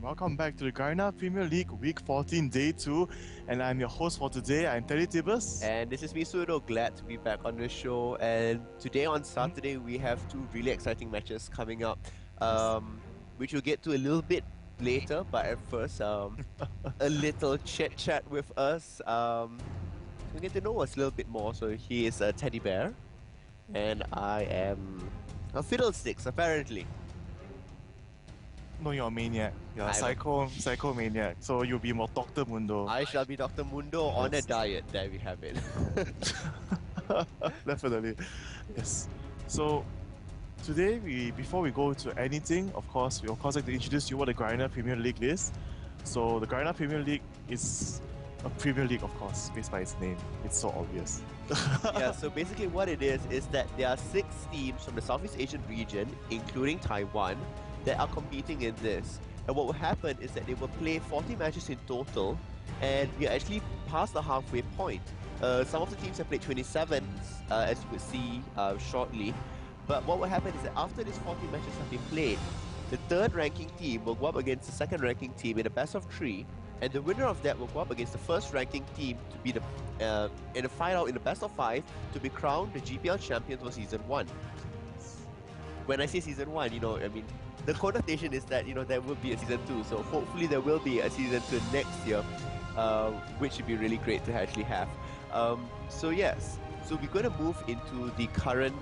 welcome back to the Garena Premier League Week 14 Day 2, and I'm your host for today. I'm TeddyTibbers. And this is me, Pseudo. Glad to be back on the show. And today on Saturday, we have two really exciting matches coming up, Yes. which we'll get to a little bit later. But at first, a little chit chat with us. So get to know us a little bit more. So he is a teddy bear, and I am a fiddlesticks, apparently. No, you're a maniac. You're a I'm a- psycho maniac. So you'll be more Dr. Mundo. I shall be Dr. Mundo on a Yes. diet. There we have it. Definitely. Yes. So today, before we go to anything, of course, we like to introduce you what the Garena Premier League is. So the Garena Premier League is a Premier League, of course, based by its name. It's so obvious. Yeah, so basically what it is that there are 6 teams from the Southeast Asian region, including Taiwan, that are competing in this. And what will happen is that they will play 40 matches in total, and we are actually past the halfway point. Some of the teams have played 27, as you will see shortly. But what will happen is that after these 40 matches have been played, the third ranking team will go up against the second ranking team in a best of 3, and the winner of that will go up against the first ranking team to be in a final in the best of 5 to be crowned the GPL champions for season 1. When I say season 1, I mean, the connotation is that, there will be a season 2, so hopefully there will be a season 2 next year, which would be really great to actually have. So yes, so we're going to move into the current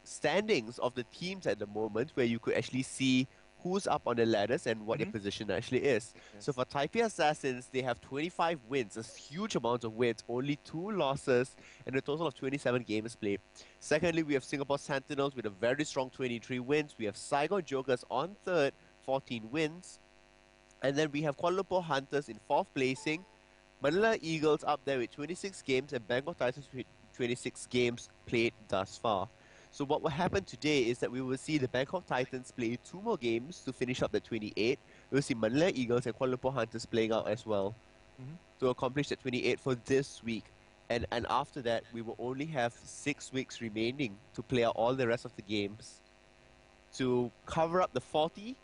standings of the teams at the moment, where you could actually see who's up on the ladders and what their position actually is. Yes. So for Taipei Assassins, they have 25 wins, a huge amount of wins, only 2 losses, and a total of 27 games played. Secondly, we have Singapore Sentinels with a very strong 23 wins. We have Saigon Jokers on third, 14 wins. And then we have Kuala Lumpur Hunters in fourth placing, Manila Eagles up there with 26 games, and Bangkok Titans with 26 games played thus far. So what will happen today is that we will see the Bangkok Titans play 2 more games to finish up the 28. We'll see Manila Eagles and Kuala Lumpur Hunters playing out as well to accomplish the 28 for this week. And after that, we will only have 6 weeks remaining to play out all the rest of the games to cover up the 40.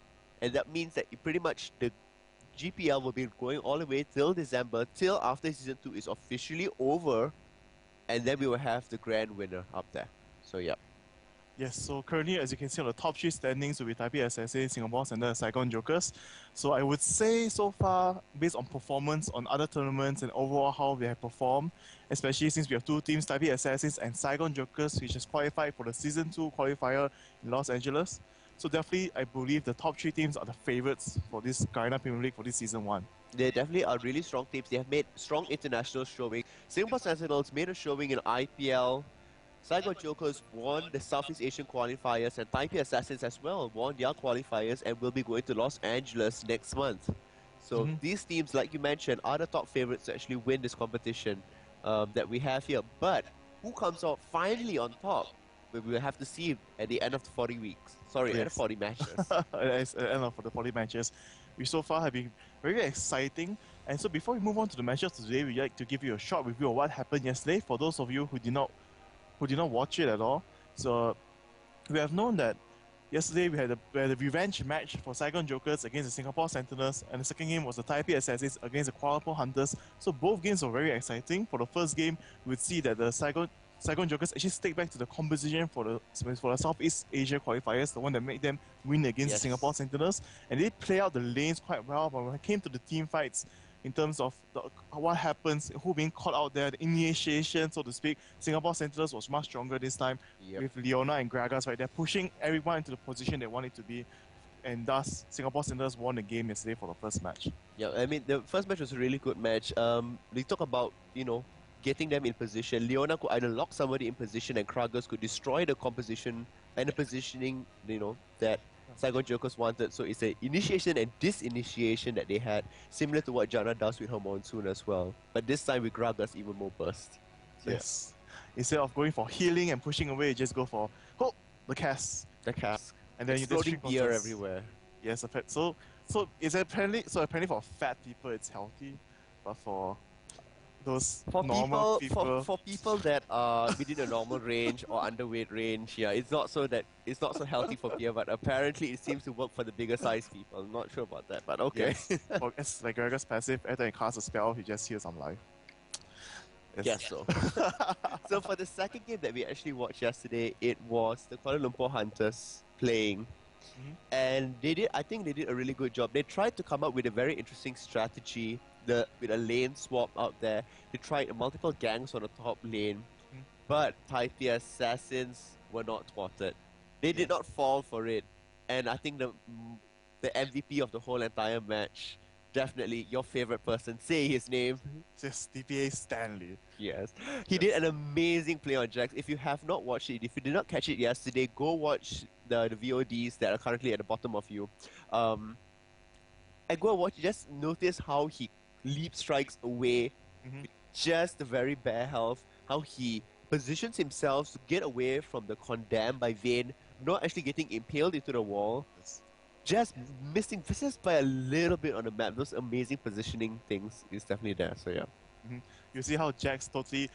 And that means that pretty much the GPL will be going all the way till December, till after season 2 is officially over. And then we will have the grand winner up there. So yeah. Yes, so currently, as you can see on the top 3 standings will be Taipei Assassins, Singapore Center, and Saigon Jokers. So I would say so far, based on performance on other tournaments and overall how they have performed, especially since we have 2 teams, Taipei Assassins and Saigon Jokers, which has qualified for the Season 2 qualifier in Los Angeles. So definitely, I believe the top 3 teams are the favourites for this Garena Premier League for this Season 1. They definitely are really strong teams. They have made strong international showing. Singapore Sentinels made a showing in IPL. Saigon Jokers won the Southeast Asian qualifiers, and Taipei Assassins as well won their qualifiers and will be going to Los Angeles next month. So these teams, like you mentioned, are the top favorites to actually win this competition that we have here. But who comes out finally on top? We will have to see at the end of the 40 weeks. Sorry, end of 40 matches. It's the end of the 40 matches, which so far have been very exciting. And so before we move on to the matches today, we'd like to give you a short review of what happened yesterday for those of you who did not watch it at all. So we have known that yesterday we had a revenge match for Saigon Jokers against the Singapore Sentinels, and the second game was the Taipei Assassins against the Kuala Lumpur Hunters. So both games were very exciting. For the first game, we would see that the Saigon Jokers actually stick back to the composition for the Southeast Asia qualifiers, the one that made them win against the Singapore Sentinels, and they play out the lanes quite well. But when it came to the team fights, in terms of what happens, who being caught out there, the initiation, so to speak, Singapore Sentinels was much stronger this time with Leona and Gragas right there, pushing everyone into the position they wanted to be, and thus Singapore Sentinels won the game yesterday for the first match. Yeah, I mean, the first match was a really good match. We talk about, getting them in position. Leona could either lock somebody in position, and Kragas could destroy the composition and the positioning, that Saigon Jokers wanted. So it's an initiation and disinitiation that they had, similar to what Jana does with her Monsoon as well. But this time with Gragas, even more burst. So yes. Instead of going for healing and pushing away, you just go for the cast. The cast. And then exploding you beer everywhere. Yes, so it's apparently for fat people it's healthy, but for those For normal people, for people that are within a normal range or underweight range, yeah, it's not so healthy for beer. But apparently, it seems to work for the bigger size people. I'm not sure about that, but okay. Yes. It's like Gregor's passive. Every time he casts a spell, he just heals some life. Guess so. So for the second game that we actually watched yesterday, it was the Kuala Lumpur Hunters playing. And I think they did a really good job. They tried to come up with a very interesting strategy with a lane swap out there. They tried multiple gangs on the top lane, but Taipei Assassins were not thwarted. They did not fall for it. And I think the MVP of the whole entire match, definitely your favorite person, say his name. Just DPA Stanley. Yes. He did an amazing play on Jax. If you have not watched it, if you did not catch it yesterday, go watch the VODs that are currently at the bottom of you. And go and watch it. Just notice how he leap strikes away with just the very bare health, how he positions himself to get away from the condemned by Vayne, not actually getting impaled into the wall. Just missing just by a little bit on the map. Those amazing positioning things is definitely there. So yeah. You see how Jax totally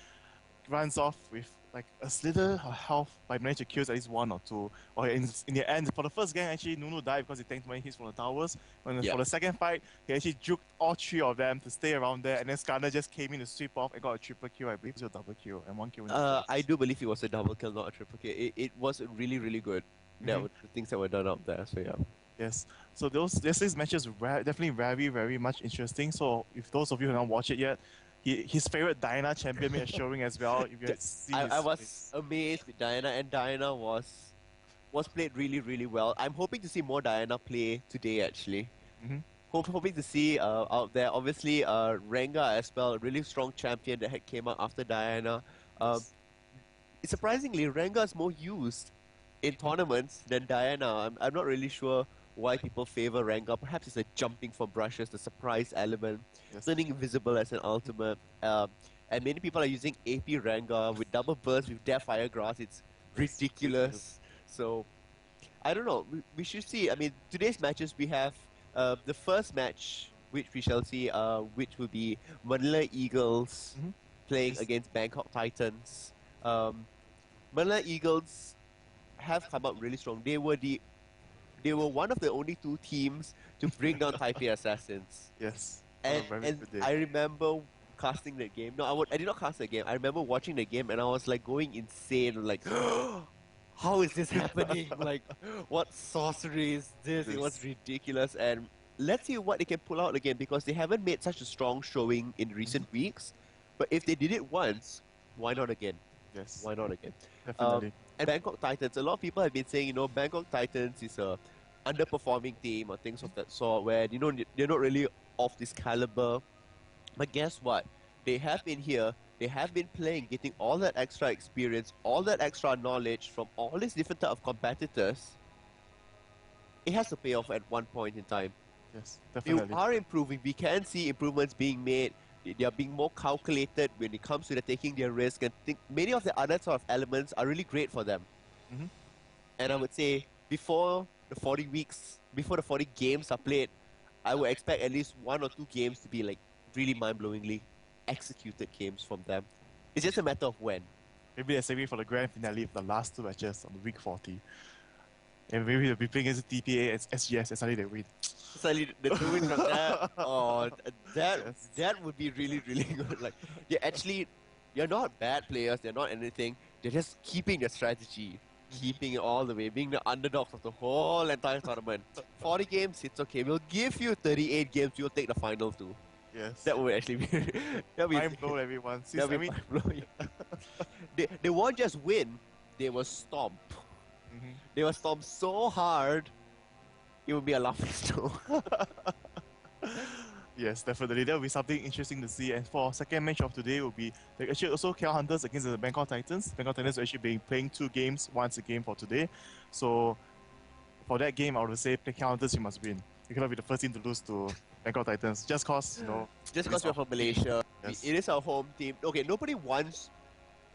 runs off with like a slither of health by managing to kill at least one or two. Or in the end, for the first game, actually Nunu died because he tanked many hits from the towers. For the second fight, he actually juked all three of them to stay around there, and then Skarner just came in to sweep off and got a triple kill. I believe it was a double kill and one kill. I do believe it was a double kill, not a triple kill. It was really, really good. That were the things that were done out there. So yeah. Yes. So these matches were definitely very, very much interesting. So if those of you who haven't watched it yet, his favorite Diana champion made a showing as well. If you had seen I was amazed with Diana, and Diana was played really, really well. I'm hoping to see more Diana play today, actually. Hoping to see out there. Obviously, Renga as well, a really strong champion that had came out after Diana. Surprisingly, Renga is more used in tournaments than Diana. I'm not really sure why people favor Renga. Perhaps it's a jumping for brushes, the surprise element, turning invisible as an ultimate. And many people are using AP Renga with double burst, with Death Fire Grass. It's ridiculous. So, I don't know. We should see. I mean, today's matches, we have the first match, which we shall see, which will be Manila Eagles playing against Bangkok Titans. Manila Eagles have come up really strong. They were one of the only two teams to bring down Taipei Assassins. Yes. And I remember casting that game. No, I did not cast the game. I remember watching the game and I was like going insane. Like, how is this happening? Like, what sorcery is this? It was ridiculous. And let's see what they can pull out again, because they haven't made such a strong showing in recent weeks. But if they did it once, why not again? Yes. Why not again? Definitely. And Bangkok Titans, a lot of people have been saying, Bangkok Titans is a underperforming team or things of that sort, where, they're not really of this caliber. But guess what? They have been here, they have been playing, getting all that extra experience, all that extra knowledge from all these different type of competitors. It has to pay off at one point in time. Yes, definitely. You are improving. We can see improvements being made. They are being more calculated when it comes to the taking their risk, and think many of the other sort of elements are really great for them. And I would say before the 40 games are played, I would expect at least 1 or 2 games to be like really mind-blowingly executed games from them. It's just a matter of when. Maybe they're saving for the grand finale of the last 2 matches on the week 40. And maybe they'll be playing against TPA and SGS and suddenly they win. Suddenly the 2 wins from that. That would be really, really good. Like, you're not bad players, they're not anything. They're just keeping their strategy. Keeping it all the way, being the underdogs of the whole entire tournament. 40 games, it's okay. We'll give you 38 games, you'll take the final 2. Yes. That would actually be... mind blow everyone. They won't just win, they will stomp. They will stomp so hard, it will be a laughing stock. Yes, definitely. That will be something interesting to see. And for second match of today will be actually also KL Hunters against the Bangkok Titans. Bangkok Titans will actually be playing 2 games, once a game for today. So for that game, I would say KL Hunters, you must win. You cannot be the first team to lose to Bangkok Titans just cause, Just because we're from Malaysia. Yes. It is our home team. Okay, nobody wants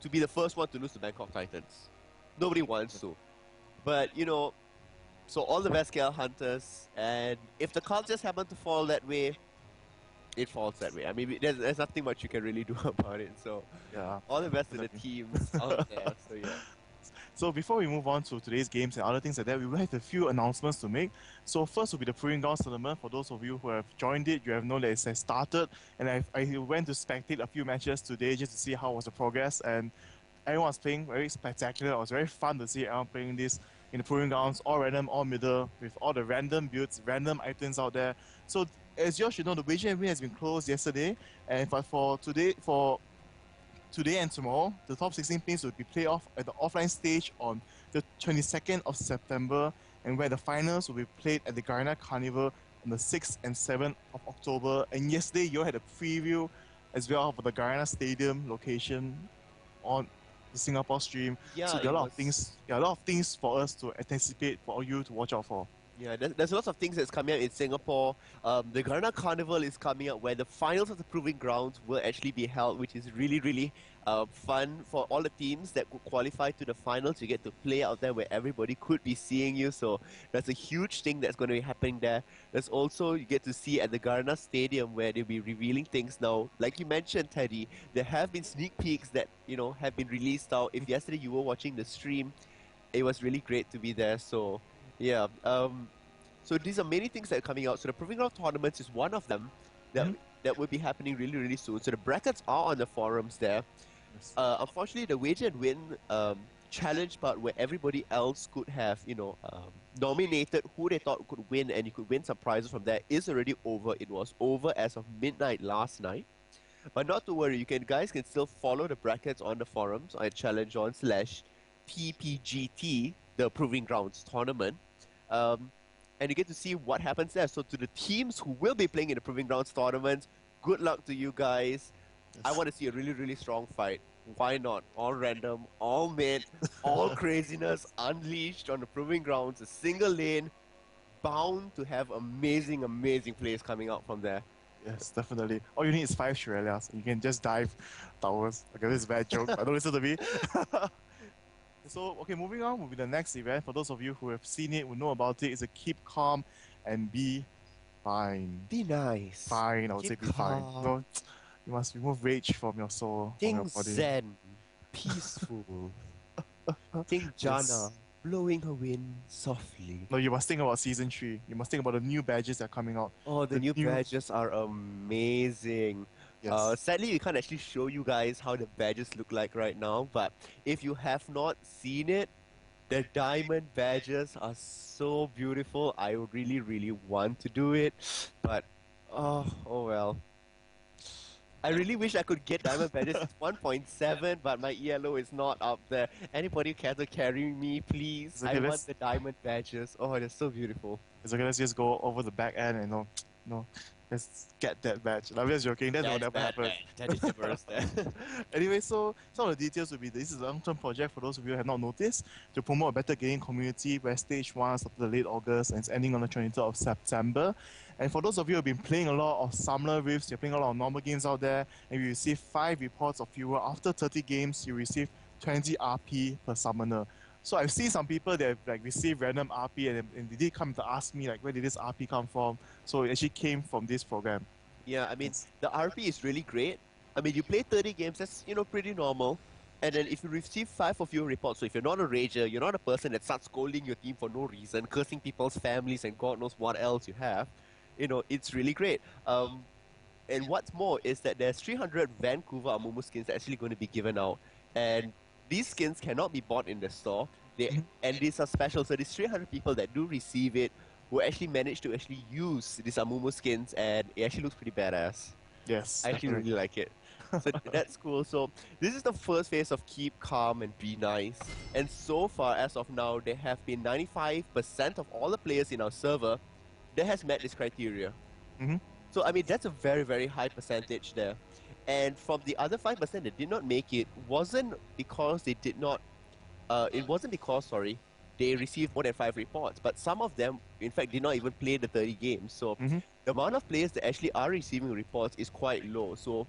to be the first one to lose to Bangkok Titans. Nobody wants to. But, so all the best KL Hunters. And if the cards just happen to fall that way, it falls that way. I mean, there's nothing much you can really do about it. So, Yeah, all the best to the definitely. teams out there. So yeah. So before we move on to today's games and other things like that, we will have a few announcements to make. So first will be the Proving Grounds tournament. For those of you who have joined it, you have known that it has started. And I went to spectate a few matches today just to see how was the progress. And everyone was playing very spectacular. It was very fun to see everyone playing this in the Proving Grounds, all random, all middle, with all the random builds, random items out there. So as you all should know, the Waging has been closed yesterday. And for today and tomorrow, the top 16 teams will be played off at the offline stage on the 22nd of September, and where the finals will be played at the Garena Carnival on the 6th and 7th of October. And yesterday, you had a preview as well of the Garena Stadium location on the Singapore stream. So Yeah, there are it a lot of was. things, a lot of things for us to anticipate, for you to watch out for. Yeah, there's lots of things that's coming out in Singapore. The Garena Carnival is coming up where the finals of the Proving Grounds will actually be held, which is really, really fun for all the teams that could qualify to the finals. You get to play out there where everybody could be seeing you. So that's a huge thing that's going to be happening there. There's also, you get to see at the Garena Stadium where they'll be revealing things now. Like you mentioned, Teddy, there have been sneak peeks that, have been released out. If yesterday you were watching the stream, it was really great to be there. So yeah. So these are many things that are coming out. So the Proving Ground tournaments is one of them that Mhm. that will be happening really, really soon. So the brackets are on the forums there. Yes. Unfortunately, the Wager and Win challenge part where everybody else could have, nominated who they thought could win and you could win some prizes from there is already over. It was over as of midnight last night. But not to worry, guys can still follow the brackets on the forums at challenge.on/PPGT, the Proving Grounds tournament. And you get to see what happens there. So to the teams who will be playing in the Proving Grounds tournament, good luck to you guys. I Yes. want to see a really, really strong fight. Why not? All random, all mid, all craziness unleashed on the Proving Grounds, a single lane, bound to have amazing, amazing plays coming out from there. Yes, definitely. All you need is five Shirelias. You can just dive towers. Okay, this is a bad joke, but don't listen to me. So, okay, moving on will be the next event. For those of you who have seen it, who know about it, is a keep calm and be fine. Be nice. Fine, I would say Keep be fine. calm. No, you must remove rage from your soul, from your Think body. zen. Peaceful. Think Yes. Jana. Blowing her wind softly. No, you must think about season 3. You must think about the new badges that are coming out. Oh, the The new new. badges are amazing. Yes. Sadly, we can't actually show you guys how the badges look like right now, but if you have not seen it, the diamond badges are so beautiful. I really, really want to do it, but oh well. I really wish I could get diamond badges. It's 1.7, but my ELO is not up there. Anybody care to carry me, please? It's I okay, want the diamond badges. Oh, they're so beautiful. it's okay, let's just go over the back end and let's get that badge. I'm just joking, that will never happen. TeddyTibbers there. Anyway, so some of the details will be this is a long-term project for those of you who have not noticed to promote a better gaming community where stage 1 started the late August and it's ending on the 23rd of September. And for those of you who have been playing a lot of Summoner Rifts, you're playing a lot of normal games out there, and you receive 5 reports or fewer. After 30 games, you receive 20 RP per Summoner. So I've seen some people that have received random RP and they did come to ask me where did this RP come from? So it actually came from this program. Yeah, I mean, Yes. the RP is really great. I mean, you play 30 games, that's, pretty normal. And then if you receive 5 of your reports, so if you're not a rager, you're not a person that starts scolding your team for no reason, cursing people's families and God knows what else you have, it's really great. And what's more is that there's 300 Vancouver Amumu skins actually going to be given out. And these skins cannot be bought in the store. And these are special, so these 300 people that do receive it will actually manage to actually use these Amumu skins, and it actually looks pretty badass. Yes, I actually definitely. really like it. So that's cool. So this is the first phase of keep calm and be nice. And so far, as of now, there have been 95% of all the players in our server that has met this criteria. Mhm. So I mean, that's a very, very high percentage there. And from the other 5% that did not make it, wasn't because they did not. It wasn't because, sorry, they received more than 5 reports, but some of them, in fact, did not even play the 30 games. So Mhm. the amount of players that actually are receiving reports is quite low. So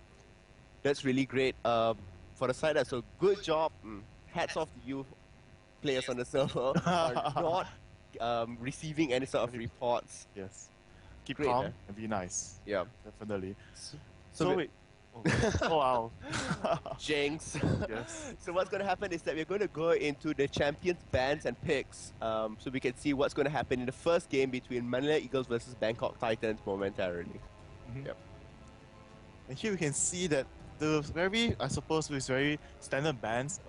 that's really great for the side. So good job. Hats off to you, players on the server, for not receiving any sort of reports. Yes. keep Great, calm eh? and be nice. Yeah. Definitely. So So we- wait. Oh wow. Jinx. Yes. So what's going to happen is that we're going to go into the champions bans and picks, so we can see what's going to happen in the first game between Manila Eagles versus Bangkok Titans momentarily. Mhm. Yep. And here we can see that the very, I suppose, with very standard bans.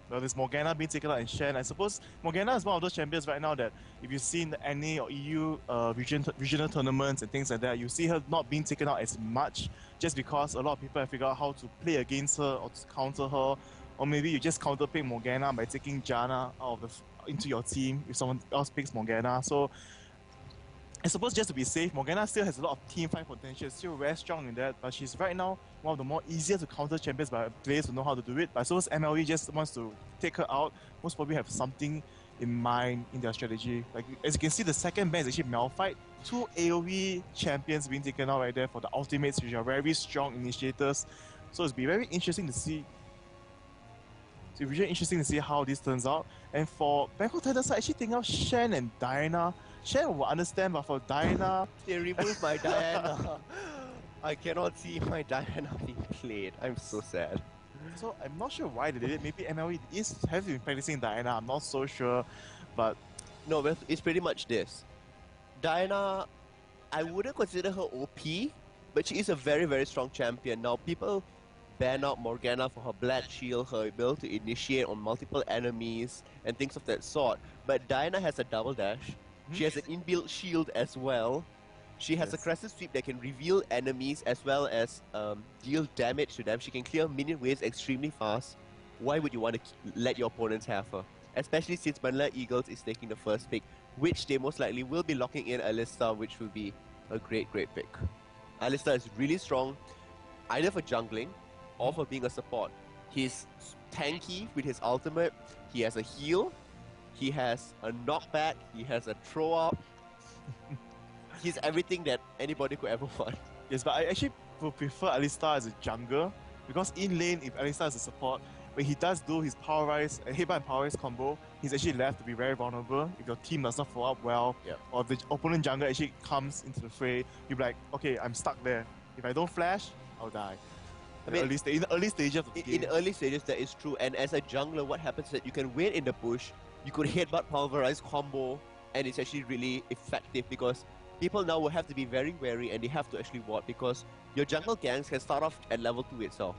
Well, there's Morgana being taken out and Shen. I suppose Morgana is one of those champions right now that if you've seen any or EU regional tournaments and things like that, you see her not being taken out as much just because a lot of people have figured out how to play against her or to counter her. Or maybe you just counterpick Morgana by taking Janna out of into your team if someone else picks Morgana. So I suppose just to be safe, Morgana still has a lot of team fight potential, still very strong in that, but she's right now one of the more easier to counter champions by players who know how to do it. But I suppose MLE just wants to take her out, most probably have something in mind in their strategy. Like as you can see, the second ban is actually Malphite. Two AoE champions being taken out right there for the ultimates, which are very strong initiators. So it'll be very interesting to see. So it'll be really interesting to see how this turns out. And for Bangkok Titans, I actually think of Shen and Diana. Shen will understand, but for Diana, They removed my Diana. I cannot see my Diana being played. I'm so sad. so I'm not sure why they did it. Maybe MLE has been practicing Diana. I'm not so sure, but No, but it's pretty much this. Diana, I wouldn't consider her OP, but she is a very, very strong champion. Now, people ban out Morgana for her Black Shield, her ability to initiate on multiple enemies, and things of that sort. But Diana has a double dash. She has an inbuilt shield as well. She has a Yes. Crescent Sweep that can reveal enemies as well as deal damage to them. She can clear minion waves extremely fast. Why would you want to let your opponents have her? Especially since Manila Eagles is taking the first pick, which they most likely will be locking in Alista, which will be a great, great pick. Alista is really strong, either for jungling or for being a support. He's tanky with his ultimate. He has a heal. He has a knockback. He has a throw up. He's everything that anybody could ever want. Yes, but I actually would prefer Alistar as a jungler because in lane, if Alistar is a support, when he does do his power rise, headbutt and power rise combo, he's actually left to be very vulnerable. If your team does not follow up well, Yep. or if the opponent jungler actually comes into the fray, you'll be like, okay, I'm stuck there. If I don't flash, I'll die. I mean, In the early stages of the game. in the early stages, that is true. And as a jungler, what happens is that you can wait in the bush, you could headbutt pulverize combo, and it's actually really effective because people now will have to be very wary and they have to actually ward because your jungle ganks can start off at level 2 itself.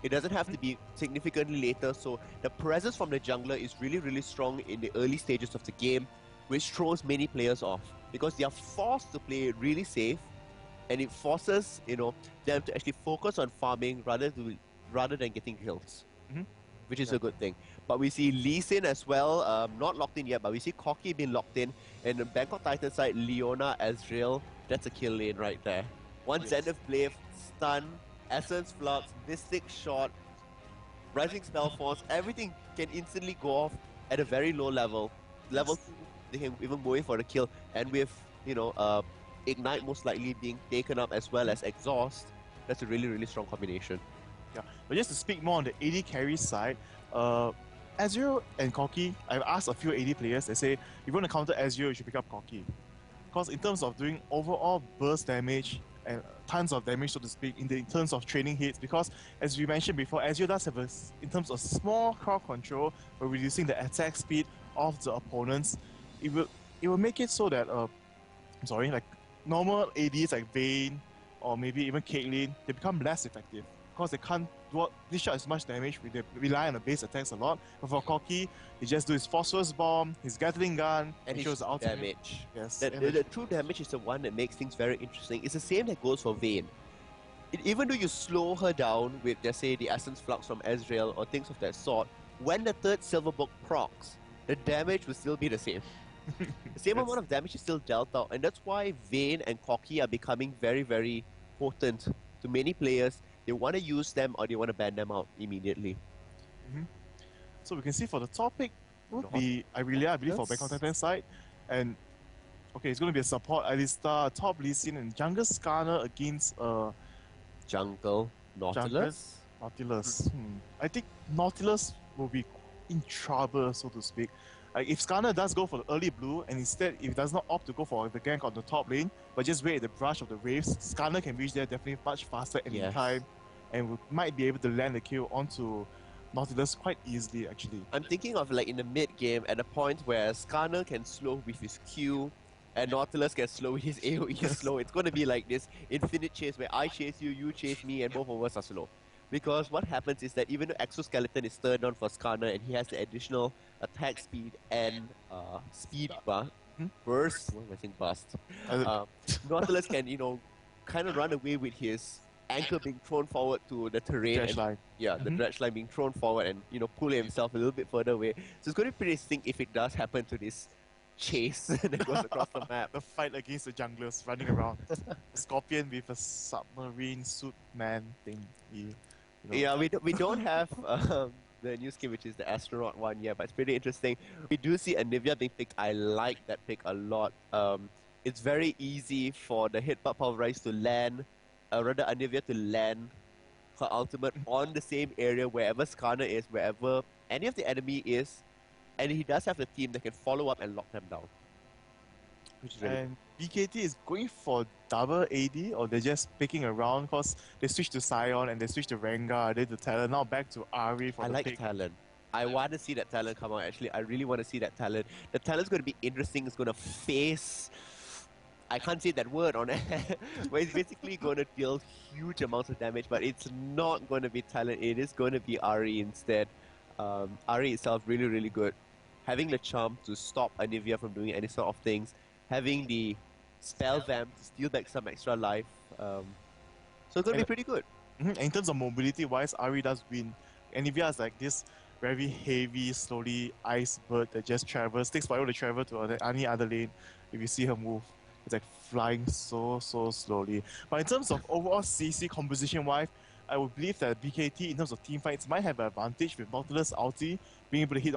It doesn't have to be significantly later, so the presence from the jungler is really, really strong in the early stages of the game, which throws many players off because they are forced to play really safe, and it forces them to actually focus on farming rather than getting kills, which is a good thing. But we see Lee Sin as well, not locked in yet, but we see Corki being locked in, and the Bangkok Titan side, Leona, Ezreal, that's a kill lane right there. One Yes. Zenith Blade, stun, Essence Flux, Mystic Shot, Rising Spell Force, everything can instantly go off at a very low level. Level 2, they can even go in for the kill, and with Ignite most likely being taken up as well as Exhaust, that's a really, really strong combination. Yeah, but just to speak more on the AD carry side, Ezreal and Corki, I've asked a few AD players, they say, if you want to counter Ezreal, you should pick up Corki. Because in terms of doing overall burst damage, and tons of damage, so to speak, in terms of training hits, because as we mentioned before, Ezreal does have in terms of small crowd control, by reducing the attack speed of the opponents, it will make it so that, like normal ADs like Vayne, or maybe even Caitlyn, they become less effective because they can't dish out as much damage. They rely on the base attacks a lot. But for Corki, he just do his phosphorus bomb, his Gatling gun, And he his shows the ultimate. damage. Yes. The true damage is the one that makes things very interesting. It's the same that goes for Vayne. Even though you slow her down with, let's say, the Essence Flux from Ezreal or things of that sort, when the third Silver Book procs, the damage will still be the same. The same amount of damage is still dealt out, and that's why Vayne and Corki are becoming very, very potent to many players. They want to use them or they want to ban them out immediately. So we can see for the topic would be I believe for Bangkok Titan side, and okay, it's going to be a support Alistar, top Lee Sin, and jungle Skarner against Jungle Nautilus. Nautilus. I think Nautilus will be in trouble, so to speak. Like if Skarner does go for the early blue, and instead if it does not opt to go for the gank on the top lane, but just wait at the brush of the waves, Skarner can reach there definitely much faster and in Yes. time, and we might be able to land the kill onto Nautilus quite easily actually. I'm thinking of like in the mid game at a point where Skarner can slow with his Q and Nautilus can slow with his AoE slow. It's going to be like this infinite chase where I chase you, you chase me, and both of us are slow. Because what happens is that even though Exoskeleton is turned on for Skarner and he has the additional attack speed and speed burst, what am I saying, bust? Nautilus can, kind of run away with his anchor being thrown forward to the terrain. Dredge line. Yeah, the dredge line being thrown forward and, pull himself a little bit further away. So it's going to be pretty interesting if it does happen to this chase that goes across the map. The fight against the junglers running around. Scorpion with a submarine suit man thing. Yeah, we don't have the new skin, which is the astronaut one yet, but it's pretty interesting. We do see Anivia being picked. I like that pick a lot. It's very easy for the Hitbutt Pulverize to land, rather Anivia to land her ultimate on the same area wherever Skarner is, wherever any of the enemy is, and he does have a team that can follow up and lock them down. Which is really And BKT is going for double AD, or they're just picking around because they switched to Sion and they switched to Rengar, they to Talon, now back to Ari for I the like pick. Talon. I want to see that Talon come out, actually. I really want to see that Talon. The Talon's going to be interesting. It's going to face... I can't say that word on it, but it's basically going to deal huge amounts of damage, but it's not going to be Talon. It is going to be Ari instead. Ari itself really, really good. Having the charm to stop Anivia from doing any sort of things. Having the spell vamp to steal back some extra life. So it's going to be pretty good. In terms of mobility wise, Ari does win. Anivia is like this very heavy, slowly ice bird that just travels, takes forever to travel to any other lane if you see her move. It's like flying so slowly. But in terms of overall CC composition wise, I would believe that BKT in terms of team fights might have an advantage with Nautilus ulti being able to hit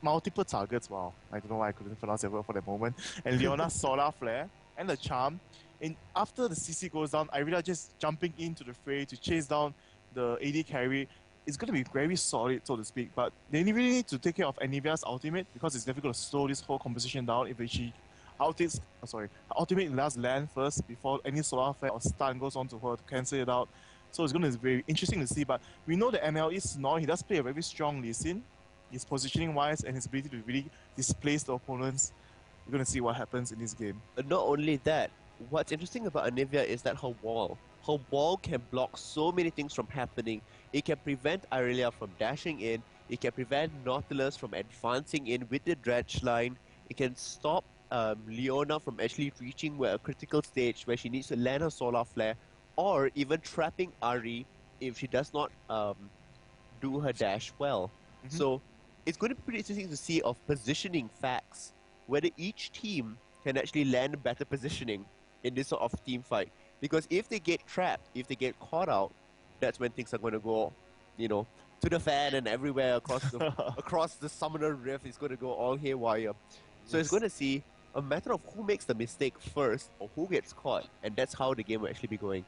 multiple targets. Wow, I don't know why I couldn't pronounce that word for that moment. And Leona's Solar Flare and the Charm. And after the CC goes down, Irida just jumping into the fray to chase down the AD carry. It's going to be very solid, so to speak. But they really need to take care of Anivia's ultimate because it's definitely going to slow this whole composition down if she ultimate last land first before any solar flare or stun goes on to her to cancel it out. So it's going to be very interesting to see. But we know that MLE Snore, he does play a very strong Lee Sin. His positioning wise and his ability to really displace the opponents. We're going to see what happens in this game. But not only that, what's interesting about Anivia is that her wall can block so many things from happening. It can prevent Aurelia from dashing in. It can prevent Nautilus from advancing in with the dredge line. It can stop Leona from actually reaching a critical stage where she needs to land her solar flare, or even trapping Ari if she does not do her dash well. So it's going to be pretty interesting to see of positioning facts, whether each team can actually land better positioning in this sort of team fight. Because if they get trapped, if they get caught out, that's when things are going to go, to the fan and everywhere across the Summoner Rift. It's going to go all haywire. So it's going to see a matter of who makes the mistake first or who gets caught, and that's how the game will actually be going.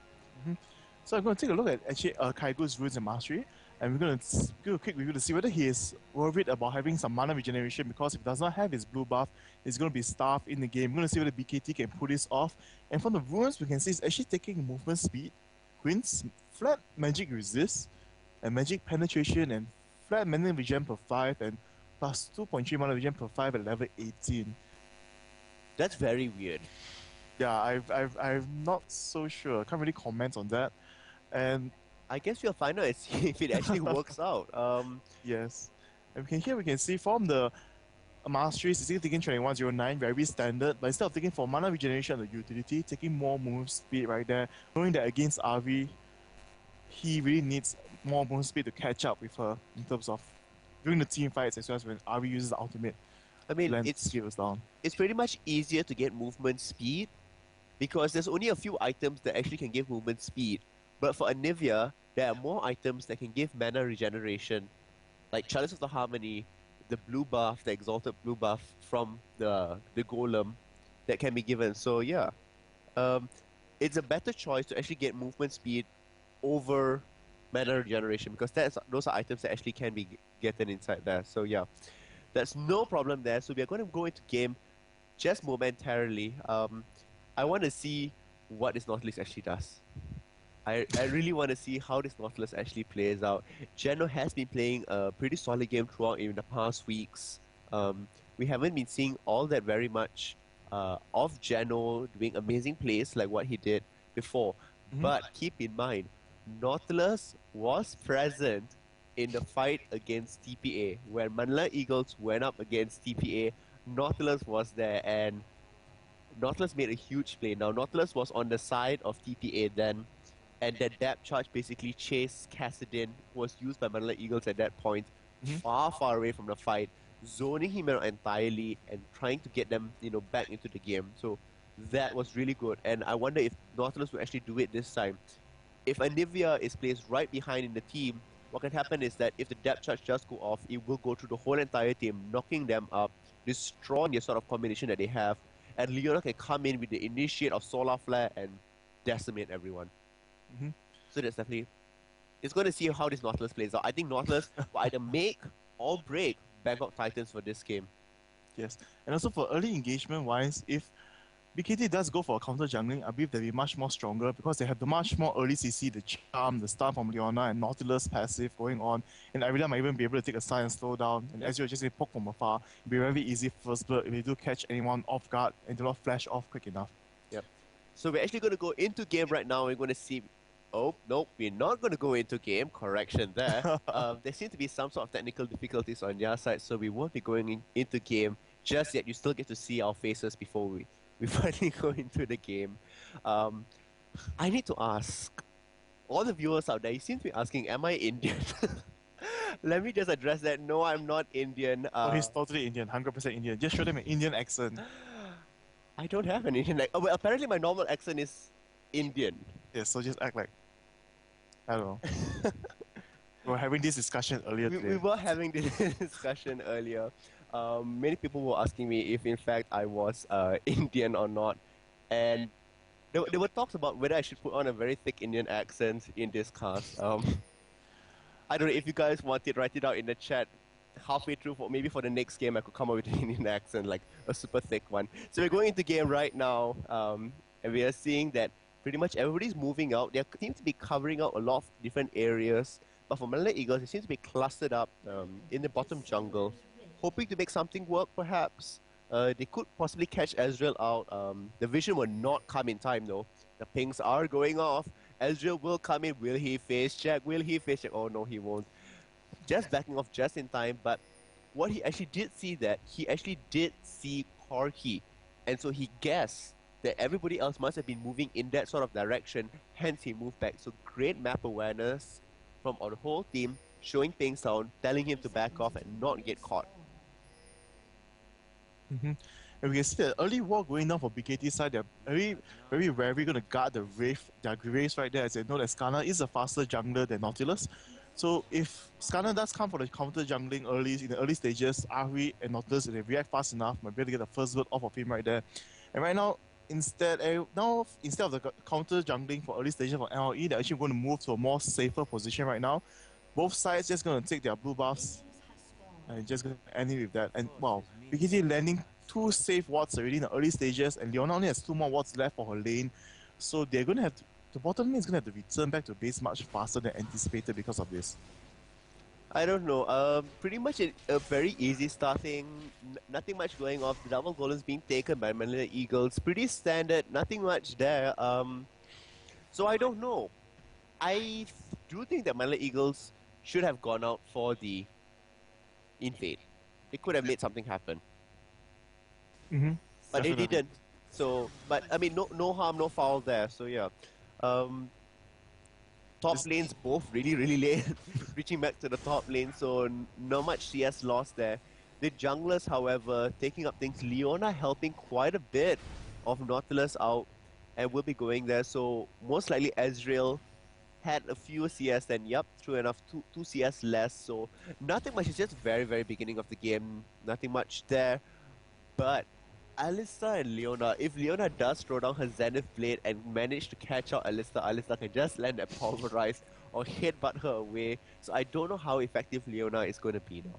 So I'm going to take a look at actually Kaigu's runes and mastery, and we're going to do a quick review to see whether he is worried about having some mana regeneration, because if he does not have his blue buff, he's going to be starved in the game. We're going to see whether BKT can pull this off. And from the runes, we can see it's actually taking movement speed, Queen's flat magic resist, and magic penetration, and flat mana regen per 5, and plus 2.3 mana regen per 5 at level 18. That's very weird. Yeah, I'm not so sure. I can't really comment on that. And I guess we'll find out if it actually works out. Yes. And we can see from the masteries, it's still taking 2109, very standard, but instead of taking for mana regeneration and the utility, taking more move speed right there, knowing that against RV, he really needs more move speed to catch up with her in terms of during the team fights as well as when RV uses the ultimate. I mean, down. It's pretty much easier to get movement speed because there's only a few items that actually can give movement speed. But for Anivia, there are more items that can give mana regeneration, like Chalice of the Harmony, the blue buff, the exalted blue buff from the golem that can be given. So yeah, it's a better choice to actually get movement speed over mana regeneration because those are items that actually can be gotten inside there. So yeah. There's no problem there. So we are going to go into game just momentarily. I want to see what this Nautilus actually does. I really want to see how this Nautilus actually plays out. Geno has been playing a pretty solid game throughout in the past weeks. We haven't been seeing all that very much of Geno doing amazing plays like what he did before. But keep in mind, Nautilus was present in the fight against TPA. When Manila Eagles went up against TPA, Nautilus was there and Nautilus made a huge play. Now, Nautilus was on the side of TPA then, and that depth charge basically chased Cassidin, who was used by Manila Eagles at that point, far, far away from the fight, zoning him out entirely and trying to get them, back into the game. So that was really good. And I wonder if Nautilus will actually do it this time. If Anivia is placed right behind in the team, what can happen is that if the depth charge does go off, it will go through the whole entire team, knocking them up, destroying the sort of combination that they have. And Leona can come in with the initiate of Solar Flare and decimate everyone. So that's definitely... It's going to see how this Nautilus plays out. I think Nautilus will either make or break Bangkok Titans for this game. Yes. And also for early engagement-wise, if BKT does go for a counter jungling, I believe they'll be much more stronger because they have the much more early CC, the charm, the stun from Leona, and Nautilus passive going on. And Irida might even be able to take a stun and slow down. And as you just say, poke from afar, it'll be very easy first blood if they do catch anyone off guard and do not flash off quick enough. Yep. So we're actually going to go into game right now. We're going to see... Oh, nope, we're not going to go into game. Correction there. There seem to be some sort of technical difficulties on your side, so we won't be going into game just yet. You still get to see our faces before we finally go into the game. I need to ask, all the viewers out there, you seem to be asking, am I Indian? Let me just address that. No, I'm not Indian. Oh, he's totally Indian, 100% Indian. Just show them an Indian accent. I don't have an Indian accent. Oh, well, apparently my normal accent is Indian. Yes, so just act like... I don't know. We were having this discussion earlier today. We were having this discussion earlier. Many people were asking me if in fact I was Indian or not. And there were talks about whether I should put on a very thick Indian accent in this cast. I don't know if you guys want it, write it out in the chat. Halfway through, maybe for the next game, I could come up with an Indian accent, like a super thick one. So we're going into game right now, and we are seeing that pretty much everybody's moving out. They seem to be covering out a lot of different areas. But for Manila Eagles, they seem to be clustered up in the bottom jungle, hoping to make something work, perhaps. They could possibly catch Ezreal out. The vision will not come in time, though. The pings are going off. Ezreal will come in. Will he face check? Will he face check? Oh, no, he won't. Just backing off just in time. But what he actually did see that, he actually did see Corki. And so he guessed that everybody else must have been moving in that sort of direction, hence he moved back. So great map awareness from our whole team, showing things down, telling him to back off and not get caught. And we can see the early war going down for BKT side. They're very, very rarely going to guard the Wraith, their Graves right there, as they know that Skarner is a faster jungler than Nautilus. So if Skarner does come for the counter jungling in the early stages, Ahri and Nautilus, if they react fast enough, might be able to get the first word off of him right there. And right now, instead of the counter jungling for early stages for MLE, they're actually going to move to a more safer position right now. Both sides just going to take their blue buffs and just going to end it with that. And wow, BKT landing 2 safe wards already in the early stages, and Leona only has 2 more wards left for her lane. So they're going to have the bottom lane is going to have to return back to base much faster than anticipated because of this. I don't know. Pretty much a very easy starting. Nothing much going off. The double golems being taken by Manila Eagles. Pretty standard. Nothing much there. So I don't know. I do think that Manila Eagles should have gone out for the invade. They could have made something happen. But they didn't. So, but I mean, no harm, no foul there. So yeah. Top lanes both really late, reaching back to the top lane, so not much CS loss there. The junglers, however, taking up things. Leona helping quite a bit of Nautilus out, and will be going there. So most likely Ezreal had a few CS, then yep, true enough, two CS less. So nothing much. It's just very beginning of the game. Nothing much there, but Alistar and Leona, if Leona does throw down her Zenith Blade and manage to catch out Alistar, Alistar can just land that Pulverize or headbutt her away. So I don't know how effective Leona is going to be now.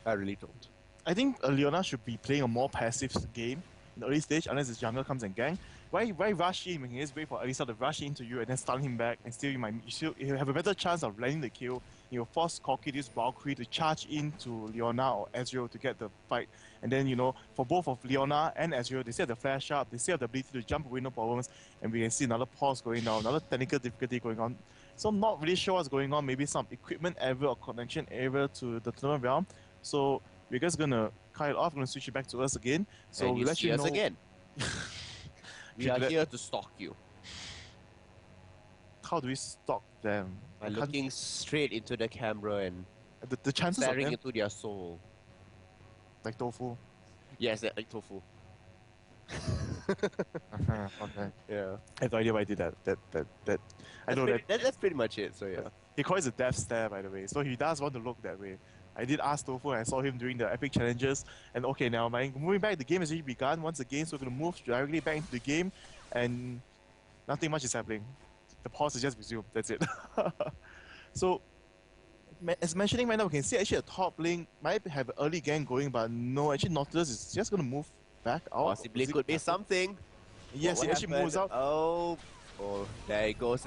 I really don't. I think Leona should be playing a more passive game in the early stage unless his jungle comes and gang. Why rush in when he just wait for Alisa to rush into you and then stun him back and still you have a better chance of landing the kill. You'll force Corki this Valkyrie to charge into Leona or Ezreal to get the fight. And then, for both of Leona and Ezreal, they still have the flash up, they still have the ability to jump away, no problems, and we can see another pause going down, another technical difficulty going on. So I'm not really sure what's going on, maybe some equipment error or connection error to the tournament realm. So we're just gonna cut it off, gonna switch it back to us again. So and we'll let you know. again. We are here to stalk you. How do we stalk them? By looking straight into the camera and the chances of staring them, into their soul. like tofu. Yes, like tofu. Okay. Yeah. I have no idea why I did that. I know That's pretty much it. So yeah. He calls it a death stare, by the way. So he does want to look that way. I did ask Tofu and I saw him during the epic challenges. And okay, now moving back, the game has already begun once again, so we're gonna move directly back into the game, and nothing much is happening. The pause is just resumed. That's it. So, as mentioning right now, we can see actually a top lane might have an early gang going, but no, actually Nautilus is just gonna move back out. Possibly could be something. Yes, he actually moves out. Oh, there it goes,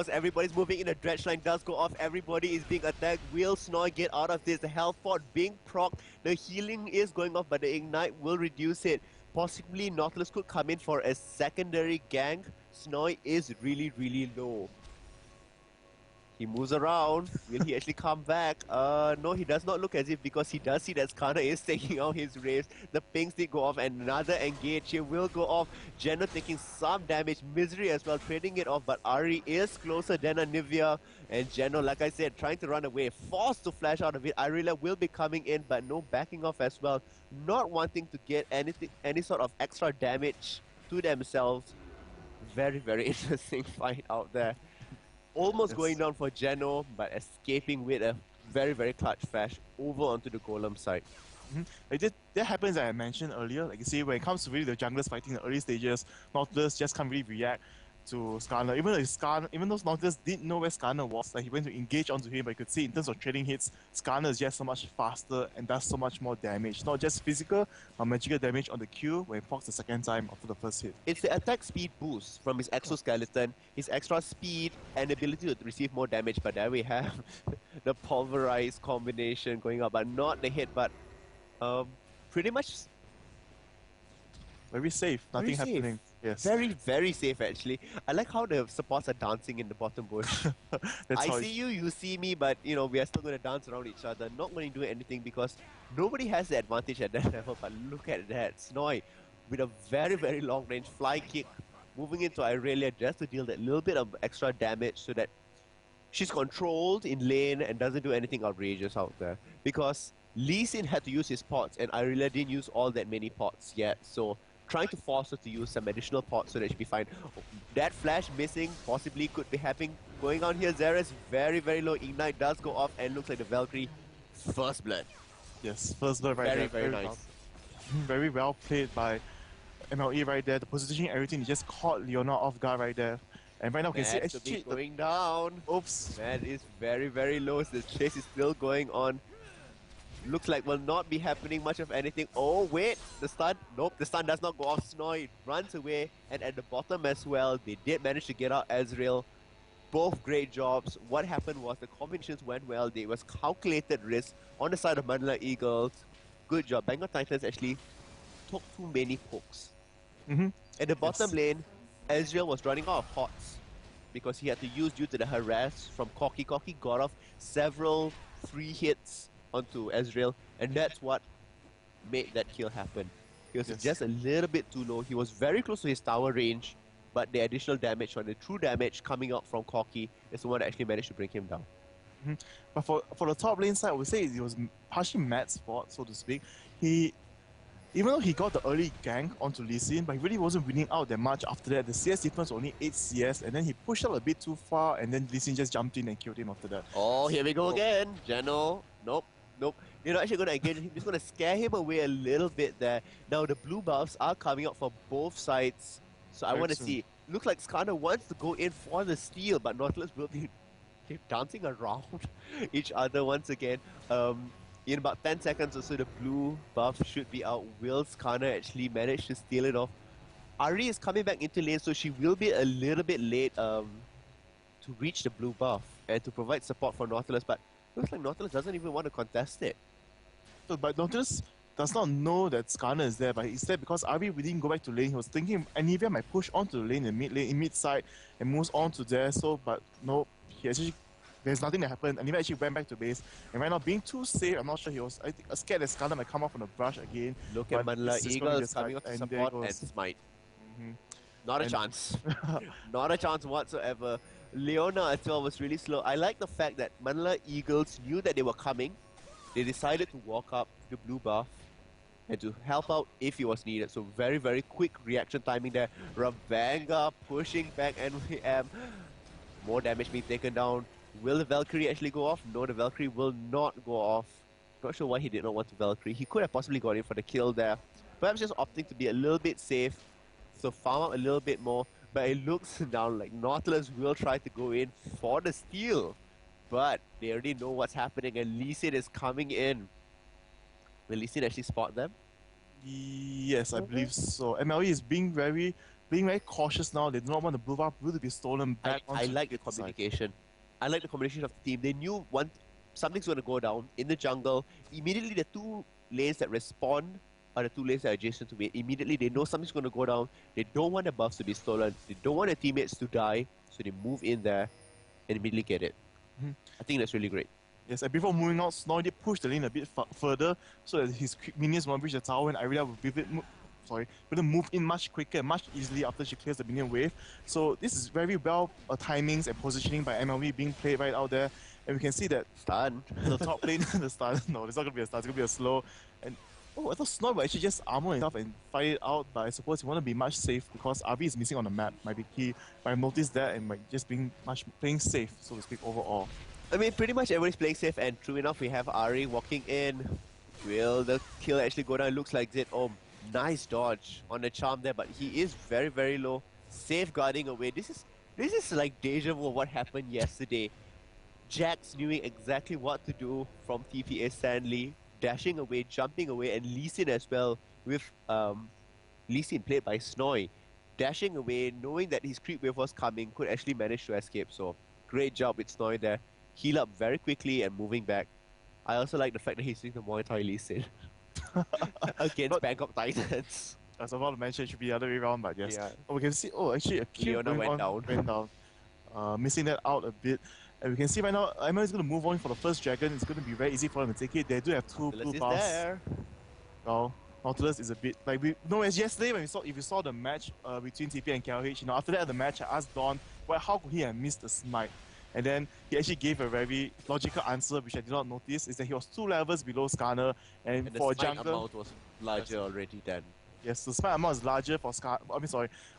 Everybody's moving in, the dredge line does go off, everybody is being attacked. Will Snoy get out of this? The health pot being procced, the healing is going off, but the ignite will reduce it. Possibly Nautilus could come in for a secondary gank. Snoy is really, really low. He moves around. Will he actually come back? No, he does not look as if, because he does see that Skarner is taking out his raves. The pings did go off, and another engage here will go off. Geno taking some damage. Misery as well, trading it off, but Ari is closer than Anivia. And Geno, like I said, trying to run away, forced to flash out of it. Irila will be coming in, but no backing off as well. Not wanting to get any sort of extra damage to themselves. Very, very interesting fight out there. Almost going down for Geno, but escaping with a very, very clutch flash over onto the golem side. Like that happens, as I mentioned earlier. Like you see, when it comes to really the junglers fighting in the early stages, Nautilus just can't really react to Skarner. Even though Nautilus didn't know where Skarner was, like he went to engage onto him, but you could see in terms of trading hits, Skarner is just so much faster and does so much more damage. Not just physical, but magical damage on the Q when he procs the second time after the first hit. It's the attack speed boost from his exoskeleton, his extra speed and ability to receive more damage, but there we have the pulverized combination going up, but not the hit, but pretty much very safe, nothing very happening. Safe. Yes. Very, very safe actually. I like how the supports are dancing in the bottom bush. I see you, you see me, but we are still going to dance around each other. Not going to do anything because nobody has the advantage at that level, but look at that. Snoy with a very, very long range fly kick moving into Irelia just to deal that little bit of extra damage so that she's controlled in lane and doesn't do anything outrageous out there. Because Lee Sin had to use his pots and Irelia didn't use all that many pots yet, so trying to force her to use some additional pots so that she'll be fine. That flash missing possibly could be happening. Going on here, Xera's very, very low. Ignite does go off and looks like the Valkyrie. First blood. Yes, first blood right there. Very, very nice. Very well played by MLE right there. The positioning, everything, he just caught Leona off guard right there. And right now, we can see going down. Oops. Man is very, very low. The chase is still going on. Looks like will not be happening much of anything. Oh, wait. The stun. Nope, the stun does not go off. Snoy runs away. And at the bottom as well, they did manage to get out Ezreal. Both great jobs. What happened was the combinations went well. There was calculated risk on the side of Manila Eagles. Good job. Bengal Titans actually took too many pokes. At the bottom lane, Ezreal was running out of pots because he had to use due to the harass from Koki. Koki got off several free hits onto Ezreal, and that's what made that kill happen. He was just a little bit too low. He was very close to his tower range, but the additional damage or the true damage coming out from Koki is the one that actually managed to bring him down. But for the top lane side, I would say it was partially Matt's fault, so to speak. Even though he got the early gank onto Lee Sin, but he really wasn't winning out that much after that. The CS difference was only 8 CS, and then he pushed out a bit too far, and then Lee Sin just jumped in and killed him after that. Oh, here we go again. Geno. Nope. You're not actually going to engage him. Just going to scare him away a little bit there. Now, the blue buffs are coming out for both sides. So I want to see. Looks like Skarner wants to go in for the steal, but Nautilus will be dancing around each other once again. In about 10 seconds or so, the blue buff should be out. Will Skarner actually manage to steal it off? Ari is coming back into lane, so she will be a little bit late to reach the blue buff and to provide support for Nautilus, but looks like Nautilus doesn't even want to contest it. So, but Nautilus does not know that Skarner is there, but he's there because Ari didn't go back to lane. He was thinking Anivia might push onto the lane in mid side and moves on to there. So, but no, he actually there's nothing that happened. Anivia actually went back to base, and right now being too safe, I'm not sure he was. I think scared that Skarner might come off on the brush again. Look at Manla Eagles coming up to support and smite. Mm-hmm. Not a chance. Not a chance whatsoever. Leona as well was really slow. I like the fact that Manla Eagles knew that they were coming. They decided to walk up the blue buff and to help out if it was needed. So very, very quick reaction timing there. Ravanga pushing back NVM. More damage being taken down. Will the Valkyrie actually go off? No, the Valkyrie will not go off. Not sure why he did not want to Valkyrie. He could have possibly got in for the kill there. Perhaps just opting to be a little bit safe. So farm up a little bit more. But it looks now like Nautilus will try to go in for the steal. But they already know what's happening and Lee Sin is coming in. Will Lee Sin actually spot them? Yes, I believe so. MLE is being very cautious now. They do not want the blue buff to be stolen back. I like the communication. I like the communication of the team. They knew something's going to go down in the jungle. Immediately, the two lanes that respawn are the two lanes that are adjacent to it. Immediately, they know something's going to go down. They don't want the buffs to be stolen. They don't want their teammates to die. So they move in there and immediately get it. Mm-hmm. I think that's really great. Yes, and before moving out, Snowy did push the lane a bit further so that his minions won't reach the tower, and Irelia will move in much quicker and much easily after she clears the minion wave. So this is very well timings and positioning by MLE being played right out there, and we can see that Stun. the top lane, the stun. No, it's not gonna be a stun. It's gonna be a slow. And I thought Snowy would actually just armor himself and fight it out, but I suppose he want to be much safe because RV is missing on the map. Might be key. But I've noticed that and like just playing safe, so to speak, overall. I mean, pretty much everybody's playing safe, and true enough, we have Ari walking in. Will the kill actually go down? It looks like it. Oh, nice dodge on the charm there, but he is very, very low, safeguarding away. This is like deja vu of what happened yesterday. Jax knew exactly what to do from TPA Stanley, dashing away, jumping away, and Lee Sin as well with Lee Sin played by Snowy, dashing away, knowing that his creep wave was coming, could actually manage to escape. So great job with Snowy there. Heal up very quickly and moving back. I also like the fact that he's doing the Muay Thai Lee Sin against Bangkok Titans. I was about to mention it should be the other way around, but yes. Yeah. Oh, we can see, actually a kill Leona went down. Missing that out a bit. And we can see right now, ML is going to move on for the first dragon. It's going to be very easy for them to take it. They do have two blue buffs. Oh, Nautilus is a bit like as yesterday when if you saw the match between TP and KLH, after that the match I asked Don, how could he have missed the smite? And then he actually gave a very logical answer, which I did not notice, is that he was 2 levels below Skarner, and for the smite jungle amount was larger already then. Yes, the smite amount is larger for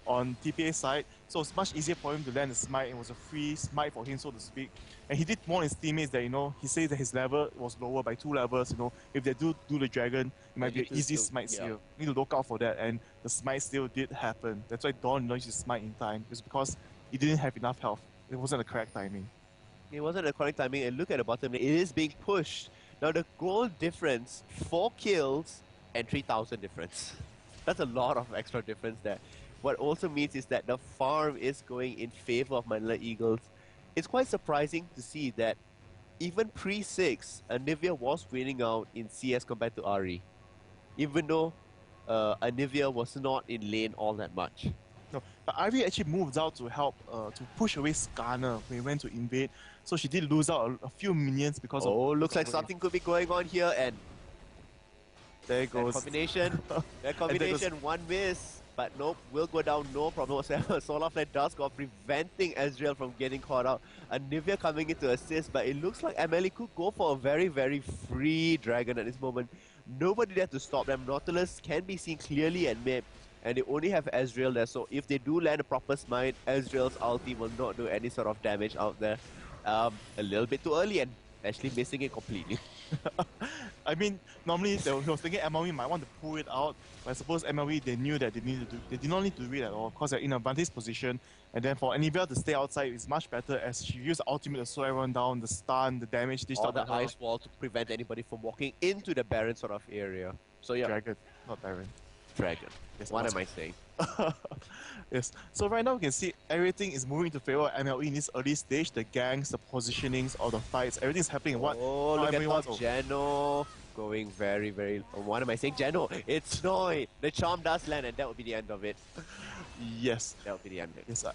on TPA side, so it's much easier for him to land the smite. It was a free smite for him, so to speak. And he did warn his teammates that, he says that his level was lower by 2 levels, if they do the dragon, it might be an easy smite steal. You need to look out for that, and the smite still did happen. That's why Dawn used his smite in time. It's because he didn't have enough health. It wasn't the correct timing. It wasn't the correct timing, and look at the bottom, it is being pushed. Now the goal difference, 4 kills and 3,000 difference. That's a lot of extra difference there. What also means is that the farm is going in favor of Manila Eagles. It's quite surprising to see that even pre-6, Anivia was winning out in CS compared to Ari. Even though Anivia was not in lane all that much. No, but Ivy actually moved out to help to push away Skarner when he went to invade. So she did lose out a few minions because of... Oh, looks like something could be going on here, and there goes. That combination, one miss. But nope, will go down, no problem whatsoever. Solar Flare does go, preventing Ezreal from getting caught out. Anivia coming in to assist, but it looks like MLE could go for a very, very free dragon at this moment. Nobody there to stop them. Nautilus can be seen clearly at mid, and they only have Ezreal there, so if they do land a proper smite, Ezreal's ulti will not do any sort of damage out there. A little bit too early, and Actually missing it completely. I mean, normally he was thinking MLE might want to pull it out, but I suppose MLE they knew that they did not need to do it at all because they're in an advantage position. And then for Anivia to stay outside is much better as she used the ultimate to slow everyone down, the stun, the damage dished Or out the by her. ice wall to prevent anybody from walking into the Baron sort of area. So yeah, Dragon, not Baron. Dragon. Yes, What that's am I saying? Yes. So right now we can see everything is moving to favor of MLE in this early stage. The gangs, the positionings, all the fights, everything's happening. Oh, look at how Geno going very. Oh, what am I saying? Geno, it's Snoy. The charm does land, and that would be the end of it. Yes. That would be the end of it. Yes.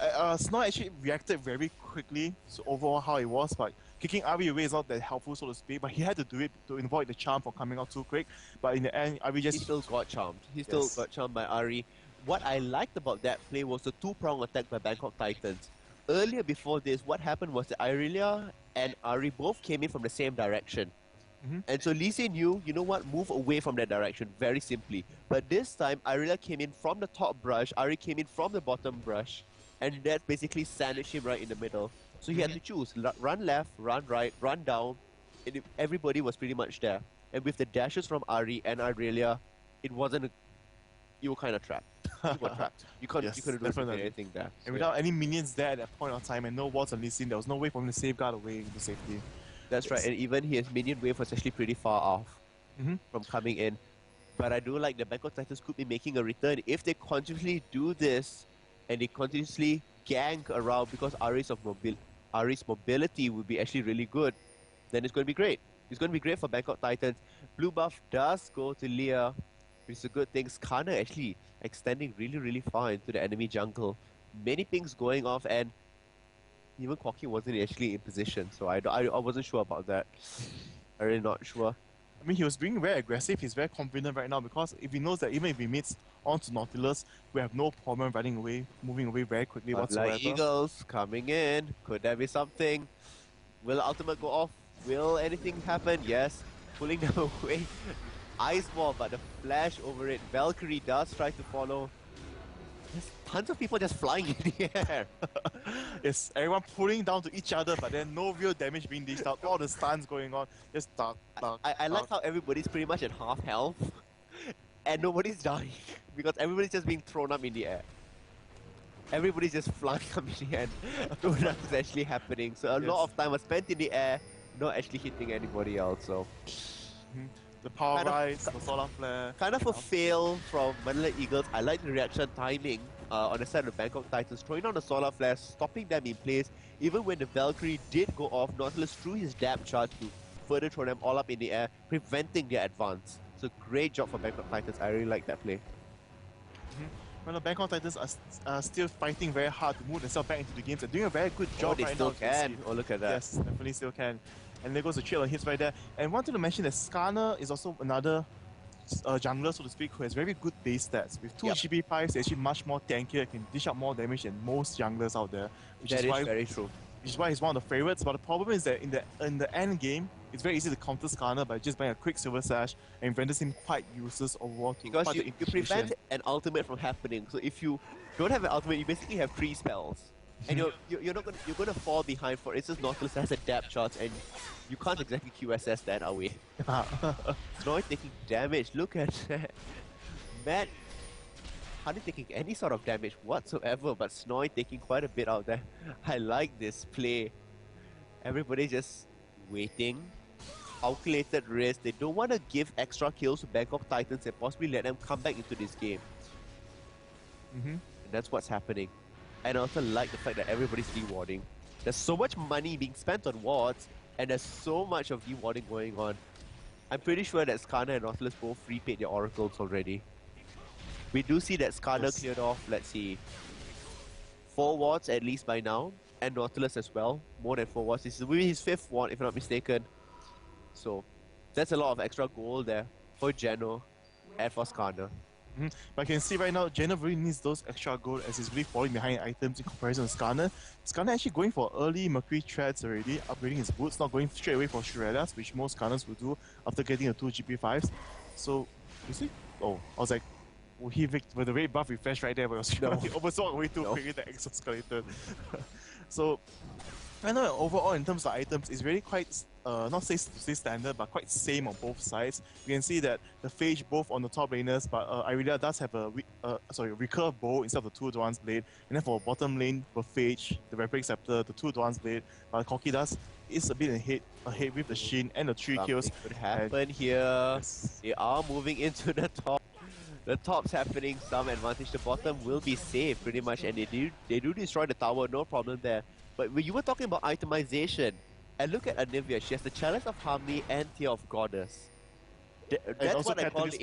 Snow actually reacted very quickly to overall how it was, but kicking Ari away is not that helpful, so to speak. But he had to do it to avoid the charm from coming out too quick. But in the end, Ari just He still got charmed. He still got charmed by Ari. What I liked about that play was the two-prong attack by Bangkok Titans. Earlier before this, what happened was that Irelia and Ari both came in from the same direction. And so Lise knew, you know what, move away from that direction, very simply. But this time, Irelia came in from the top brush, Ari came in from the bottom brush, and that basically sandwiched him right in the middle. So he had to choose, run left, run right, run down, and everybody was pretty much there. And with the dashes from Ari and Irelia, it wasn't you were kind of trapped. You were trapped. You couldn't do anything there. And without any minions there at that point of time and no wards on Lee Sin, there was no way for him to safeguard away into safety. That's right, and even his minion wave was actually pretty far off from coming in. But I do like the Bangkok Titans could be making a return if they continuously do this and they continuously gank around because Ari's mobility would be actually really good. Then it's going to be great. It's going to be great for Bangkok Titans. Blue buff does go to Leah, which is a good thing. Skarner actually extending really far into the enemy jungle. Many things going off, and even Quacky wasn't actually in position, so I wasn't sure about that. I'm really not sure. I mean, he was being very aggressive. He's very confident right now because if he knows that even if he meets onto Nautilus, we have no problem running away, moving away very quickly whatsoever. Like Eagles coming in. Could there be something? Will ultimate go off? Will anything happen? Yes. Pulling them away. Ice wall, but the flash over it. Valkyrie does try to follow. There's tons of people just flying in the air. Yes, everyone pulling down to each other, but then no real damage being dished out. All the stuns going on, just dark. I like how everybody's pretty much at half health, and nobody's dying because everybody's just being thrown up in the air. Everybody's just flying up in the air. Nothing's actually happening. So a lot of time was spent in the air, not actually hitting anybody else. So. The power rise, the solar flare. Kind of a fail from Manila Eagles. I like the reaction timing on the side of Bangkok Titans, throwing down the solar flare, stopping them in place. Even when the Valkyrie did go off, Nautilus threw his dab charge to further throw them all up in the air, preventing their advance. So great job for Bangkok Titans. I really like that play. Well, the Bangkok Titans are still fighting very hard to move themselves back into the games and doing a very good job right now. They still can. Oh, look at that. Yes, definitely still can. And there goes the trail of hits right there. And wanted to mention that Skarner is also another jungler, so to speak, who has very good base stats. With 2 GP5s, they're actually much more tankier, can dish out more damage than most junglers out there. Which is very true. Which is why he's one of the favorites. But the problem is that in the end game, it's very easy to counter Skarner by just buying a quick Silver Sash and renders him quite useless overall to because you prevent an ultimate from happening. So if you don't have an ultimate, you basically have 3 spells. And you're gonna fall behind. For instance, Nautilus has a dab charge, and you can't exactly QSS that away. Snoy taking damage. Look at that. Matt hardly taking any sort of damage whatsoever, but Snoy taking quite a bit out there. I like this play. Everybody just waiting. Calculated risk. They don't want to give extra kills to Bangkok Titans and possibly let them come back into this game. And that's what's happening. And I also like the fact that everybody's rewarding. There's so much money being spent on wards, and there's so much of rewarding going on. I'm pretty sure that Skarner and Nautilus both repaid their oracles already. We do see that Skarner cleared off, let's see, 4 wards at least by now, and Nautilus as well. More than 4 wards. This is maybe his 5th ward, if I'm not mistaken. So, that's a lot of extra gold there for Geno and for Skarner. But I can see right now, Geno really needs those extra gold as he's really falling behind items in comparison to Skarner. Skarner actually going for early Mercury threads already, upgrading his boots, not going straight away for Shreddas, which most Skarners would do after getting the 2 GP5s. So, you see? Oh, I was like, will he with the red buff refresh right there, but he oversold away too quickly the exoskeleton. So, I know overall in terms of items, it's really quite not say to say standard, but quite same on both sides. You can see that the phage both on the top laners, but Irelia does have a recurve bow instead of the 2 advanced blade. And then for bottom lane, for phage, the Rapid Scepter, the 2 advanced blade, but Corki does is a bit ahead with the Shin and the 3 kills. Something could happen and, here. yes. They are moving into the top. The top's happening, some advantage. The bottom will be safe pretty much, and they do destroy the tower, no problem there. But when you were talking about itemization, and look at Anivia, she has the Chalice of Harmony and Tear of Goddess. That's what I call the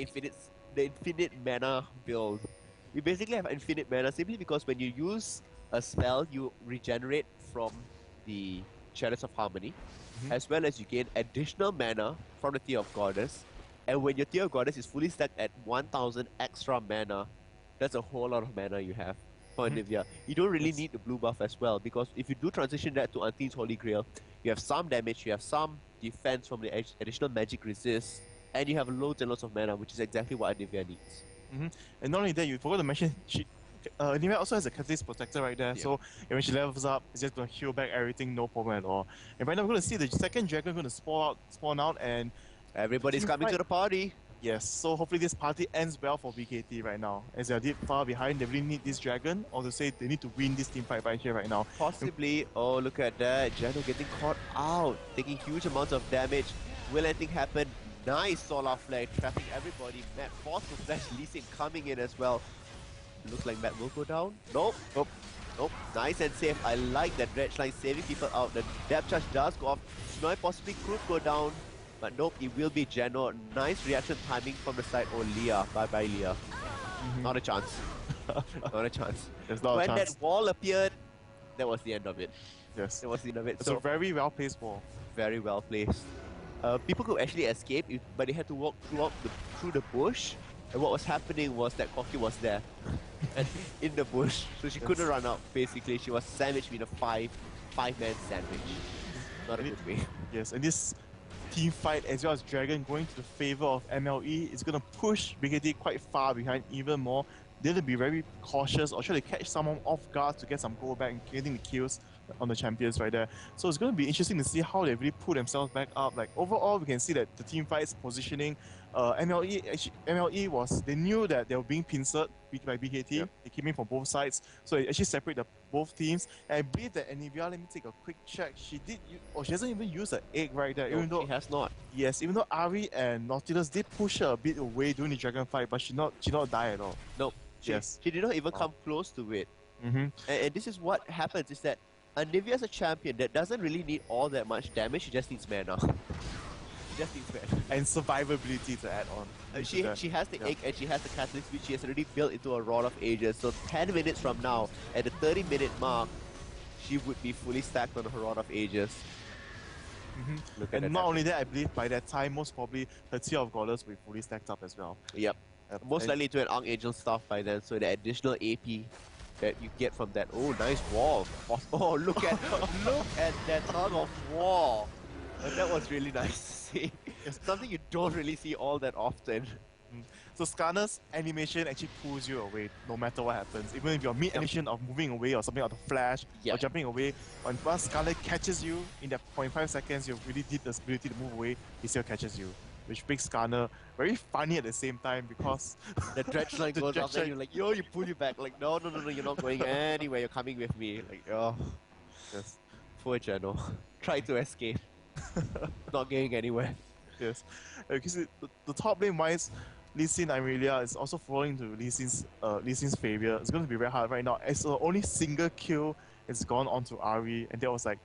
infinite mana build. We basically have infinite mana simply because when you use a spell, you regenerate from the Chalice of Harmony, as well as you gain additional mana from the Tear of Goddess. And when your Tear of Goddess is fully stacked at 1000 extra mana, that's a whole lot of mana you have for Anivia. You don't really need the blue buff as well, because if you do transition that to Unteen's Holy Grail, you have some damage, you have some defense from the additional magic resist, and you have loads and loads of mana, which is exactly what Anivia needs. And not only that, you forgot to mention, Anivia also has a Catalyst Protector right there, so when she levels up, it's just going to heal back everything, no problem at all. And right now we're going to see the second dragon going to spawn out, and everybody's coming to the party. Yes, so hopefully this party ends well for BKT right now. As they're deep far behind, they really need this dragon, or to say they need to win this team fight right here, right now. Possibly. Oh, look at that. Jano getting caught out, taking huge amounts of damage. Will anything happen? Nice Solar Flare, trapping everybody. Matt forced to flash Lee Sin coming in as well. Looks like Matt will go down. Nope. Nice and safe. I like that Dredge line saving people out. The depth charge does go off. Snoy possibly could go down. But nope, it will be Geno. Nice reaction timing from the side. Oh, Leah. Bye-bye, Leah. Not a chance. Not a chance. There's not when a chance. that wall appeared, that was the end of it. Yes. That was the end of it. It's a very well-placed wall. Very well placed. People could actually escape, but they had to walk through the bush. And what was happening was that Corki was there. And in the bush. So she couldn't run out, basically. She was sandwiched in a five-man sandwich. Not a good way. Yes, and this team fight as well as Dragon going to the favor of MLE is going to push BKT quite far behind even more. They have to be very cautious or try to catch someone off guard to get some goal back and getting the kills on the champions right there. So it's going to be interesting to see how they really pull themselves back up. Like overall, we can see that the team fight's positioning. MLE they knew that they were being pincered by BKT. Yep. They came in from both sides, so it actually separated both teams. And I believe that Anivia, let me take a quick check. She hasn't even used an egg right there. No, even though she has not. Yes, even though Ari and Nautilus did push her a bit away during the dragon fight, but she not die at all. Nope. She did not even come close to it. And this is what happens: is that Anivia is a champion that doesn't really need all that much damage. She just needs mana. And survivability to add on. She has the egg and she has the catalyst, which she has already built into a Rod of Ages. So 10 minutes from now, at the 30-minute mark, she would be fully stacked on her Rod of Ages. And not only that, I believe by that time, most probably her Tear of Goddess will be fully stacked up as well. Yep. Most likely to an Archangel staff by then, so the additional AP that you get from that. Oh, nice wall. Oh, look at that tug of war. That was really nice to see. It's something you don't really see all that often. So Skarner's animation actually pulls you away no matter what happens. Even if you're mid-animation of moving away or something out of flash or jumping away, once Skarner catches you in that 0.5 seconds, you really did the ability to move away, he still catches you. Which makes Skarner very funny at the same time because the dredge line goes off and you're like, yo, you pull you back. Like, no, you're not going anywhere, you're coming with me. Like, oh. Yes. Poor Geno. Try to escape. Not going anywhere. Yes. Because the top lane wise, Lee Sin Irelia is also falling to Lee Sin's failure. It's going to be very hard right now. As only single kill is gone onto Ari, and that was like,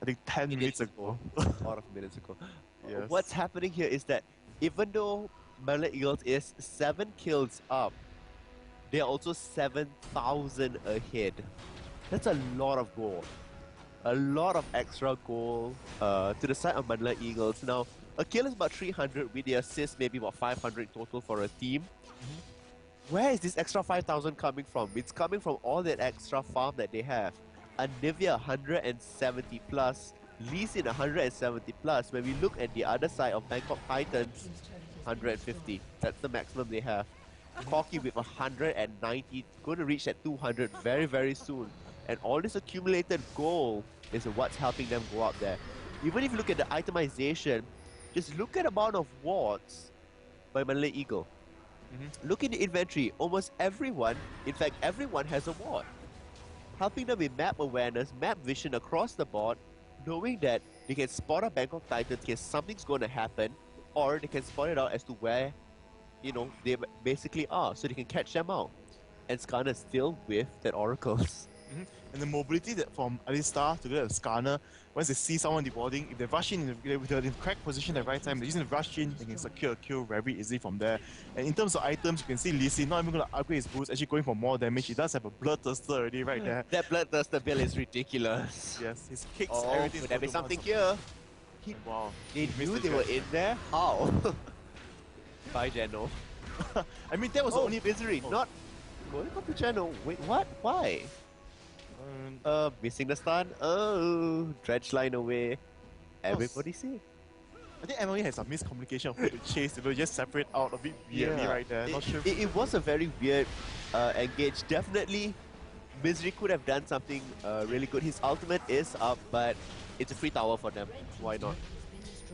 I think 10 minutes ago. A lot of minutes ago. Yes. What's happening here is that even though Mallet Eagles is 7 kills up, they are also 7,000 ahead. That's a lot of goal. A lot of extra goal to the side of Manila Eagles. Now, a kill is about 300 with the assist, maybe about 500 total for a team. Where is this extra 5,000 coming from? It's coming from all that extra farm that they have. Anivia 170 plus, Lee Sin 170 plus. When we look at the other side of Bangkok Titans, 150. That's the maximum they have. Corki with 190, going to reach that 200 very, very soon. And all this accumulated gold is what's helping them go out there. Even if you look at the itemization, just look at the amount of wards by MLE Eagle. Look in the inventory, almost everyone, in fact everyone has a ward. Helping them with map awareness, map vision across the board, knowing that they can spot a Bangkok Titans because something's going to happen, or they can spot it out as to where, you know, they basically are, so they can catch them out. And Skarner still with that Oracles. And the mobility that from Alistar to get a Skarner, once they see someone deboarding, if they rush in with the correct position at the right time, they're using the rush in, they can secure a kill very easily from there. And in terms of items, you can see Lee Sin not even going to upgrade his boost, actually going for more damage. He does have a Bloodthirster already right there. That Bloodthirster build is ridiculous. Yes, his kicks, Oh, everything. could there be something here? Wow. They knew they were in there? How? Bye, Geno. I mean, that was the only misery, not going up to Geno. Wait, what? Why? Missing the stun. Oh, dredge line away. Everybody safe. I think MLE has some miscommunication of who to chase. They will just separate out a bit weirdly right there. Not sure. It was a very weird engage. Definitely, Misery could have done something really good. His ultimate is up, but it's a free tower for them. Why not?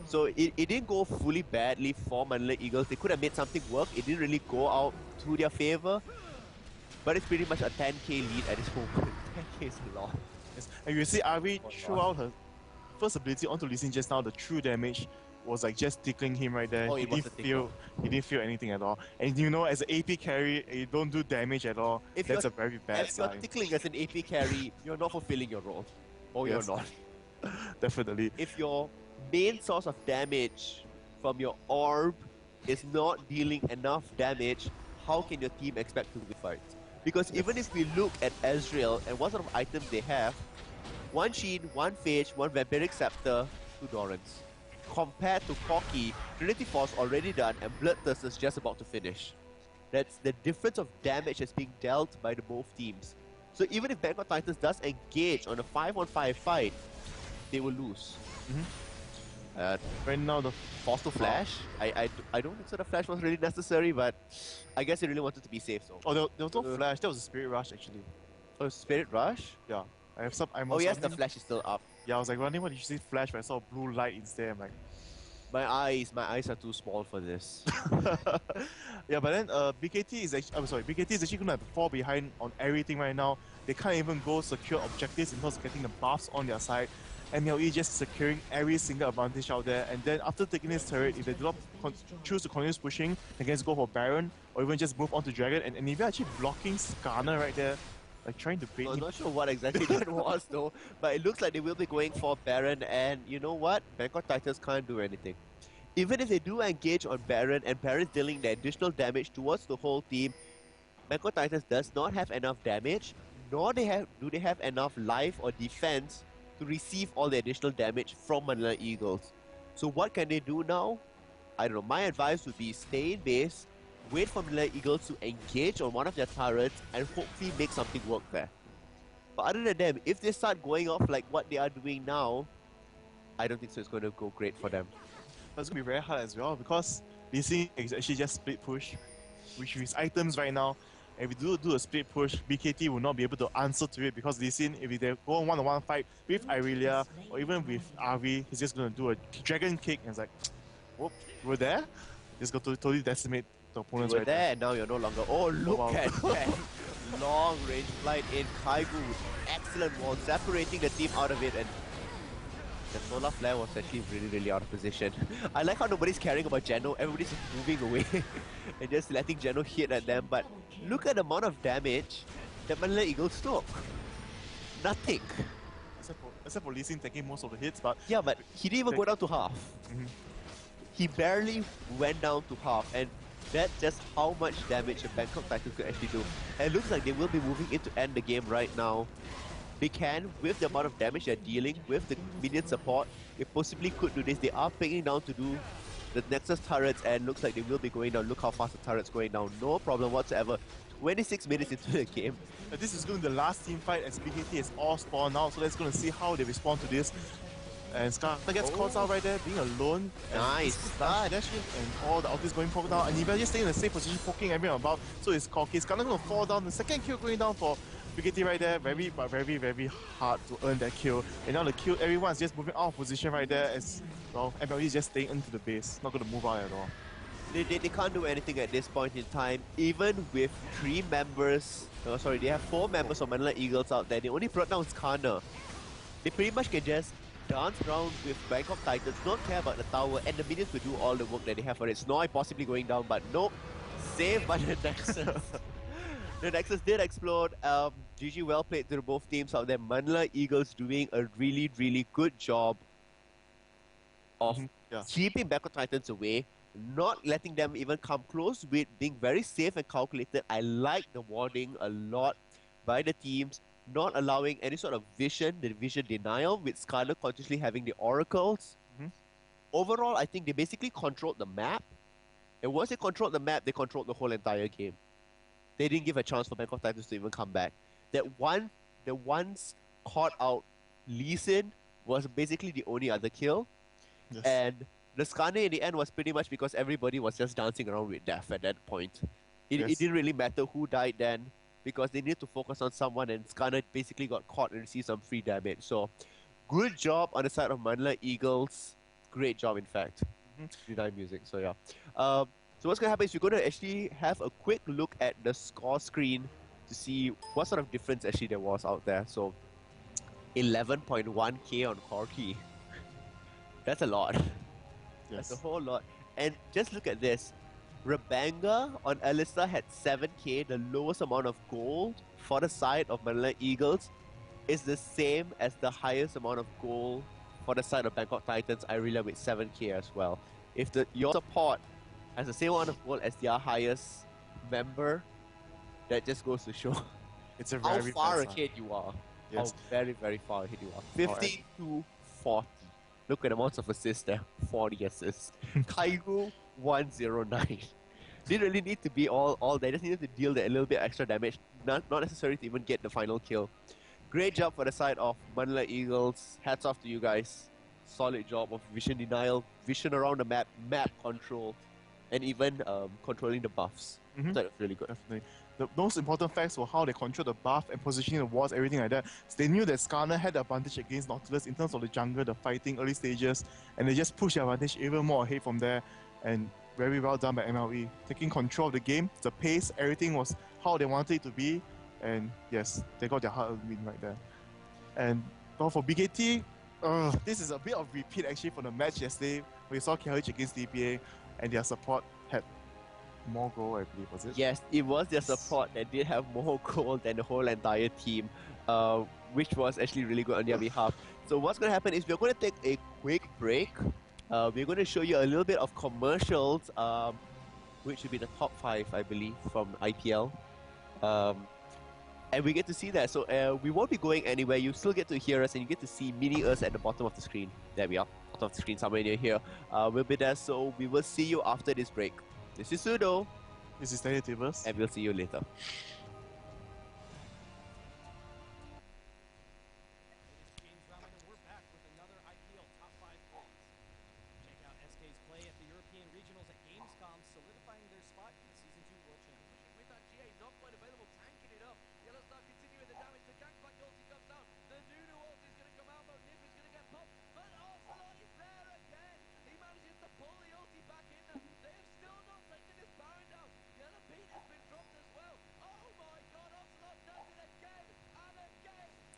So it didn't go fully badly for Manila Eagles. They could have made something work. It didn't really go out to their favor. But it's pretty much a 10k lead at this moment. 10k is a lot. Yes. And you see Ari threw out her first ability onto Lee Sin just now. The true damage was like just tickling him right there. He didn't feel anything at all. And you know, as an AP carry, you don't do damage at all. That's a very bad sign. If you're tickling as an AP carry, you're not fulfilling your role. Or you're not. Definitely. If your main source of damage from your orb is not dealing enough damage, how can your team expect to win fights? Because even if we look at Ezreal and what sort of items they have, one Sheen, one Phage, one Vampiric Scepter, two Dorans. Compared to Corki, Trinity Force already done and Bloodthirst is just about to finish. That's the difference of damage that's being dealt by the both teams. So even if Bangkok Titans does engage on a 5-on-5 fight, they will lose. Right now the Force to flash? I don't think so the flash was really necessary, but I guess they really wanted to be safe. So. Oh, there was no flash. That was a Spirit Rush actually. Oh, Spirit Rush? Yeah. I have some. Oh yes, the flash is still up. Yeah, I was like wondering what did you see flash, but I saw blue light instead. I'm like, my eyes are too small for this. Yeah, but then BKT is actually, I'm sorry, BKT is actually gonna fall behind on everything right now. They can't even go secure objectives in terms of getting the buffs on their side. MLE just securing every single advantage out there, and then after taking this turret, if they do not choose to continue pushing, they can just go for Baron or even just move on to Dragon. And Anivia actually blocking Skarner right there, like trying to bait him. I'm not sure what exactly that was though, but it looks like they will be going for Baron, and you know what? Bangkok Titans can't do anything. Even if they do engage on Baron and Baron's dealing the additional damage towards the whole team, Bangkok Titans does not have enough damage, nor do they have enough life or defense to receive all the additional damage from Manila Eagles. So what can they do now? I don't know. My advice would be stay in base, wait for Manila Eagles to engage on one of their turrets and hopefully make something work there. But other than them, if they start going off like what they are doing now, I don't think so it's going to go great for them. But it's going to be very hard as well because Lee Sin is actually just split push, which with his items right now. If we do a split push, BKT will not be able to answer to it because Lee Sin, if they go on one-on-one fight with Irelia or even with RV, he's just going to do a dragon kick and it's like, whoop, we're there? Just go to totally decimate the opponents We're right there, and now you're no longer. Oh, look wow. at that. Long range flight in Kaigu. Excellent wall, separating the team out of it, and the solar flare was actually really out of position. I like how nobody's caring about Geno, everybody's just moving away and just letting Geno hit at them, but look at the amount of damage that Manila Eagles took. Nothing. Except for Lee Sin taking most of the hits, but... Yeah, but he didn't even go down to half. He barely went down to half, and that's just how much damage a Bangkok Titans could actually do. And it looks like they will be moving in to end the game right now. They can, with the amount of damage they're dealing, with the minion support, they possibly could do this. They are picking down to do the Nexus turrets, and looks like they will be going down. Look how fast the turret's going down. No problem whatsoever. 26 minutes into the game. This is going to be the last team fight as BKT is all spawned now, so let's going to see how they respond to this. And Skarner gets caught out right there, being alone. Nice start. And all the ultis going down. And Anivia just staying in the same position, poking everyone about. So it's Corki. Skarner going to fall down. The second kill going down for BKT right there, very hard to earn that kill. And now the kill, everyone's just moving out of position right there as well. MLE is just staying into the base, not going to move out at all. They can't do anything at this point in time. Even with 3 members, they have 4 members of Manila Eagles out there. They only brought down Skarner. They pretty much can just dance around with Bangkok Titans, not care about the tower, and the minions will do all the work that they have for it. Snowy possibly going down, but nope. Saved by the Nexus. The Nexus did explode. GG, well played to both teams out there. Manila Eagles doing a really good job of keeping Bangkok Titans away, not letting them even come close with being very safe and calculated. I like the warding a lot by the teams, not allowing any sort of vision, the vision denial, with Scarlet consciously having the oracles. Overall, I think they basically controlled the map. And once they controlled the map, they controlled the whole entire game. They didn't give a chance for Bangkok Titans to even come back. The once caught out Lee Sin was basically the only other kill. Yes. And the Skarner in the end was pretty much because everybody was just dancing around with death at that point. It didn't really matter who died then, because they needed to focus on someone, and Skarner basically got caught and received some free damage. So, good job on the side of Manila Eagles. Great job, in fact. Deny music, so yeah. So what's going to happen is we're going to actually have a quick look at the score screen to see what sort of difference actually there was out there. So, 11.1k on Corky. That's a lot. Yes. That's a whole lot. And just look at this. Rabanga on Alyssa had 7k. The lowest amount of gold for the side of Manila Eagles is the same as the highest amount of gold for the side of Bangkok Titans, Irelia, with 7k as well. If your support has the same amount of gold as their highest member, that just goes to show it's a how very far ahead you are. Yes. How very far ahead you are. 50 to 40. Look at the amounts of assists there. 40 assists. Kaigu 109. Didn't really need to be all there. Just needed to deal a little bit extra damage. Not necessary to even get the final kill. Great job for the side of Manila Eagles. Hats off to you guys. Solid job of vision denial, vision around the map, map control, and even controlling the buffs. That was really good. Definitely. The most important facts were how they control the buff and positioning the wards, everything like that. So they knew that Skarner had the advantage against Nautilus in terms of the jungle, the fighting, early stages, and they just pushed the advantage even more ahead from there. And very well done by MLE. Taking control of the game, the pace, everything was how they wanted it to be. And yes, they got their hard-earned win right there. And well, for BKT, this is a bit of repeat actually from the match yesterday. We saw KLH against DPA, and their support had more goal, I believe, was it? Yes, it was their support that did have more goal than the whole entire team, which was actually really good on their behalf. So what's going to happen is we're going to take a quick break. We're going to show you a little bit of commercials, which should be the top 5, I believe, from IPL. And we get to see that. So we won't be going anywhere. You still get to hear us, and you get to see mini us at the bottom of the screen. There we are, bottom of the screen, somewhere near here. We'll be there, so we will see you after this break. This is Pseudo. This is TeddyTibbers. And we'll see you later.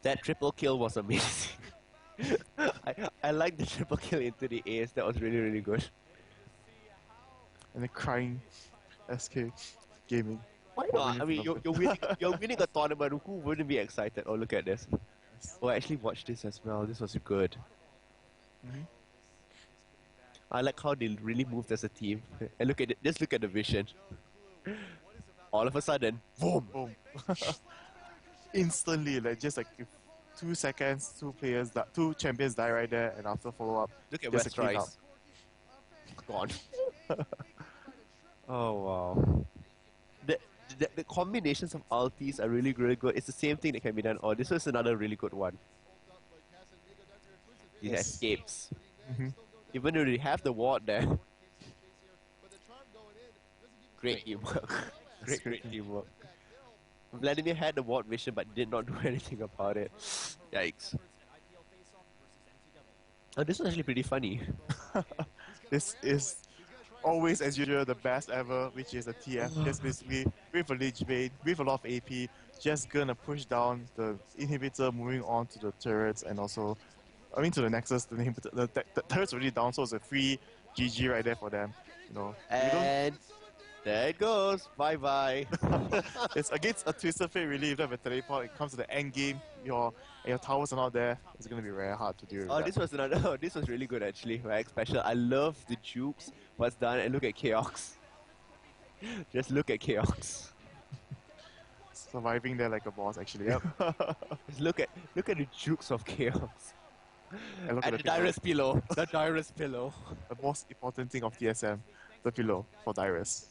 That triple kill was amazing. I like the triple kill into the ace. That was really good. And the crying SK gaming. Why not? I mean, you're winning a tournament. Who wouldn't be excited? Oh, look at this. Oh, I actually watched this as well. This was good. I like how they really moved as a team. And look at it. Just look at the vision. All of a sudden, boom! Boom. Instantly, like just like 2 seconds, 2 champions die right there, and after follow up, Look at just West a clean Rise. Gone. Oh wow. The combinations of ultis are really good. It's the same thing that can be done. Oh, this was another really good one. These escapes. Even though they have the ward there. Great teamwork. Great teamwork. Vladimir had the ward vision but did not do anything about it. Yikes. Oh, this was actually pretty funny. This is always, as usual, the best ever, which is a TF. Just basically with a Lich Bane, with a lot of AP, just gonna push down the inhibitor, moving on to the turrets, and also, I mean, to the Nexus. The inhibitor, the turret's already down, so it's a free GG right there for them. You know, we don't. And there it goes. Bye bye. It's against a Twisted Fate, really. If you have a teleport, it comes to the end game. Your towers are not there. It's gonna be very hard to deal with. Oh, that. this was another. Oh, this was really good actually. Right, special. I love the jukes. What's done, and look at Chaos. Just look at Chaos. Surviving there like a boss, actually. Yep. Just look at the jukes of Chaos. And look And at the Dyrus pillow. The Dyrus pillow. the most important thing of TSM, the pillow for Dyrus.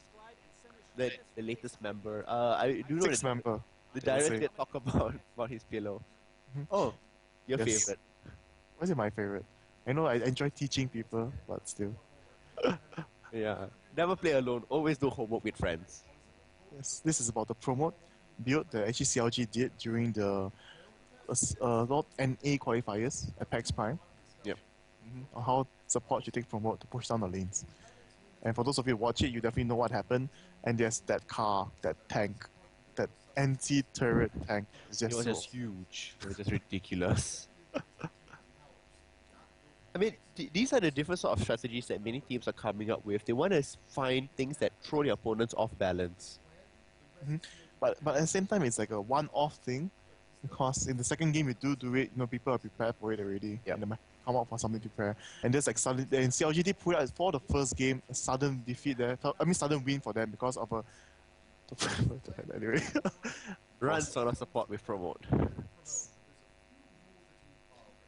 The latest member. I do know Sixth that member. the yeah, Dyrus say. did talk about his pillow. Mhm. Oh, your Yes. favorite. Why is it my favorite? I know I enjoy teaching people, but still. Yeah. Never play alone. Always do homework with friends. Yes, this is about the promote build that actually CLG did during the Lord NA qualifiers at PAX Prime. Yep. On how support should take promote to push down the lanes. And for those of you who watch it, you definitely know what happened. And there's that car, that tank, that anti-turret tank. It's It just was so... just huge. It was just ridiculous. I mean, these are the different sort of strategies that many teams are coming up with. They want to find things that throw their opponents off balance. But at the same time, it's like a one-off thing, because in the second game you do it, people are prepared for it already. Yep. And they might come out for something to prepare. And there's like sudden, and CLG did put out for the first game a sudden defeat there. I mean sudden win for them because of a. Anyway, Run sort of support with promote.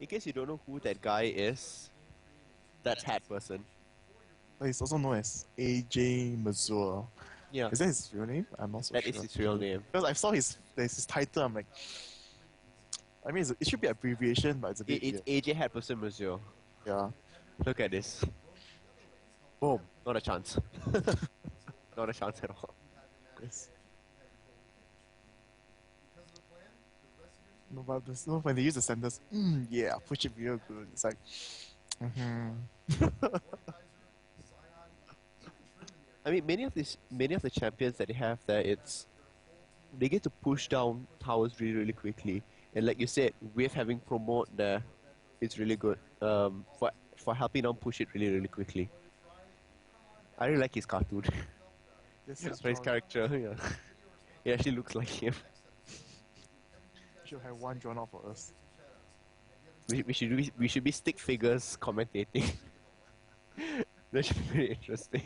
In case you don't know who that guy is, that's Hat Person. he's also known as AJ Mazur. Yeah, Is that his real name? I'm not so that sure. is his real name. Because I saw his title. I'm like, I mean, it should be abbreviation, but it's a bit It's weird. AJ Hat Person Monsieur. Yeah. Look at this. Boom. Not a chance. Not a chance at all. Yes. No, but when they use the sentence, yeah, push it real good. It's like, I mean, many of the champions that they have there, they get to push down towers really, really quickly. And like you said, with having promote there, it's really good. For helping them push it really, really quickly. I really like his cartoon. this For his character, yeah. It actually looks like him. should have one drawn out for us. We should be stick figures commentating. That should be very interesting.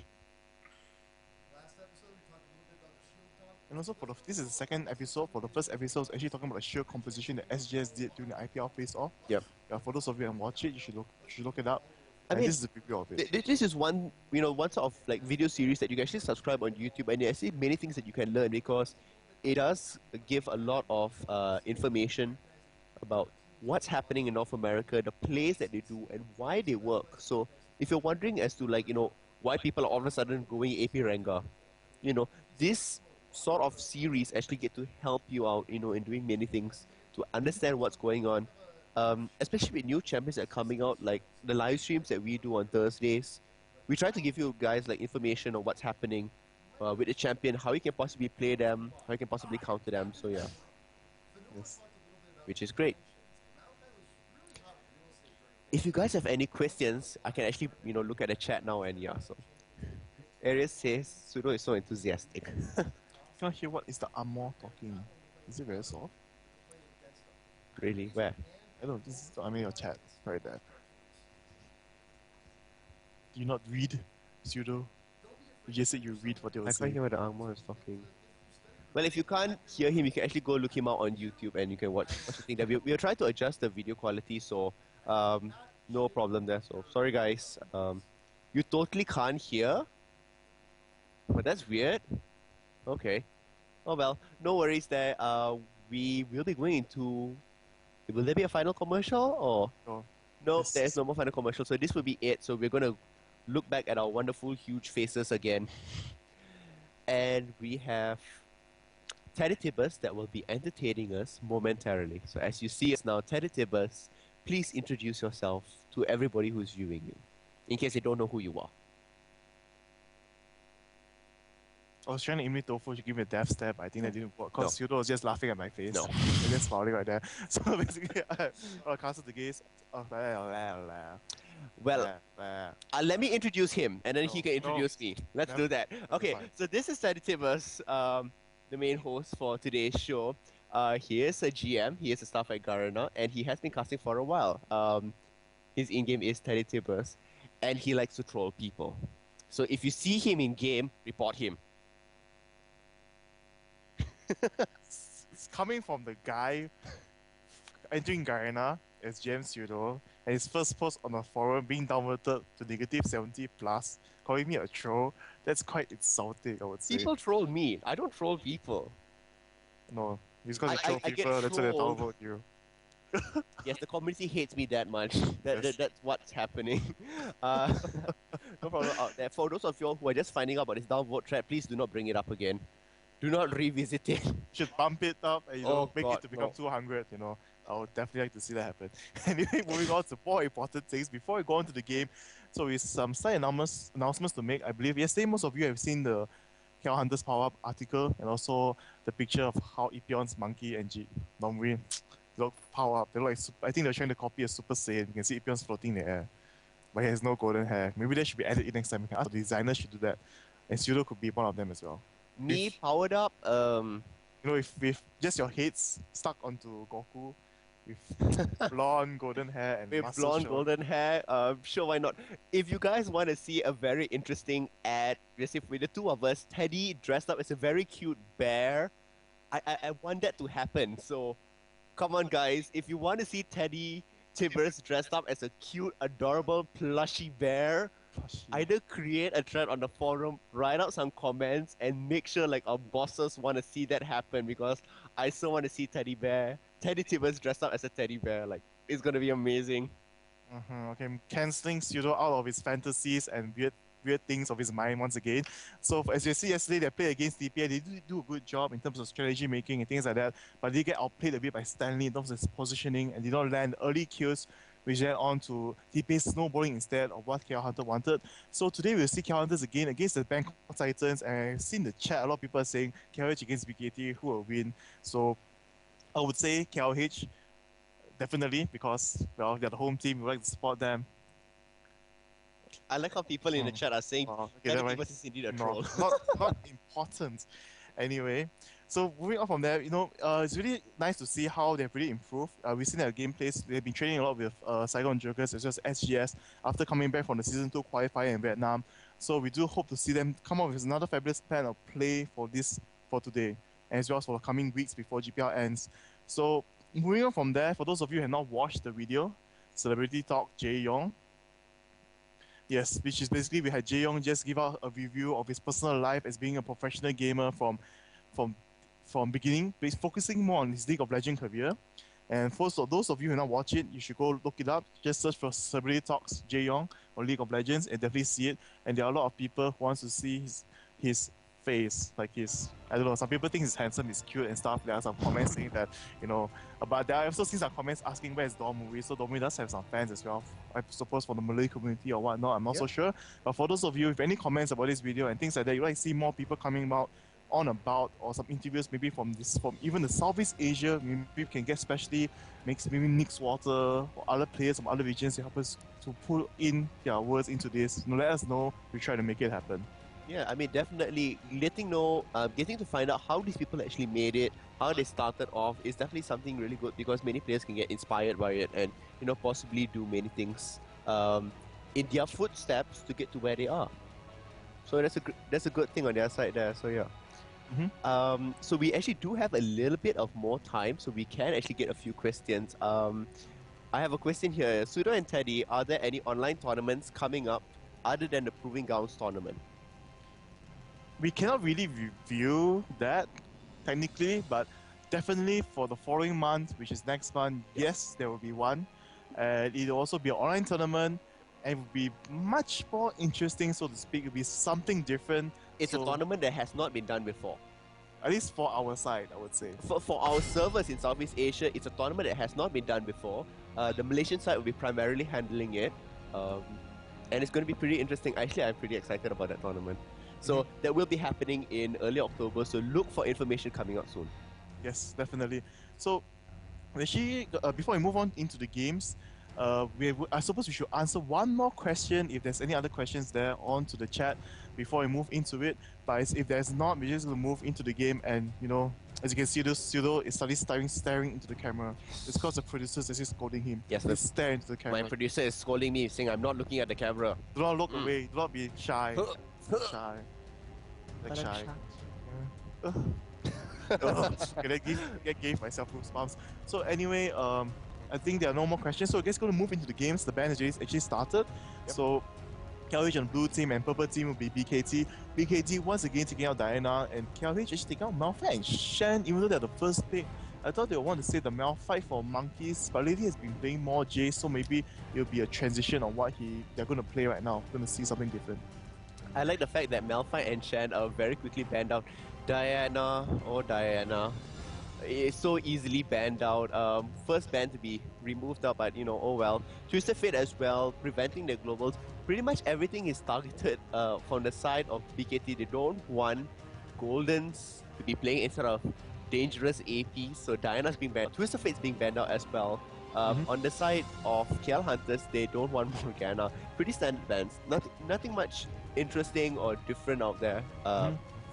And also this is the second episode. For the first episode, it's actually talking about the sheer composition that SGS did during the IPL face-off. Yep. Yeah, for those of you who watch it, you should look it up. I And mean, this is a preview of it. This is one sort of like video series that you can actually subscribe on YouTube, and there's actually many things that you can learn because it does give a lot of information about what's happening in North America, the plays that they do, and why they work. So if you're wondering as to why people are all of a sudden going AP Ranga, this sort of series actually get to help you out, in doing many things to understand what's going on. Especially with new champions that are coming out, like the live streams that we do on Thursdays, we try to give you guys like information on what's happening with the champion, how you can possibly play them, how you can possibly counter them. So yeah, Yes. which is great. If you guys have any questions, I can actually look at the chat now and yeah. So Arius says Pseudo is so enthusiastic. I cannot hear what is the armor talking. Is it very soft? Really? Where? I don't know, this is your chat right there. Do you not read Pseudo? You just said you read what they were I can't saying. hear what the Armor is talking. Well, if you can't hear him, you can actually go look him out on YouTube and you can watch the thing. That we'll try to adjust the video quality, so no problem there. So sorry guys, you totally can't hear, but that's weird. Okay, oh well, no worries there. We will be going into. Will there be a final commercial or? No. No, Yes. there's no more final commercial. So this will be it. So we're gonna look back at our wonderful, huge faces again. And we have TeddyTibbers that will be entertaining us momentarily. So as you see us now, TeddyTibbers, please introduce yourself to everybody who's viewing you, in case they don't know who you are. I was trying to imitate Tofu to give me a death stare, but I think that didn't work because No. Pseudo was just laughing at my face. No. And then smiling right there. So basically, I casted the gaze. Well, let me introduce him, and then he can introduce me. Let's do that. Okay, so this is TeddyTibbers, the main host for today's show. He is a GM, he is a staff at Garena, and he has been casting for a while. His in-game is TeddyTibbers, and he likes to troll people. So if you see him in-game, report him. It's coming from the guy entering Garena as GM Pseudo, and his first post on the forum being downvoted to -70 plus, calling me a troll. That's quite insulting, I would say. People troll me. I don't troll people. No, it's because you troll I get people, that's why they trolled. downvote you. Yes, the community hates me that much. That's what's happening. No problem out there. For those of you who are just finding out about this downvote thread, please do not bring it up again. Do not revisit it. Should bump it up and make God, it to become no. 200. I would definitely like to see that happen. Anyway, moving on to more important things before we go on to the game. So with some slight announcements to make, I believe yesterday most of you have seen the KL Hunters Power Up article and also the picture of how Epion's monkey and Domri look power up. They're like I think they're trying to copy a Super Saiyan. You can see Epion's floating in the air, but he has no golden hair. Maybe that should be added in next time. We can ask the designers should do that, and Pseudo could be one of them as well. Me powered up. If with just your heads stuck onto Goku, with blonde golden hair and With blonde golden hair, sure, why not? If you guys want to see a very interesting ad, just with the two of us, Teddy dressed up as a very cute bear, I want that to happen. So, come on, guys, if you want to see TeddyTibbers dressed up as a cute, adorable, plushy bear, either create a thread on the forum, write out some comments, and make sure like our bosses want to see that happen, because I so want to see TeddyTibbers dressed up as a teddy bear. Like, it's gonna be amazing. Okay, I'm cancelling Pseudo out of his fantasies and weird things of his mind once again. So as you see yesterday, they played against TPA. They do a good job in terms of strategy making and things like that, but they get outplayed a bit by Stanley in terms of his positioning and did not land early kills, which led on to TPA snowballing instead of what KL Hunter wanted. So today we'll see KL Hunters again against the Bangkok Titans, and I've seen the chat, a lot of people are saying KLH against BKT, who will win. So I would say KLH, definitely, because, well, they're the home team, we like to support them. I like how people in the chat are saying TeddyTibbers is indeed a troll. Not important. Anyway, so moving on from there, it's really nice to see how they've really improved. We've seen their gameplays. They've been training a lot with Saigon Jokers as well as SGS after coming back from the Season 2 qualifier in Vietnam. So we do hope to see them come up with another fabulous plan of play for today, as well as for the coming weeks before GPL ends. So moving on from there, for those of you who have not watched the video, Celebrity Talk Jae Yong. Yes, which is basically we had Jae Yong just give out a review of his personal life as being a professional gamer from beginning, focusing more on his League of Legends career. And for those of you who not watch it, you should go look it up. Just search for Celebrity Talks Jae Yong or League of Legends and definitely see it. And there are a lot of people who wants to see his face, like I don't know, some people think he's handsome, he's cute and stuff. There are some comments saying that, but there are also seen some comments asking where is Dormui. So Dormui does have some fans as well, I suppose, for the Malay community or whatnot. I'm not so sure. But for those of you with any comments about this video and things like that, you like to see more people coming out or some interviews maybe from even the Southeast Asia, maybe we can get maybe Nick's Water or other players from other regions to help us to pull in their words into this. Let us know. We try to make it happen. Yeah, I mean, definitely getting to find out how these people actually made it, how they started off, is definitely something really good, because many players can get inspired by it and possibly do many things in their footsteps to get to where they are. So that's a good thing on their side there. So yeah. So we actually do have a little bit of more time, so we can actually get a few questions. I have a question here. Pseudo and Teddy, are there any online tournaments coming up other than the Proving Grounds tournament? We cannot really review that technically, but definitely for the following month, which is next month, yes, there will be one. And it'll also be an online tournament, and it will be much more interesting, so to speak. It'll be something different. It's a tournament that has not been done before. At least for our side, I would say. For our servers in Southeast Asia, it's a tournament that has not been done before. The Malaysian side will be primarily handling it. And it's going to be pretty interesting. Actually, I'm pretty excited about that tournament. So that will be happening in early October. So look for information coming out soon. Yes, definitely. So, actually, before we move on into the games, I suppose we should answer one more question if there's any other questions there onto the chat before we move into it. But if there's not, we're just going to move into the game and, you know, as you can see, this Pseudo is suddenly staring into the camera. It's because the producer is just scolding him. Yes, Please stare into the camera. My producer is scolding me, saying I'm not looking at the camera. Do not look away. Do not be shy. Shy. Like shy. Okay, that gave myself goosebumps. So anyway, I think there are no more questions. So we're just going to move into the games. The band has actually started. Yep. So KLH on blue team and purple team will be BKT. BKT once again taking out Diana, and KLH actually taking out Malphite and Shen, even though they're the first pick. I thought they would want to save the Malphite for Monkeys, but lately has been playing more J, so maybe it'll be a transition on what they're going to play right now. Going to see something different. I like the fact that Malphite and Shen are very quickly banned out. Diana is so easily banned out. First ban to be removed out, but you know, oh well. Twisted Fate as well, preventing the globals. Pretty much everything is targeted from the side of BKT. They don't want Goldens to be playing instead of dangerous AP, so Diana's being banned. Twisted Fate's being banned out as well. On the side of KL Hunters, they don't want Morgana. Pretty standard bans. Nothing much interesting or different out there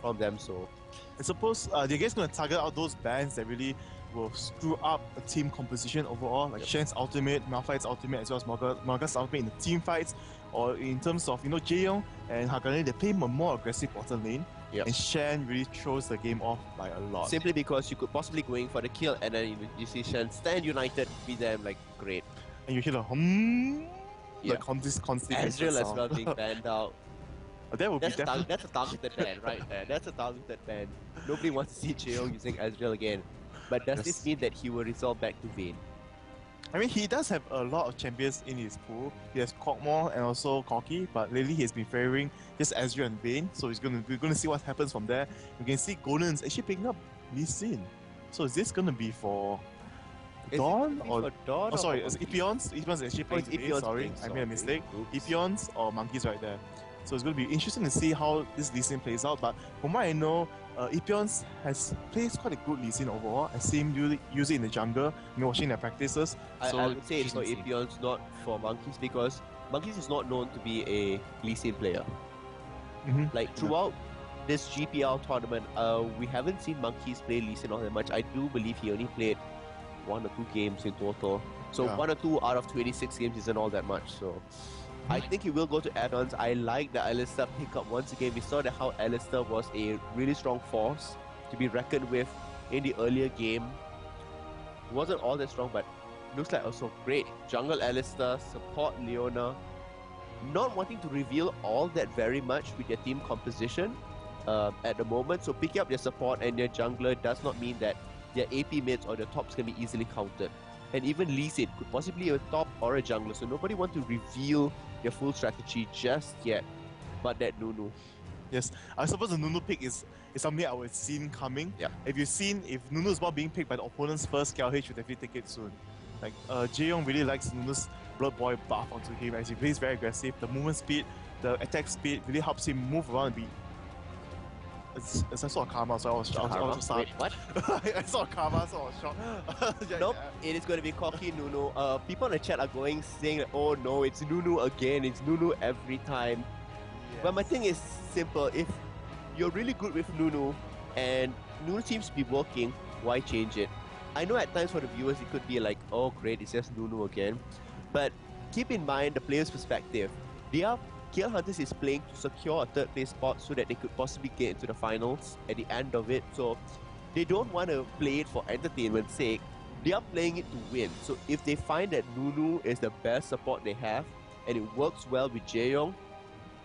from them. So I suppose they're just going to target out those bans that really will screw up the team composition overall, like Shen's ultimate, Malphite's ultimate, as well as Morgana's ultimate in the team fights, or in terms of, you know, Jaeyoung and Hagane, they play a more aggressive bottom lane. Yep. And Shen really throws the game off by a lot. Simply because you could possibly go in for the kill, and then you see Shen stand united, beat them, like, great. And you hear the like constant Ezreal as well being banned out. That would that's a targeted ban right there. That's a targeted ban. Nobody wants to see Jaeyoung using Ezreal again. But does this mean that he will resort back to Vayne? I mean, he does have a lot of champions in his pool. He has Kog'Maw and also Corki, but lately he has been favoring just Ezreal and Vayne. So we're gonna see what happens from there. You can see Golden's actually picking up Lee Sin. So is this gonna be for Dawn or Dawn? Oh, sorry, it's Epeons. Epeons actually playing today. Sorry, I made a mistake. Epeons or Monkeys right there. So it's going to be interesting to see how this Lee Sin plays out. But from what I know, Epeons plays quite a good Lee Sin overall. I see him use it in the jungle, watching their practices. I would say it's for Epeons, not for Monkeys, because Monkeys is not known to be a Lee Sin player. Like throughout this GPL tournament, we haven't seen Monkeys play Lee Sin all that much. I do believe he only played 1 or 2 games in total. So 1 or 2 out of 26 games isn't all that much. So I think he will go to add-ons. I like the Alistair pickup once again. We saw that how Alistair was a really strong force to be reckoned with in the earlier game. He wasn't all that strong, but looks like also great. Jungle Alistair, support Leona. Not wanting to reveal all that very much with their team composition at the moment. So picking up their support and their jungler does not mean that their AP mids or their tops can be easily countered. And even Lee Sin could possibly be a top or a jungler, so nobody wants to reveal their full strategy just yet, but that Nunu. Yes, I suppose the Nunu pick is something I would seen coming. Yeah. If Nunu is not being picked by the opponents first, KLH would definitely take it soon. Like, Jaeyoung really likes Nunu's Blood Boy buff onto him as he plays very aggressive. The movement speed, the attack speed really helps him move around and be... I saw a karma, so I was shocked. Wait, what? I saw a karma, so I was shocked. Nope, it is going to be Corki Nunu. People in the chat are saying that, oh no, it's Nunu again, it's Nunu every time. Yes. But my thing is simple. If you're really good with Nunu and Nunu seems to be working, why change it? I know at times for the viewers it could be like, oh great, it's just Nunu again. But keep in mind the player's perspective. KL Hunters is playing to secure a 3rd place spot so that they could possibly get into the finals at the end of it. So they don't want to play it for entertainment's sake. They are playing it to win. So if they find that Nunu is the best support they have and it works well with Jaeyoung,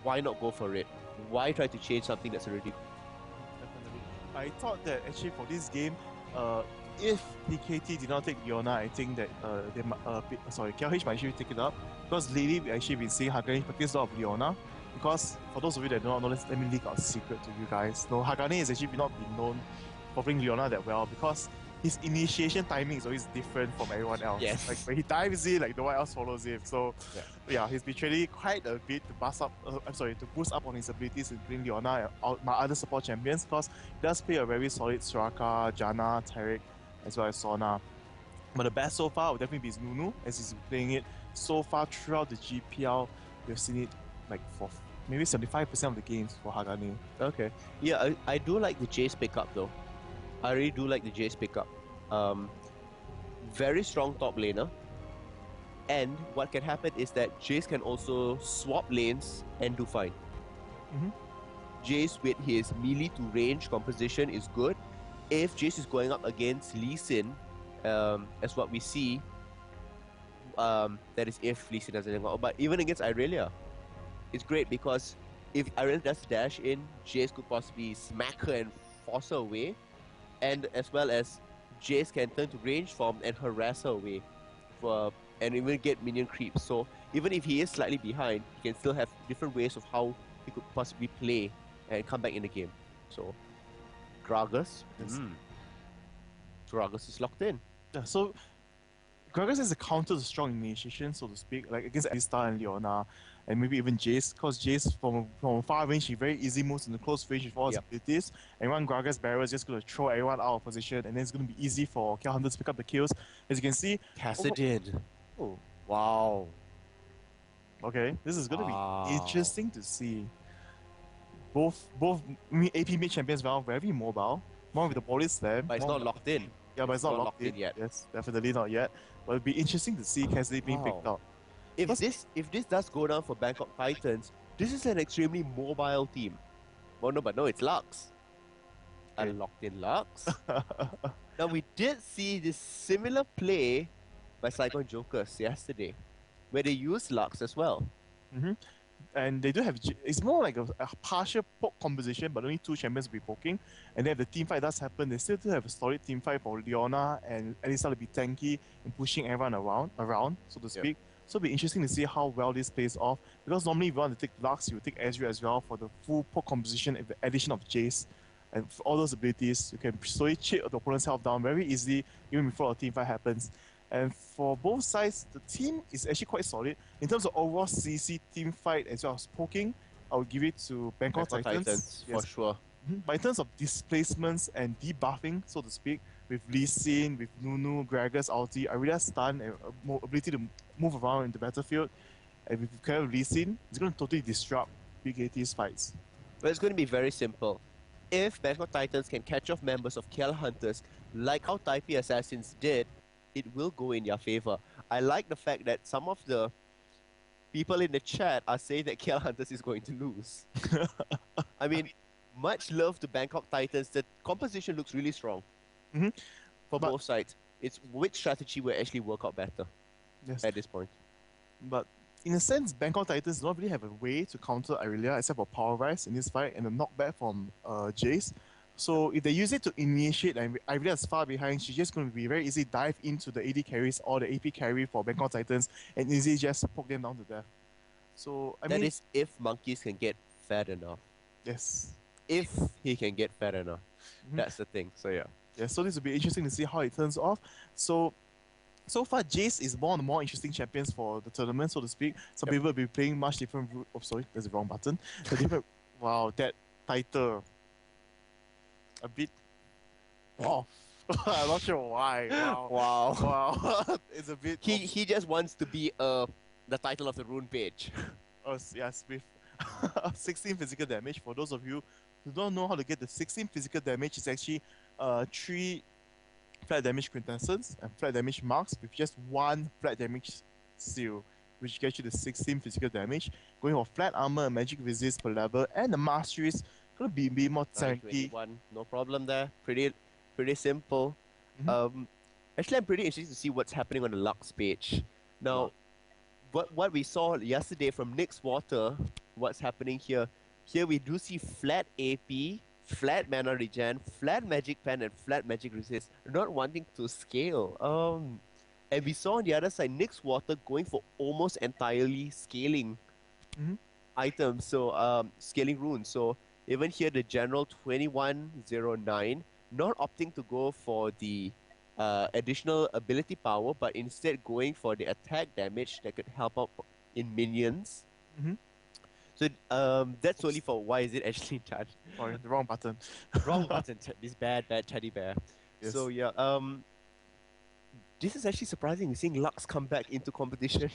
why not go for it? Why try to change something that's already... Definitely. I thought that actually for this game, if BKT did not take Leona, I think that KLH might actually take it up. Because lately we've actually been seeing Hagane practice a lot of Leona. Because for those of you that do not know, let me leak our secret to you guys. No, Hagane has actually not been known for playing Leona that well because his initiation timing is always different from everyone else. Yes. Like when he dives in, like no one else follows him. So yeah, he's been training quite a bit to boost up on his abilities in playing Leona and my other support champions because he does play a very solid Soraka, Janna, Taric, as well as Sona. But the best so far would definitely be his Nunu as he's been playing it so far throughout the GPL. We've seen it like for maybe 75% of the games for Hagane. Okay. Yeah, I do like the Jace pickup though. I really do like the Jace pickup. Very strong top laner. And what can happen is that Jace can also swap lanes and do fine. Jace with his melee to range composition is good. If Jace is going up against Lee Sin, as what we see, that is if Lee Sin doesn't go. But even against Irelia, it's great because if Irelia does dash in, Jace could possibly smack her and force her away. And as well as Jace can turn to range form and harass her away and even get minion creeps. So even if he is slightly behind, he can still have different ways of how he could possibly play and come back in the game. So Gragas, Gragas is locked in. Yeah, so Gragas is a counter to strong initiation, so to speak, like against Alistar and Leona, and maybe even Jace, because Jace from far range, he very easy moves in the close range with all his abilities. And one Gragas barrier is just going to throw everyone out of position, and then it's going to be easy for KL Hunters to pick up the kills. As you can see, Kassadin. Oh, wow. Okay, this is going to be interesting to see. Both AP mid champions are very mobile, one with the body slam. But it's not locked in. Yeah, but it's not locked in yet. Yes, definitely not yet. But it'll be interesting to see Kassadin being picked up. If this does go down for Bangkok Titans, this is an extremely mobile team. Well, no, it's Lux. Okay. A locked-in Lux. Now, we did see this similar play by Saigon Jokers yesterday, where they used Lux as well. And they do have, it's more like a partial poke composition, but only two champions will be poking. And then if the team fight does happen, they still do have a solid team fight for Leona and Alistar to be tanky and pushing everyone around, so to speak. So it'll be interesting to see how well this plays off. Because normally if you want to take Lux, you take Ezreal as well for the full poke composition and the addition of Jace. And for all those abilities, you can slowly chip the opponent's health down very easily, even before a team fight happens. And for both sides, the team is actually quite solid. In terms of overall CC team fight as well as poking, I would give it to Bangkok Titans. For sure. But in terms of displacements and debuffing, so to speak, with Lee Sin, with Nunu, Gragas, ulti, Irelia's stun and ability to move around in the battlefield, and with kind of Lee Sin, it's going to totally disrupt BKT's fights. But it's going to be very simple. If Bangkok Titans can catch off members of KL Hunters, like how Taipei Assassins did, it will go in their favor. I like the fact that some of the people in the chat are saying that KL Hunters is going to lose. I mean, much love to Bangkok Titans. The composition looks really strong for both sides. It's which strategy will actually work out better at this point. But in a sense, Bangkok Titans don't really have a way to counter Irelia except for Power Rise in this fight and a knockback from Jace. So if they use it to initiate and Irelia is far behind, she's just going to be very easy dive into the AD carries or the AP carry for Bangkok Titans and easily just poke them down to death. So I mean, that is if Monkeys can get fed enough. Yes. If he can get fed enough. That's the thing. So yeah. Yeah, so this will be interesting to see how it turns off. So far, Jace is one of the more interesting champions for the tournament, so to speak. Some people will be playing much different route. Oh, sorry, that's the wrong button. Wow, that title. A bit off. I'm not sure why. Wow. It's a bit. He just wants to be the title of the rune page. Oh yes, with 16 physical damage. For those of you who don't know how to get the 16 physical damage, it's actually 3 flat damage quintessence and flat damage marks with just 1 flat damage seal, which gets you the 16 physical damage. Going for flat armor and magic resist per level, and the mastery is gonna be more tanky. No problem there. Pretty simple. Actually, I'm pretty interested to see what's happening on the Lux page. Now, what we saw yesterday from Nyx Water, what's happening here? Here we do see flat AP, flat mana regen, flat magic pen, and flat magic resist. Not wanting to scale. And we saw on the other side Nyx Water going for almost entirely scaling items. So scaling runes. So even here the general 2109 not opting to go for the additional ability power, but instead going for the attack damage that could help out in minions. Mm-hmm. So that's only Oops. for why is it actually done. Sorry, the wrong button. Wrong button, this bad teddy bear. So Yes. yeah, this is actually surprising. We're seeing Lux come back into competition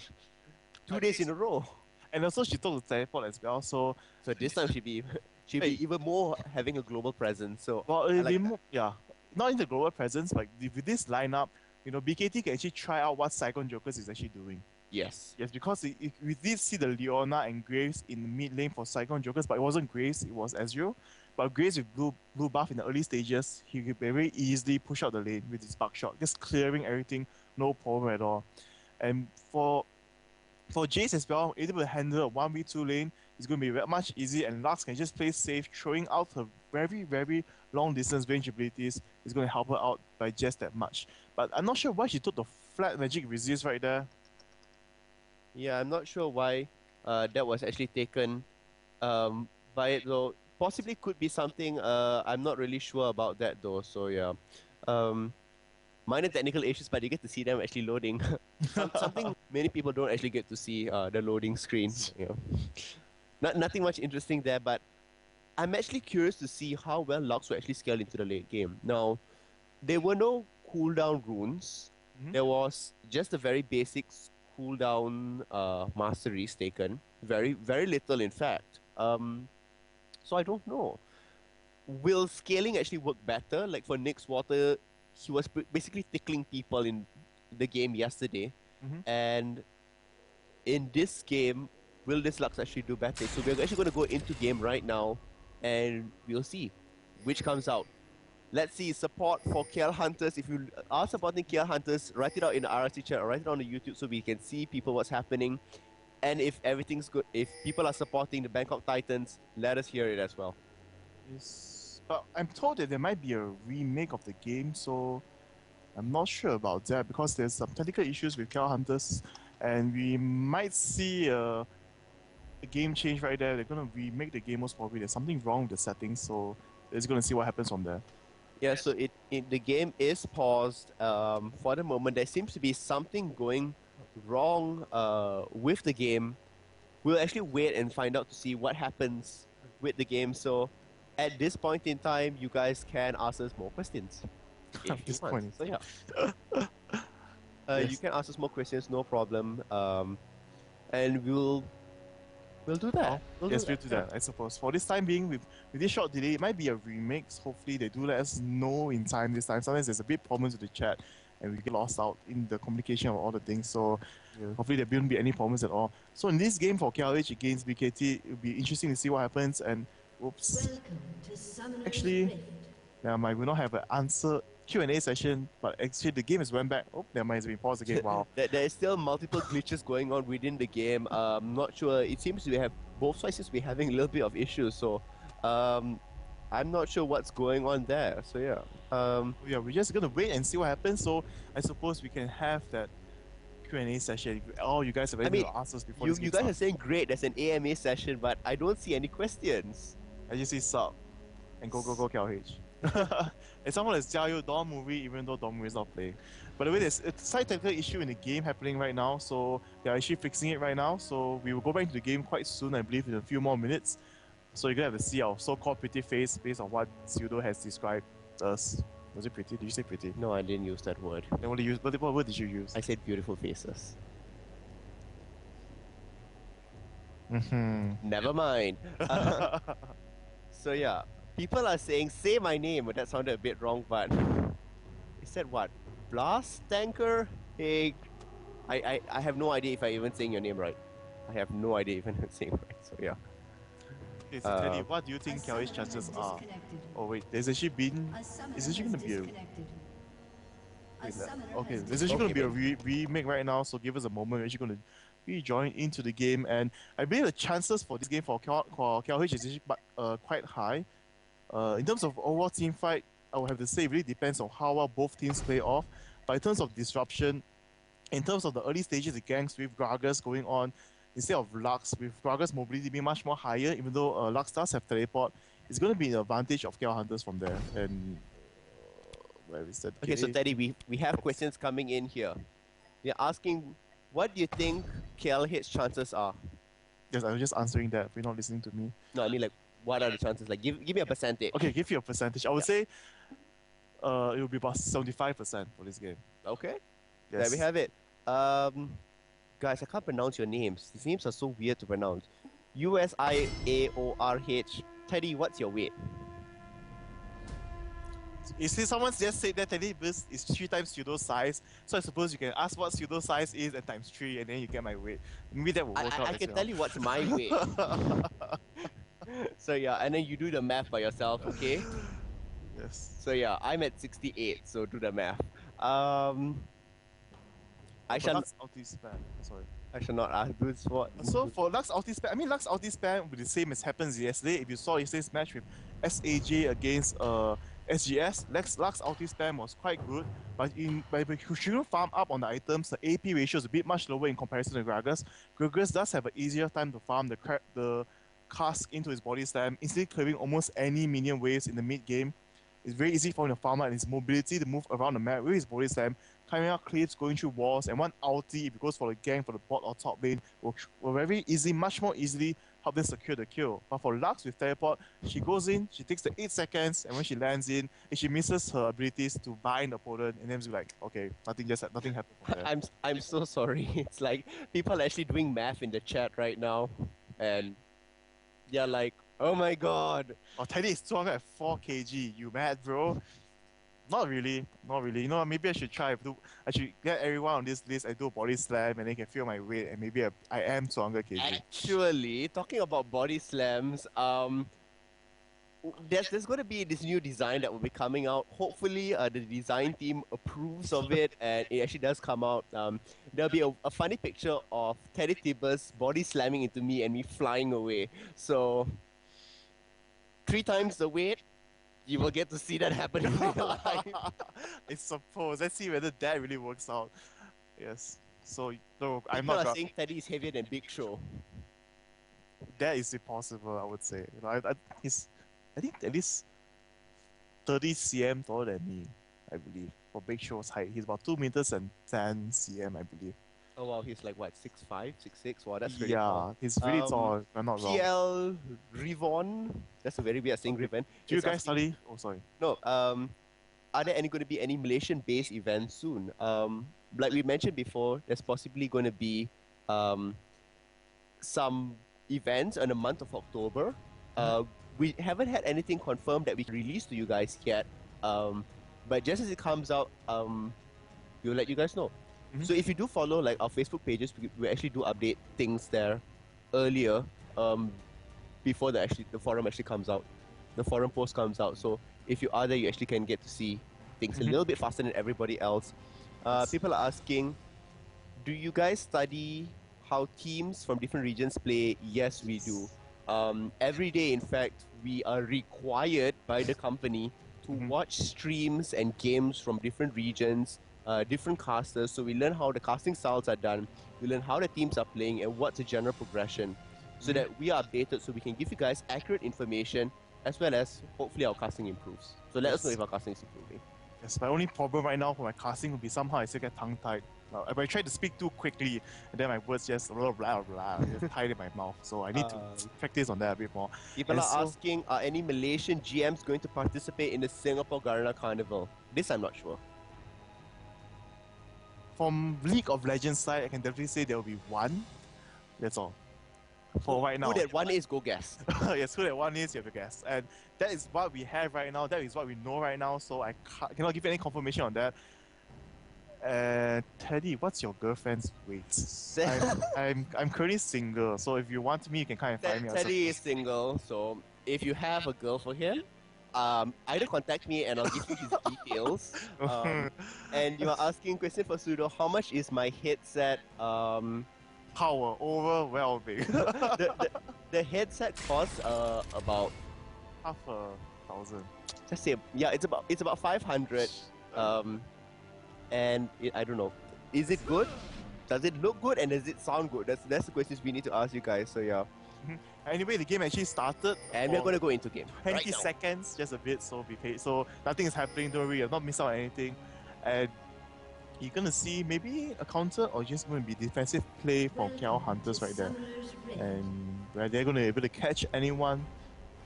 2 days in a row. And also she took the teleport as well, so So this time she'd be Hey. even more having a global presence. So well I it'll be like that. more, yeah. Not in the global presence, but with this lineup, BKT can actually try out what Cyclone Jokers is actually doing. Yes. Yes, because we did see the Leona and Graves in the mid lane for Cyclone Jokers, but it wasn't Graves, it was Ezreal. But Graves with blue buff in the early stages, he could very easily push out the lane with his buckshot, just clearing everything, no problem at all. And for Jace as well, able to handle a 1v2 lane is going to be much easier, and Lux can just play safe, throwing out her very, very long distance range abilities is going to help her out by just that much. But I'm not sure why she took the flat magic resist right there. Yeah, I'm not sure why that was actually taken by it though. Possibly could be something. I'm not really sure about that though. So yeah, minor technical issues, but you get to see them actually loading. Something many people don't actually get to see the loading screen. Yeah, nothing much interesting there, but I'm actually curious to see how well Lux will actually scale into the late game. Now, there were no cooldown runes. Mhm. There was just a very basic cooldown masteries taken. Very, very little, in fact. So I don't know. Will scaling actually work better? Like for Nick's Water, he was basically tickling people in the game yesterday. Mhm. And in this game, will this Lux actually do better? So we're actually going to go into game right now and we'll see which comes out. Let's see support for KL Hunters. If you are supporting KL Hunters, write it out in the RRC chat or write it on the YouTube so we can see people what's happening. And if everything's good, if people are supporting the Bangkok Titans, let us hear it as well. Yes. But I'm told that there might be a remake of the game, so I'm not sure about that because there's some technical issues with Cow Hunters, and we might see a game change right there. They're gonna remake the game most probably. There's something wrong with the settings, so it's gonna see what happens from there. Yeah, so the game is paused for the moment. There seems to be something going wrong with the game. We'll actually wait and find out to see what happens with the game. So at this point in time, you guys can ask us more questions. At this point. So yeah, Yes. you can ask us more questions, no problem. And we'll do that. Well, yes, we'll do that, I suppose. For this time being, with this short delay, it might be a remake. Hopefully, they do let us know in time this time. Sometimes there's a bit problems with the chat, and we get lost out in the communication of all the things. So, hopefully, there won't be any problems at all. So, in this game for KLH against BKT, it'll be interesting to see what happens. And, oops, actually, yeah, we will not have an answer Q&A session, but actually the game has went back. Oh, there might have been paused again. Wow. There is still multiple glitches going on within the game. Not sure. It seems we have both sides seems to be having a little bit of issues. So, I'm not sure what's going on there. So yeah. Yeah, we're just gonna wait and see what happens. So I suppose we can have that Q&A session. Oh, you guys have any answers before you this game guys are starts. saying great. There's an AMA session, but I don't see any questions. I just say sub and go KLH. And someone has tell you Dawn movie even though Dawn movie is not playing. By the way, there's a slight technical issue in the game happening right now, so they're actually fixing it right now. So we will go back into the game quite soon, I believe, in a few more minutes. So you're gonna have to see our so-called pretty face based on what Pseudo has described us. Was it pretty? Did you say pretty? No, I didn't use that word. Then what word did you use? I said beautiful faces. Never mind. So yeah, people are saying say my name, but that sounded a bit wrong. But it said what? Blast tanker? Hey, I have no idea if I even saying your name right. I have no idea if I'm saying right. So yeah. Okay, so Teddy, what do you think KLH's chances are? Oh wait, there's actually been. Is actually gonna be a. Okay, there's actually gonna be a remake right now. So give us a moment. We're actually gonna rejoin into the game, and I believe the chances for this game for KLH is actually quite high. In terms of overall team fight, I would have to say it really depends on how well both teams play off. But in terms of disruption, in terms of the early stages, the gangs with Gragas going on instead of Lux, with Gragas mobility being much more higher, even though Lux does have teleport, it's going to be an advantage of KL Hunters from there. And where is that? Okay, so Teddy, we have questions coming in here. They're asking, what do you think KLH chances are? Yes, I was just answering that. If you're not listening to me. No, I mean like, what are the chances? Like, give me a percentage. Okay, give you a percentage. I would say, it will be about 75% for this game. Okay. Yes. There we have it. Guys, I can't pronounce your names. These names are so weird to pronounce. USIAORH. Teddy, what's your weight? You see, someone just said that TeddyTibbers is 3 times pseudo size. So I suppose you can ask what pseudo size is and times 3, and then you get my weight. Maybe that will work out. I can tell you what's my weight. So yeah, and then you do the math by yourself, okay? Yes. So yeah, I'm at 68, so do the math. I shall Lux ulti spam. Sorry. I shall not ask this what. So for Lux ulti spam, I mean Lux ulti spam will be the same as happens yesterday. If you saw yesterday's match with SAJ against SGS, Lux ulti spam was quite good, but if you shouldn't farm up on the items, the AP ratio is a bit much lower in comparison to Gragas. Gragas does have an easier time to farm the cask into his body slam, instantly clearing almost any minion waves in the mid game. It's very easy for him to farm out, and his mobility to move around the map with his body slam, climbing out cliffs, going through walls, and one ulti, if it goes for the gang, for the bot or top lane, will very easy, much more easily help them secure the kill. But for Lux with teleport, she goes in, she takes the 8 seconds, and when she lands in, if she misses her abilities to bind the opponent, and then she's like, okay, nothing happened from there. I'm so sorry. It's like people are actually doing math in the chat right now, and they're like, oh my god. Oh, Teddy is 204 kg. You mad, bro? Not really. You know, maybe I should try. I should get everyone on this list. I do a body slam, and they can feel my weight, and maybe I am 200 kg. Actually, talking about body slams, there's going to be this new design that will be coming out. Hopefully, the design team approves of it, and it actually does come out. There'll be a funny picture of TeddyTibbers body slamming into me and me flying away. So 3 times the weight, you will get to see that happen in real life. I suppose. Let's see whether that really works out. Yes. So, no, I'm People not. are saying Teddy is heavier than Big Show. That is impossible, I would say. You know, I think at least 30 cm taller than me, I believe. For Big Show's height, he's about 2 meters and 10 cm, I believe. Oh wow, he's like what, 6'5", 6'6"? Wow, that's really tall. Yeah, he's really tall. If I'm not wrong. PL Rivon. That's a very weird saying, Rivon. Do you guys study? Oh, sorry. No. Are there going to be any Malaysian-based events soon? Like we mentioned before, there's possibly going to be some events in the month of October. We haven't had anything confirmed that we can release to you guys yet. But just as it comes out, we'll let you guys know. So if you do follow like our Facebook pages, we actually do update things there earlier before the forum actually comes out. The forum post comes out. So if you are there, you actually can get to see things a little bit faster than everybody else. People are asking, do you guys study how teams from different regions play? Yes, we do. Every day, in fact, we are required by the company to watch streams and games from different regions, different casters, so we learn how the casting styles are done, we learn how the teams are playing and what's the general progression, so that we are updated, so we can give you guys accurate information, as well as hopefully our casting improves. So let us know if our casting is improving. Yes, my only problem right now for my casting would be somehow I still get tongue-tied. If I try to speak too quickly, and then my words just blah blah blah, just tied in my mouth. So I need to practice on that a bit more. People are asking, are any Malaysian GMs going to participate in the Singapore Garena Carnival? This I'm not sure. From League of Legends side, I can definitely say there will be one. That's all. For right now. Who that one is, go guess. Yes, who that one is, you have to guess. And that is what we have right now. That is what we know right now. So I cannot give any confirmation on that. Teddy, what's your girlfriend's weight? I'm currently single, so if you want me, you can kind of find me. Teddy is single, so if you have a girl for him, either contact me and I'll give you his details. And you are asking question for Pseudo, how much is my headset? Power overwhelming. the headset costs about $500,000. Just say, yeah, it's about 500. And I don't know, is it good? Does it look good and does it sound good? That's the questions we need to ask you guys. So yeah, Anyway, the game actually started. And we're going to go into game 20 right now. seconds, just a bit, so be paid. So nothing is happening, don't worry, you're not missing out on anything. And you're going to see maybe a counter or just going to be defensive play from KL Hunters right there. And where they're going to be able to catch anyone.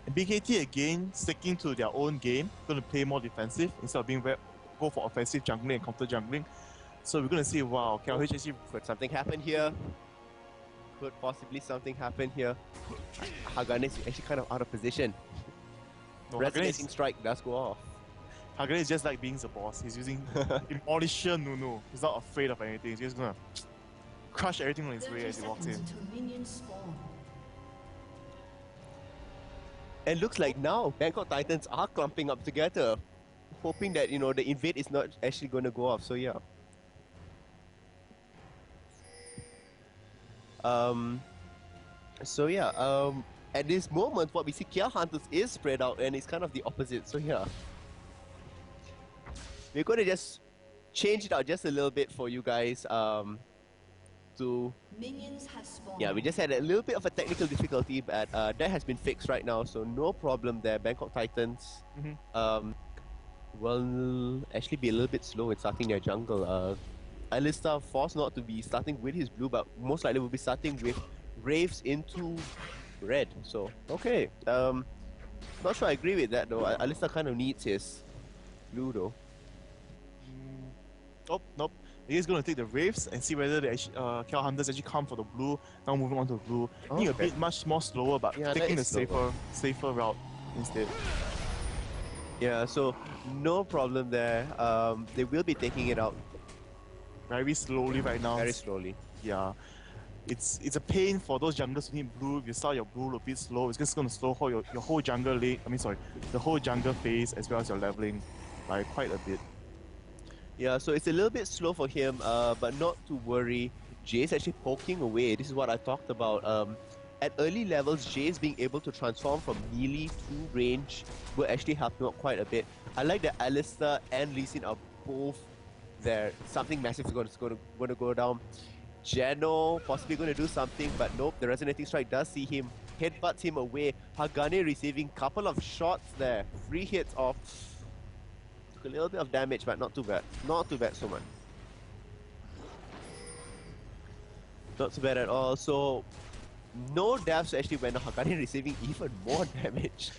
And BKT again, sticking to their own game, going to play more defensive instead of go for offensive jungling and counter jungling. So we're going to see, wow, KLH actually... Could something happen here? Could possibly something happen here? Hagane is actually kind of out of position. No, Resonating strike does go off. Hagane is just like being the boss. He's using Demolisher Nunu. He's not afraid of anything. He's just gonna crush everything on his way as he walks in. It looks like now Bangkok Titans are clumping up together, hoping that, you know, the invade is not actually going to go off. So yeah. At this moment, what we see, KL Hunters is spread out, and it's kind of the opposite. So yeah, we're going to just change it out just a little bit for you guys. Yeah, we just had a little bit of a technical difficulty, but that has been fixed right now, so no problem there. Bangkok Titans will actually be a little bit slow in starting their jungle. Alista forced not to be starting with his blue, but most likely will be starting with Raves into red. So, okay. Not sure I agree with that though. Alista kind of needs his blue though. Oh, nope. He's going to take the Wraiths and see whether the KL Hunters actually come for the blue. Now moving on to blue. I think a bit much more slower, but yeah, taking the safer route instead. Yeah, so no problem there. They will be taking it out very slowly right now. Very slowly. Yeah. It's a pain for those junglers who need blue. If you start your blue a bit slow, it's just going to slow your whole jungle lane. The whole jungle phase as well as your leveling by quite a bit. Yeah, so it's a little bit slow for him, but not to worry. Jay's actually poking away. This is what I talked about. At early levels, Jay's being able to transform from melee to range will actually help him out quite a bit. I like that Alistair and Lee Sin are both there. Something massive is going to go down. Geno possibly going to do something, but nope, the Resonating Strike does see him, headbutts him away. Hagane receiving a couple of shots there. 3 hits off. A little bit of damage, but not too bad. Not too bad so much. Not too bad at all. So, no deaths actually went on. Hagane receiving even more damage.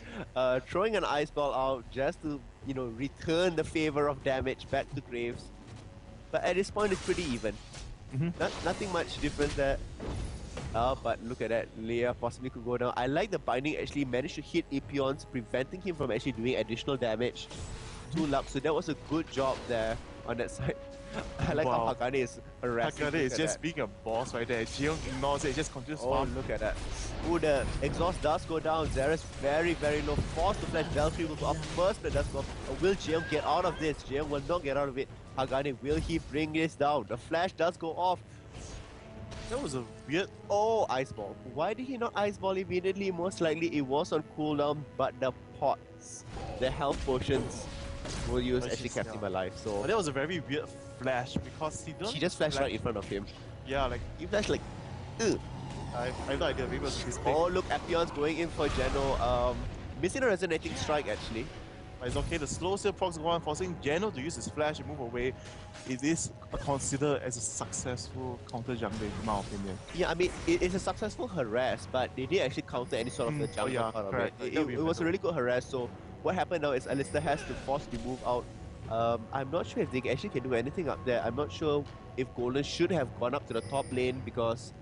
Throwing an ice ball out just to, you know, return the favor of damage back to Graves. But at this point, it's pretty even. Nothing much difference there. But look at that. Leia possibly could go down. I like the binding actually managed to hit Epion's, preventing him from actually doing additional damage. 2 Lux, so that was a good job there on that side. I like how Hagane is harassing. Hagane is just being a boss right there. Jiyoung ignores it, just continues to farm. Look at that. Ooh, the exhaust does go down. Zera's very, very low. Forced to flash. Valkyrie will go up first, but does go up. Will Jiyoung get out of this? Jiyoung will not get out of it. Hagane, will he bring this down? The flash does go off. That was a weird... Oh, ice ball. Why did he not ice ball immediately? Most likely it was on cooldown, but the pots, the health potions, will use actually kept him alive. So that was a very weird flash because she just flashed right in front of him. Yeah, like he flashed like, ugh. I have no idea. Maybe it was his pick. Oh, look, Epion's going in for Geno. Missing a Resonating Strike actually. But it's okay. The slow still procs go on, forcing Geno to use his flash and move away. It is considered as a successful counter jungler in my opinion. Yeah, I mean it's a successful harass, but they didn't actually counter any sort of the jungle part of it. It was a really good harass. So what happened now is Alistair has to force the move out. I'm not sure if they actually can do anything up there. I'm not sure if Golden should have gone up to the top lane because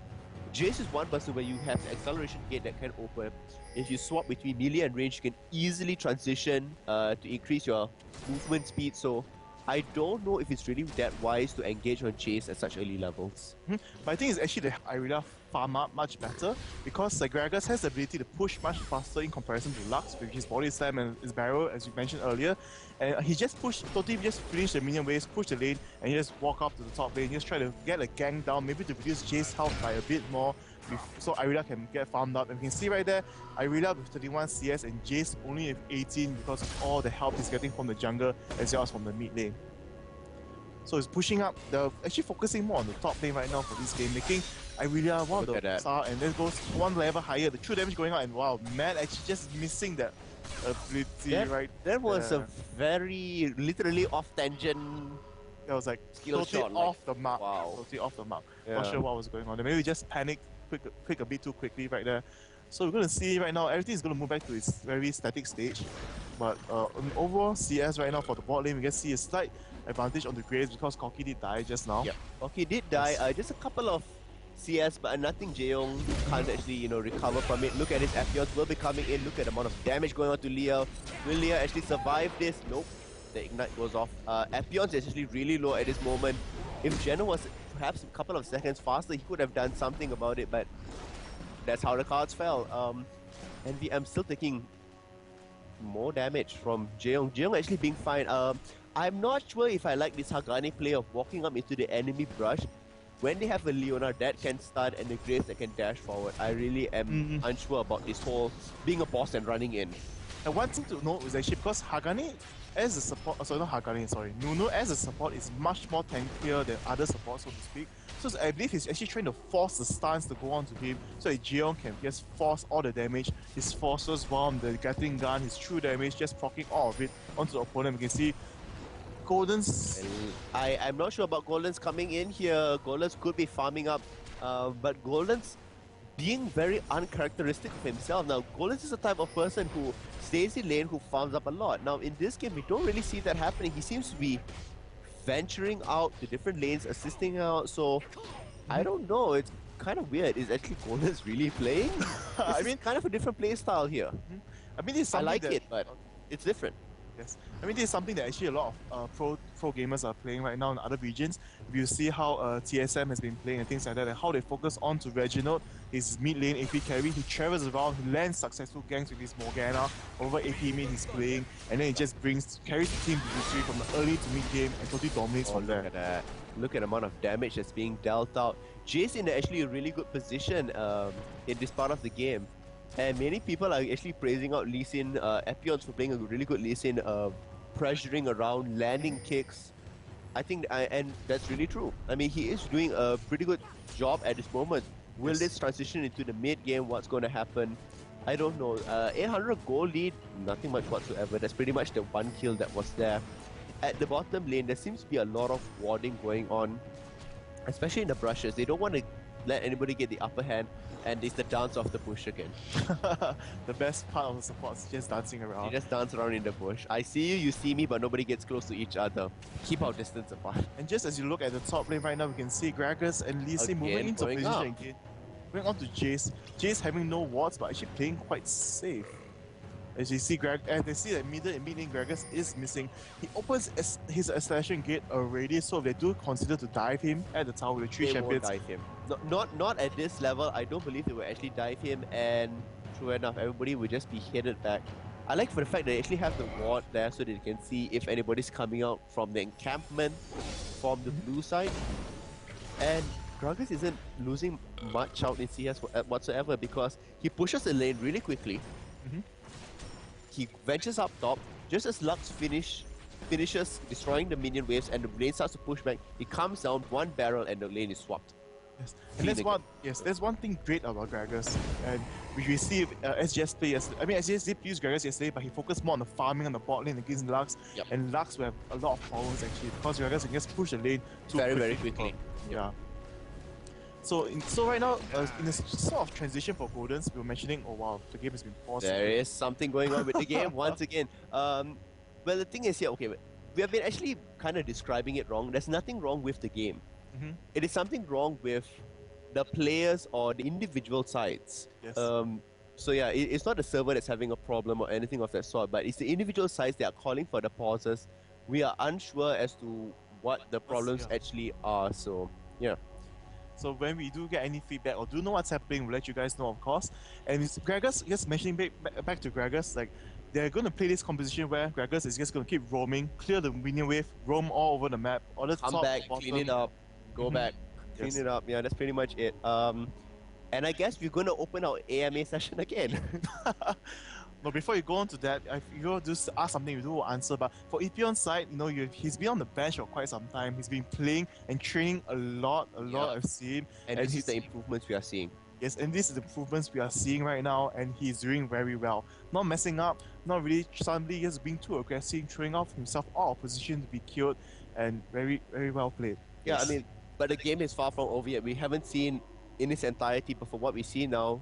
Jace is one person where you have the acceleration gate that can open. If you swap between melee and range, you can easily transition to increase your movement speed. So I don't know if it's really that wise to engage on Jace at such early levels. But I think it's actually the Irelia farm up much better because Gragas has the ability to push much faster in comparison to Lux with his body slam and his barrel, as you mentioned earlier. And he just totally just finish the minion waves, push the lane, and he just walk up to the top lane, just try to get a gang down, maybe to reduce Jace's health by a bit more, so Irelia can get farmed up. And you can see right there, Irelia with 31 CS and Jace only with 18 because of all the help he's getting from the jungle as well as from the mid lane. So it's pushing up. They're actually focusing more on the top lane right now for this game, making Irelia one of Look at the that. star, and then goes one level higher. The true damage going out, and wow, Matt actually just missing that ability right That was a there. very literally off tangent That was like skill totally shot. off the mark. Wow. Totally off the mark. Yeah. Not sure what was going on. Maybe we just panicked quick a bit too quickly right there. So we're gonna see right now everything is gonna move back to its very static stage. But on overall CS right now for the bot lane, we can see a slight advantage on the Graves because Corki did die just now. Yeah. Okay, did die. Just a couple of CS, but nothing Jeong can't actually, recover from it. Look at his Aphelions will be coming in. Look at the amount of damage going on to Leo. Will Leo actually survive this? Nope. The Ignite goes off. Aphelions is actually really low at this moment. If Geno was perhaps a couple of seconds faster, he could have done something about it, but that's how the cards fell. And I'm still taking more damage from Jeong. Jeong actually being fine. I'm not sure if I like this Hagani play of walking up into the enemy brush. When they have a Leona that can stun and a Graves that can dash forward, I really am unsure about this whole being a boss and running in. And one thing to note is actually because Hagani as a support, sorry, not Hagani, sorry, Nunu as a support is much more tankier than other supports, so to speak. So I believe he's actually trying to force the stuns to go on to him so that Jeong can just force all the damage. His Forcer's Bomb, the Gatling Gun, his true damage, just proccing all of it onto the opponent. We can see Golden's... I'm not sure about Golden's coming in here. Golden's could be farming up, but Golden's being very uncharacteristic of himself. Now, Golden's is the type of person who stays in lane, who farms up a lot. Now, in this game, we don't really see that happening. He seems to be venturing out to different lanes, assisting out, so I don't know. It's kind of weird. Is actually Golden's really playing? I mean, kind of a different play style here. I mean, it's I something like that, it, but it's different. Yes, I mean this is something that actually a lot of pro gamers are playing right now in other regions. If you see how TSM has been playing and things like that, and how they focus on to Reginald, his mid lane AP carry, he travels around, he lands successful ganks with his Morgana over AP mid he's playing, and then he just carries the team to victory from the early to mid game and totally dominates from there. Look at that! Look at the amount of damage that's being dealt out. Jay's in actually a really good position in this part of the game. And many people are actually praising out Lee Sin, Epions for playing a really good Lee Sin, pressuring around, landing kicks. I think, and that's really true. I mean, he is doing a pretty good job at this moment. Will this transition into the mid game? What's going to happen? I don't know. 800 goal lead, nothing much whatsoever. That's pretty much the one kill that was there. At the bottom lane, there seems to be a lot of warding going on, especially in the brushes. They don't want to let anybody get the upper hand, and it's the dance of the bush again. The best part of the support is just dancing around. You just dance around in the bush. I see you, you see me, but nobody gets close to each other. Keep our distance apart. And just as you look at the top lane right now, we can see Gragas and Lee Sin moving into going position up. again. Going on to Jace. Jace having no wards, but actually playing quite safe. As you see, they see that middle and mid lane Gragas is missing. He opens his acceleration gate already, so if they do consider to dive him at the tower with the 3 They champions. won't dive him. Not at this level. I don't believe they will actually dive him, and true enough, everybody will just be headed back. I like for the fact they actually have the ward there so they can see if anybody's coming out from the encampment from the blue side. And Gragas isn't losing much out in CS whatsoever because he pushes the lane really quickly. He ventures up top, just as Lux finishes destroying the minion waves and the lane starts to push back, he comes down one barrel and the lane is swapped. Yes, and there's one thing great about Gragas, and which we see SGS play yesterday. I mean, SGS did use Gragas yesterday, but he focused more on the farming on the bot lane against Lux, and Lux will have a lot of powers actually because Gragas can just push the lane very quickly. Yeah. So right now, in a sort of transition for Goldens, we were mentioning, oh wow, the game has been paused. There is something going on with the game once again. Well, the thing is here, okay, we have been actually kind of describing it wrong. There's nothing wrong with the game. It is something wrong with the players or the individual sides. Yes. So yeah, it's not the server that's having a problem or anything of that sort, but it's the individual sides that are calling for the pauses. We are unsure as to what the problems actually are, so yeah. So when we do get any feedback or do know what's happening, we'll let you guys know, of course. And it's Gragas, just mentioning back to Gragas, like they're going to play this composition where Gragas is just going to keep roaming, clear the minion wave, roam all over the map, or the Come top, back, bottom. clean it up, go back, clean it up. Yeah, that's pretty much it. And I guess we're going to open our AMA session again. But before you go on to that, if you just ask something, you do answer. But for Epion's side, he's been on the bench for quite some time. He's been playing and training a lot. I've seen. And this is the improvements we are seeing. Yes, and this is the improvements we are seeing right now, and he's doing very well. Not messing up, not really suddenly just being too aggressive, throwing off himself out of position to be killed, and very, very well played. Yeah, I mean, but the game is far from over yet. We haven't seen in its entirety, but for what we see now,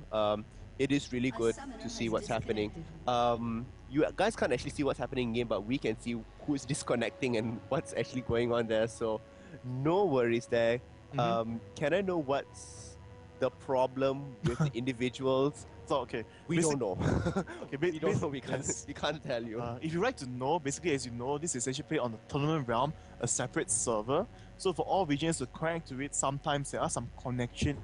it is really good to see what's happening. You guys can't actually see what's happening in game, but we can see who's disconnecting and what's actually going on there. So, no worries there. Can I know what's the problem with the individuals? So okay, we don't know. Okay, we don't know. We can't tell you. If you'd like to know, basically, as you know, this is actually played on the tournament realm, a separate server. So for all regions to connect to it, sometimes there are some connection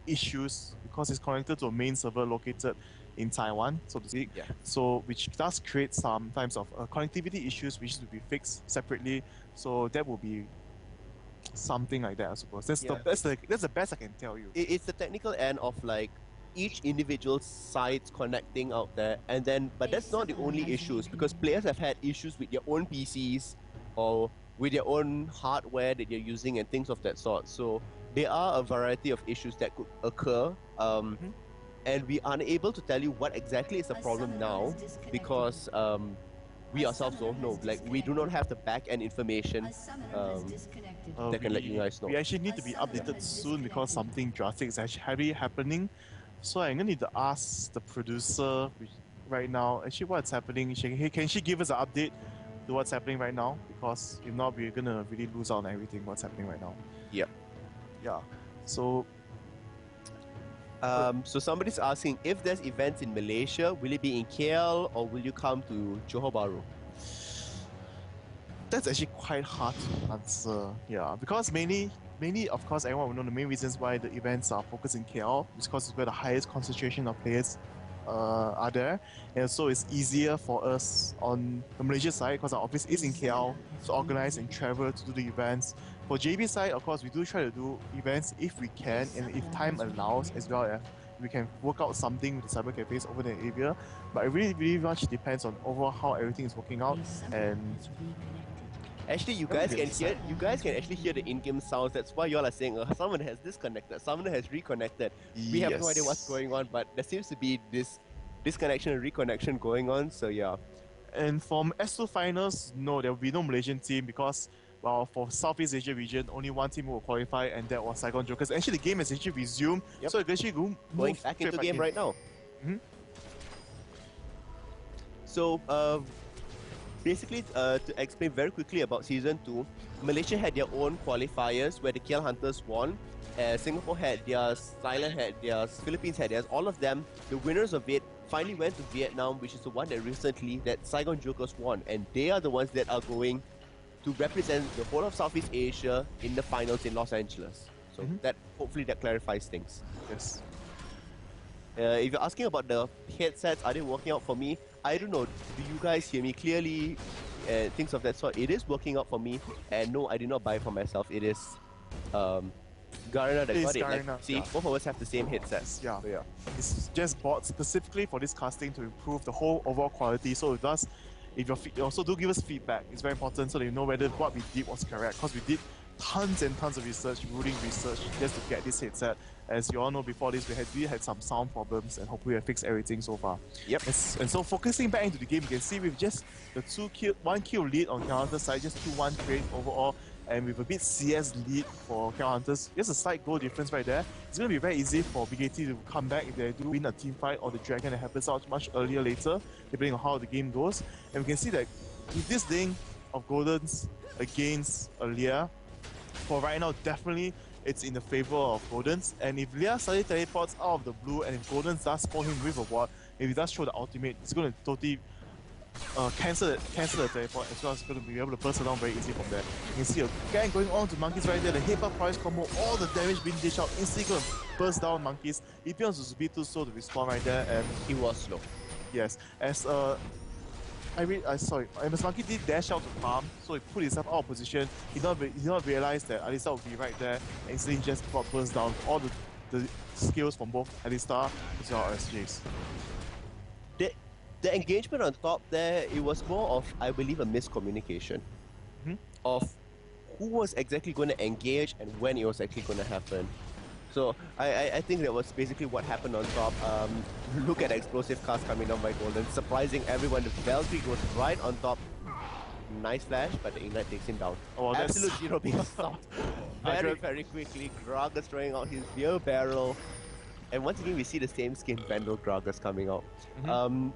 issues because it's connected to a main server located in Taiwan, so to speak. Yeah. So which does create some types of connectivity issues which need to be fixed separately. So that will be something like that, I suppose. That's the best I can tell you. It's the technical end of like each individual sites connecting out there, and then but that's not the only issues, because players have had issues with their own PCs or with their own hardware that they're using and things of that sort. So there are a variety of issues that could occur, and we are unable to tell you what exactly is the problem now because we ourselves don't know. Like, we do not have the back-end information that can let you guys know. We actually need to be updated soon because something drastic is actually happening. So I'm gonna need to ask the producer right now, actually what's happening. Can she give us an update to what's happening right now? Because if not, we're gonna really lose out on everything what's happening right now. Yep. Yeah. So so somebody's asking, if there's events in Malaysia, will it be in KL or will you come to Johor Bahru? That's actually quite hard to answer. Yeah, because mainly, of course, everyone will know the main reasons why the events are focused in KL is because it's where the highest concentration of players are there, and so it's easier for us on the Malaysia side because our office is in KL to organize and travel to do the events. For JB side, of course, we do try to do events if we can and if time allows, as well as we can work out something with the cyber cafes over the area. But it really, really much depends on overall how everything is working out. And actually, you guys can actually hear the in-game sounds. That's why y'all are saying someone has disconnected, someone has reconnected. We have no idea what's going on, but there seems to be this disconnection and reconnection going on. So yeah. And from S2 finals, no, there will be no Malaysian team because, well, for Southeast Asia region, only one team will qualify, and that was Saigon Jokers. Actually, the game has actually resumed, so it can actually going back into the game right now. So, basically, to explain very quickly about Season 2, Malaysia had their own qualifiers where the KL Hunters won. Singapore had theirs, Thailand had theirs, Philippines had theirs. All of them, the winners of it, finally went to Vietnam, which is the one that Saigon Jokers won. And they are the ones that are going to represent the whole of Southeast Asia in the finals in Los Angeles. So hopefully that clarifies things. Yes. If you're asking about the headsets, are they working out for me? I don't know. Do you guys hear me clearly? Things of that sort. It is working out for me. And no, I did not buy it for myself. It is Garena that got it. Garena, like, see, both of us have the same headsets. Yeah. So, yeah. It's just bought specifically for this casting to improve the whole overall quality. So it does. If you also do give us feedback, it's very important so that you know whether what we did was correct. Because we did tons and tons of research, rooting research, just to get this headset. As you all know, before this we had some sound problems, and hopefully we have fixed everything so far. Yep. And so focusing back into the game, you can see with just the 1 kill lead on Cal Hunters side, just 2-1 trade overall, and with a bit CS lead for Cal Hunters, just a slight goal difference right there. It's going to be very easy for BKT to come back if they do win a team fight or the Dragon that happens out much earlier later, depending on how the game goes. And we can see that with this thing of Goldens against Leah, for right now, definitely it's in the favor of Goldens. And if Leah suddenly teleports out of the blue, and if Goldens does spawn him with a ward, if he does throw the ultimate, it's going to totally cancel the teleport, as well as going to be able to burst around very easy from there. You can see a gang going on to Monkeys right there, the headbutt price combo, all the damage being dished out, instantly going to burst down Monkeys. Epion was a bit too slow to respawn right there, and he was slow. Yes, as Ms. Monkey did dash out to farm, so he put himself out of position. He did not realize that Alistar would be right there, and instantly just got burst down all the skills from both Alistar as well as Jace. The engagement on top there, it was more of, I believe, a miscommunication of who was exactly going to engage and when it was actually going to happen. So I think that was basically what happened on top. Look at explosive cast coming down by Golden, surprising everyone. The Valkyrie goes right on top. Nice flash, but the Ignite takes him down. Oh, Absolute zero being stopped very quickly. Gragas throwing out his beer barrel. And once again, we see the same skin Vandal Gragas coming out.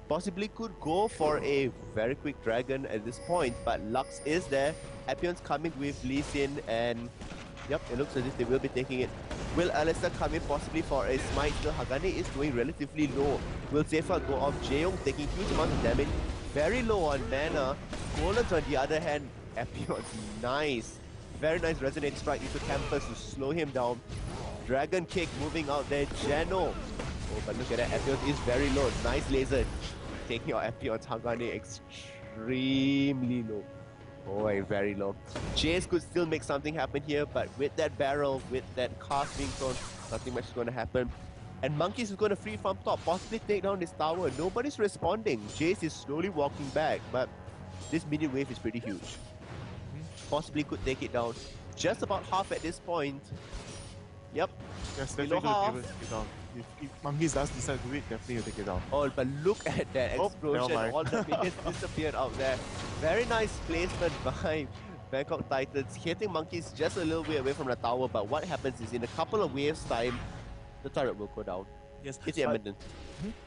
Possibly could go for a very quick dragon at this point, but Lux is there. Epion's coming with Lee Sin, and yep, it looks as if they will be taking it. Will Alistair come in possibly for a smite? Still, Hagane is doing relatively low. Will Zephyr go off? Jaeyoung taking huge amounts of damage. Very low on mana. Golan's on the other hand, Epion's nice. Very nice resonate strike into campus to slow him down. Dragon kick moving out there. Geno. Oh, but look at that. Epion is very low. Nice laser. Taking out Epion's Hagane extremely low. Oh, and very low. Jace could still make something happen here, but with that barrel, with that cast being thrown, nothing much is going to happen. And Monkeys is going to free from top, possibly take down this tower. Nobody's responding. Jace is slowly walking back, but this minion wave is pretty huge. Possibly could take it down. Just about half at this point. Yep. Yes, Below definitely half. going to take it down. If Monkeys does decide to do it, definitely will take it down. Oh, but look at that Oh, explosion. never mind. All the minions disappeared out there. Very nice placement by Bangkok Titans. Hitting Monkeys just a little way away from the tower, but what happens is in a couple of waves time, the turret will go down. Yes, It's but- imminent.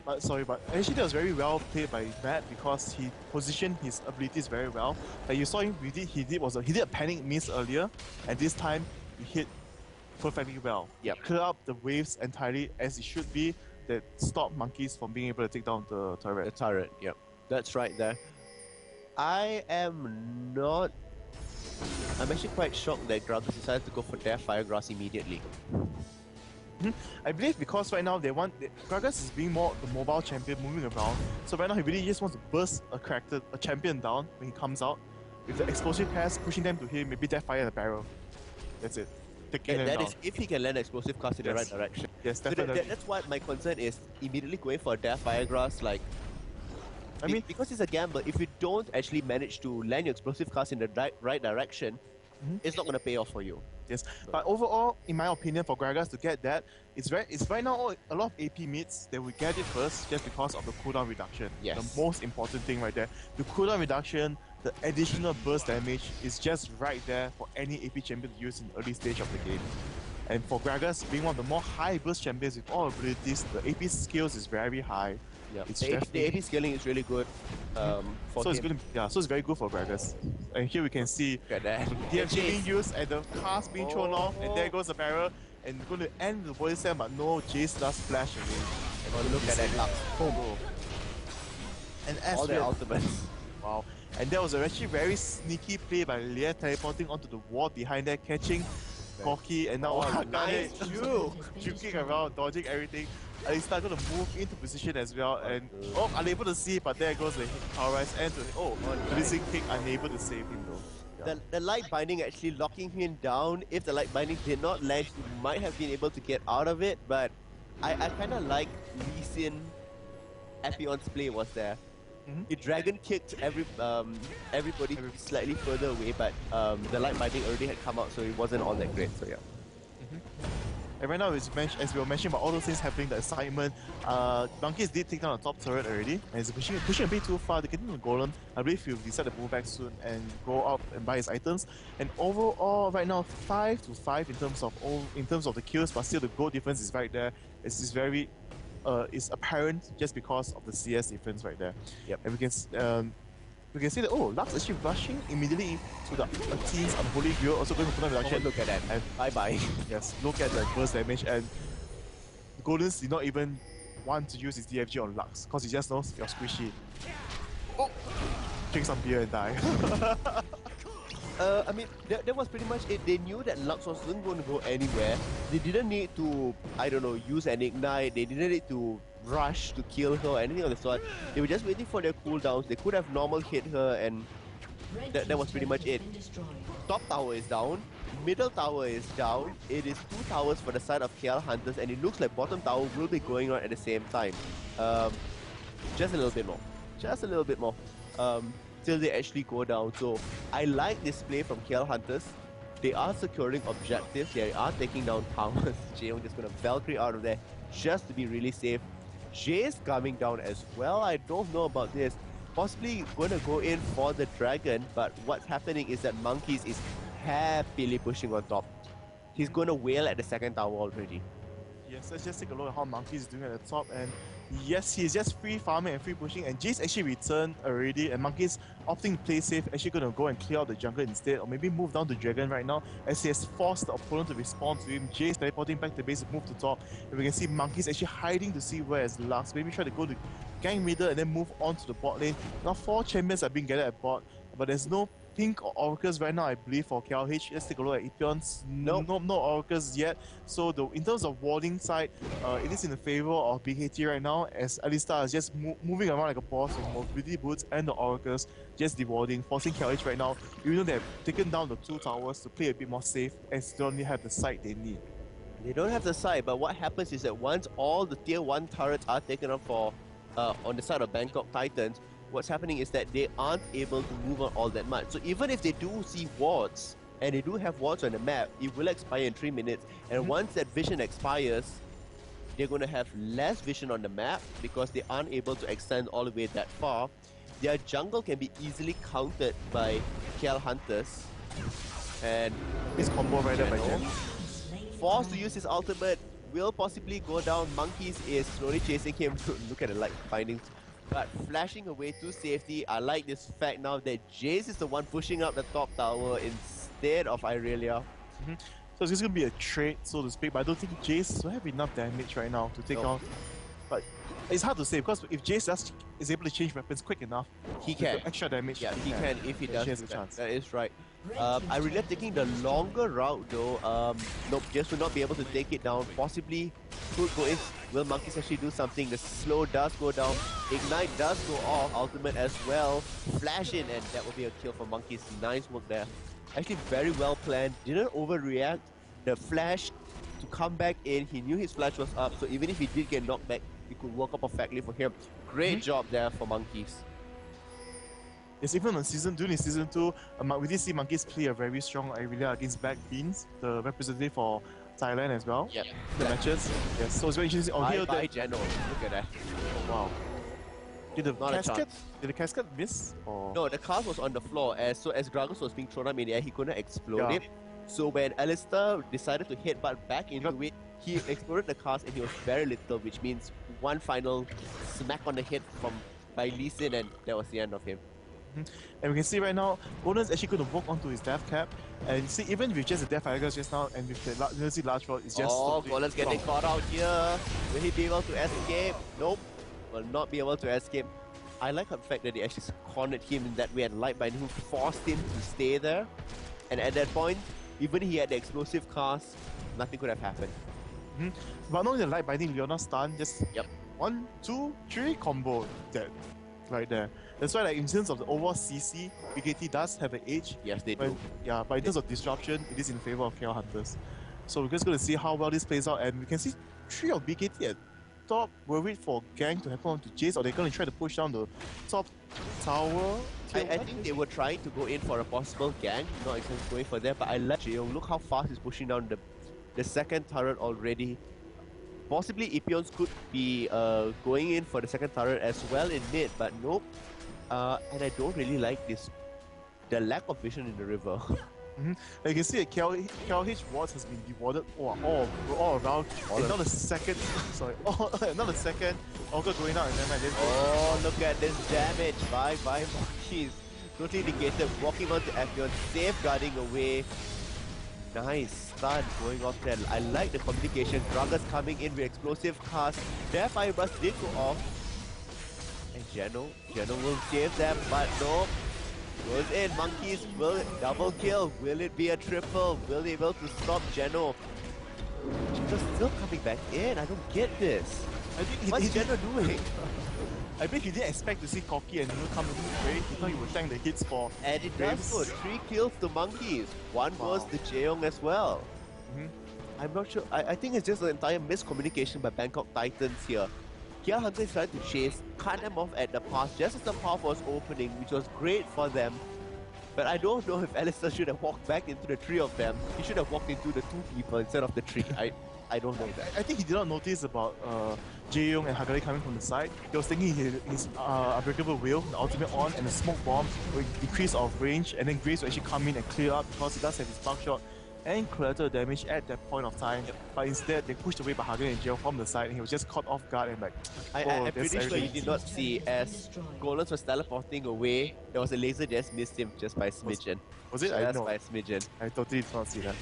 But actually that was very well played by Matt because he positioned his abilities very well. Like you saw him, he did a panic miss earlier, and this time he hit perfectly well. Yep. Clear up the waves entirely as it should be. That stop Monkeys from being able to take down the The turret. turret, yep. That's right there. I'm actually quite shocked that Gragas decided to go for Death Fire Grass immediately. I believe because right now Gragas is being more the mobile champion moving around. So right now he really just wants to burst a champion down when he comes out with the explosive cast pushing them to him, maybe Deathfire the barrel. That's it. Taking them That down. is if he can land explosive cast in the right Yes. direction. Yes, So definitely. that's why my concern is immediately going for Death Fire Grass, like I mean, because it's a gamble, if you don't actually manage to land your explosive cast in the right direction, it's not going to pay off for you. yes. But overall, in my opinion, for Gragas to get that, it's right now a lot of AP mids that will get it first just because of the cooldown reduction. Yes. The most important thing right there. The cooldown reduction, the additional burst damage is just right there for any AP champion to use in the early stage of the game. And for Gragas, being one of the more high burst champions with all abilities, the AP skills is very high. Yeah, It's the definitely- AP scaling is really good for So him. it's good. So it's very good for Gragas. And here we can see Look at that. DFG being used and the cast being thrown off, and there Oh. goes the barrel, and going to end the body slam, but no, Jace does flash again. Oh, look at that Lux. Boom. And as All we the ultimates. wow, and that was actually very sneaky play by Leah teleporting onto the wall behind there, catching Corky, and now Oh, Hagane nice juke. juking around, dodging everything. And he's starting to move into position as well, and unable to see, but there goes the power rise and releasing kick, unable to save him though. Yeah. The light binding actually locking him down. If the light binding did not land, he might have been able to get out of it, but I kind of like Lee Sin Epion's play was there. He dragon kicked everybody slightly further away, but the light binding already had come out, so it wasn't all that great. So yeah. And right now, as we were mentioning about all those things happening, the assignment, Monkeys did take down the top turret already, and it's pushing a bit too far. They're getting the golem. I believe he'll decide to move back soon and go out and buy his items. And overall, right now, 5-5 in terms of the kills, but still the goal difference is right there. It's very is apparent just because of the CS difference right there. Yep. And we can see that Lux actually rushing immediately to the team's unholy view, also going for cooldown Oh, reduction. look at that. And Bye bye. yes, look at the burst damage, and the Goldens did not even want to use his DFG on Lux because he just knows you're squishy. Oh! Drink some beer and die. I mean, that was pretty much it. They knew that Lux wasn't going to go anywhere. They didn't need to, I don't know, use an ignite. They didn't need to rush to kill her or anything of the sort. They were just waiting for their cooldowns. They could have normal hit her, and that was pretty much it. Top tower is down. Middle tower is down. It is 2 towers for the side of KL Hunters, and it looks like bottom tower will be going on at the same time. Just a little bit more. just a little bit more till they actually go down. So I like this play from KL Hunters. They are securing objectives. They are taking down towers. Jaeyoung just gonna Valkyrie out of there just to be really safe. Jae's coming down as well. I don't know about this. Possibly gonna go in for the dragon, but what's happening is that Monkeys is happily pushing on top. He's gonna wail at the second tower already. Yes, let's just take a look at how Monkey is doing at the top. And yes, he's just free farming and free pushing. And Jace actually returned already. And Monkey's opting to play safe, actually going to go and clear out the jungle instead. Or maybe move down to Dragon right now, as he has forced the opponent to respond to him. Jace teleporting back to base to move to top. And we can see Monkey's actually hiding to see where is Lux. Maybe try to go to gang middle and then move on to the bot lane. Now 4 champions are being gathered at bot, but there's no pink or oracles right now, I believe, for KLH. Let's take a look at Epeons. No oracles yet. So in terms of warding side, it is in the favor of BKT right now, as Alistar is just moving around like a boss with mobility boots and the oracles just dewarding, forcing KLH right now, even though they've taken down the 2 towers to play a bit more safe, as they only have the site they need. They don't have the side, but what happens is that once all the tier 1 turrets are taken up for on the side of Bangkok Titans, what's happening is that they aren't able to move on all that much. So even if they do see wards, and they do have wards on the map, it will expire in 3 minutes. And once that vision expires, they're going to have less vision on the map because they aren't able to extend all the way that far. Their jungle can be easily countered by KL Hunters. And this combo right there by Jen. Forced to use his ultimate, will possibly go down. Monkeys is slowly chasing him. Look at the light findings. But flashing away to safety. I like this fact now that Jace is the one pushing up the top tower instead of Irelia. So it's just going to be a trade, so to speak, but I don't think Jace will have enough damage right now to take out. But it's hard to say, because if Jace is able to change weapons quick enough, he can. Extra damage. Yeah, he can if he does. He has a chance. That is right. Irelia taking the longer route though. Nope, Jace will not be able to take it down. Possibly could go in. Will Monkeys actually do something? The slow does go down. Ignite does go off. Ultimate as well. Flash in, and that will be a kill for Monkeys. Nice work there. Actually very well planned. Didn't overreact. The flash to come back in. He knew his flash was up, so even if he did get knocked back, it could work out perfectly for him. Great job there for Monkeys. Yes, even on during season 2, we did see Monkeys play a very strong Irelia against Black Beans, the representative for Thailand as well. Yep. The matches. Yes, so it's very interesting. Bye, Geno. Look at that. Oh, wow. Did the casket miss? Or? No, the cast was on the floor. As Gragas was being thrown up in the air, he couldn't explode it. So when Alistar decided to headbutt back into it, he exploded the cast and he was very little, which means one final smack on the head by Lee Sin, and that was the end of him. And we can see right now, Bonan's actually going to walk onto his death cap. And see, even with just the death fighters just now, and with the University large rod, it's just... Oh, Bonan's getting caught out here. Will he be able to escape? Nope. Will not be able to escape. I like the fact that they actually cornered him in that way, and Lightbind who forced him to stay there. And at that point, even he had the explosive cast, nothing could have happened. But not only the light binding, Leona stun, just 1, 2, 3 combo dead right there. That's why, like, in terms of the overall CC, BKT does have an edge. Yes, they do. Yeah, but in terms of disruption, it is in favor of KL Hunters. So we're just going to see how well this plays out, and we can see 3 of BKT at top. We'll wait for gang to happen onto Jace, or they're going to try to push down the top tower. I think they were trying to go in for a possible gang, not exactly going for that, but I like Jaeyoung. Look how fast he's pushing down the second turret already. Possibly Epeons could be going in for the second turret as well in mid, but nope. And I don't really like the lack of vision in the river. You can see that KLH wards has been dewarded all around. Not a second, sorry, not a second. Orca going out and then oh, look at this damage by Monkeys. Totally negated, walking onto Epeon, safeguarding away. Nice stun going off there. I like the communication. Gragas coming in with explosive cast. Their fire burst did go off. And Geno will save them, but no. Goes in. Monkeys will double kill. Will it be a triple? Will they be able to stop Geno? Geno's still coming back in. I don't get this. What's Geno doing? I bet he didn't expect to see Corki and come in great. He thought he would tank the hits for. And it does go. 3 kills to Monkeys. 1 goes to Jaeyoung as well. I'm not sure. I think it's just an entire miscommunication by Bangkok Titans here. KL Hunter is trying to chase cut them off at the pass just as the path was opening, which was great for them. But I don't know if Alistair should have walked back into the three of them. He should have walked into the two people instead of the three. I don't know that. I think he did not notice about Jae-young and Hagari coming from the side. He was thinking his unbreakable wheel, the ultimate on, and the smoke bomb will decrease of range, and then Grace will actually come in and clear up because he does have his spark shot and collateral damage at that point of time. Yep. But instead, they pushed away by Hagari and Jae from the side, and he was just caught off guard and like, I'm pretty sure you did not see as Golems was teleporting away, there was a laser just missed him just by a smidgen. Was it? I Just know. by a smidgen. I totally did not see that.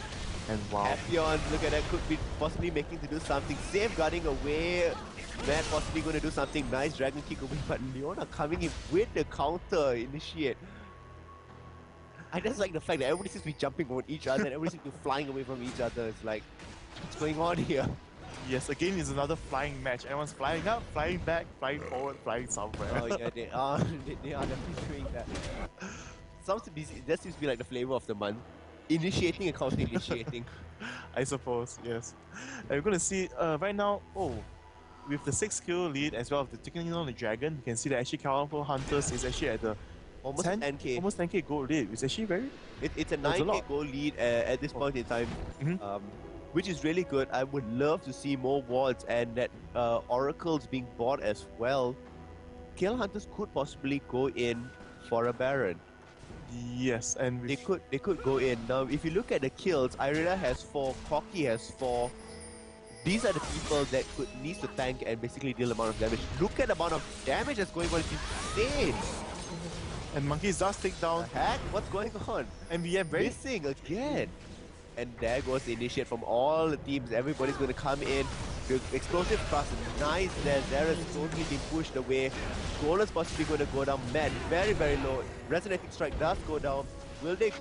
And wow. Apion, look at that, could be possibly making to do something. Safeguarding away. Matt possibly going to do something nice. Dragon kick away, but Leona coming in with the counter initiate. I just like the fact that everybody seems to be jumping on each other and everybody seems to be flying away from each other. It's like, what's going on here? Yes, again, it's another flying match. Everyone's flying up, flying back, flying forward, flying somewhere. Oh yeah, they are. They are definitely doing that. That seems to be like the flavor of the month. Initiating and counter-initiating. I suppose, yes. And we're going to see right now, with the 6 kill lead as well as the taking on the dragon, you can see that actually KLH Hunters is actually at the Almost 10k. Almost 10k gold lead. It's actually very... It's a 9k goal lead at this point in time, which is really good. I would love to see more wards and that oracles being bought as well. KLH Hunters could possibly go in for a Baron. Yes, and they could go in. Now, if you look at the kills, Irina has 4, Corki has 4. These are the people that needs to tank and basically deal the amount of damage. Look at the amount of damage that's going on. It's insane. And Monkeys does take down. The heck? What's going on? And we have missing again. And there goes the initiate from all the teams. Everybody's going to come in. The explosive thrust, nice there. Zera's totally being pushed away. Golan's possibly going to go down. Mad, very, very low. Resonating strike does go down. Will they...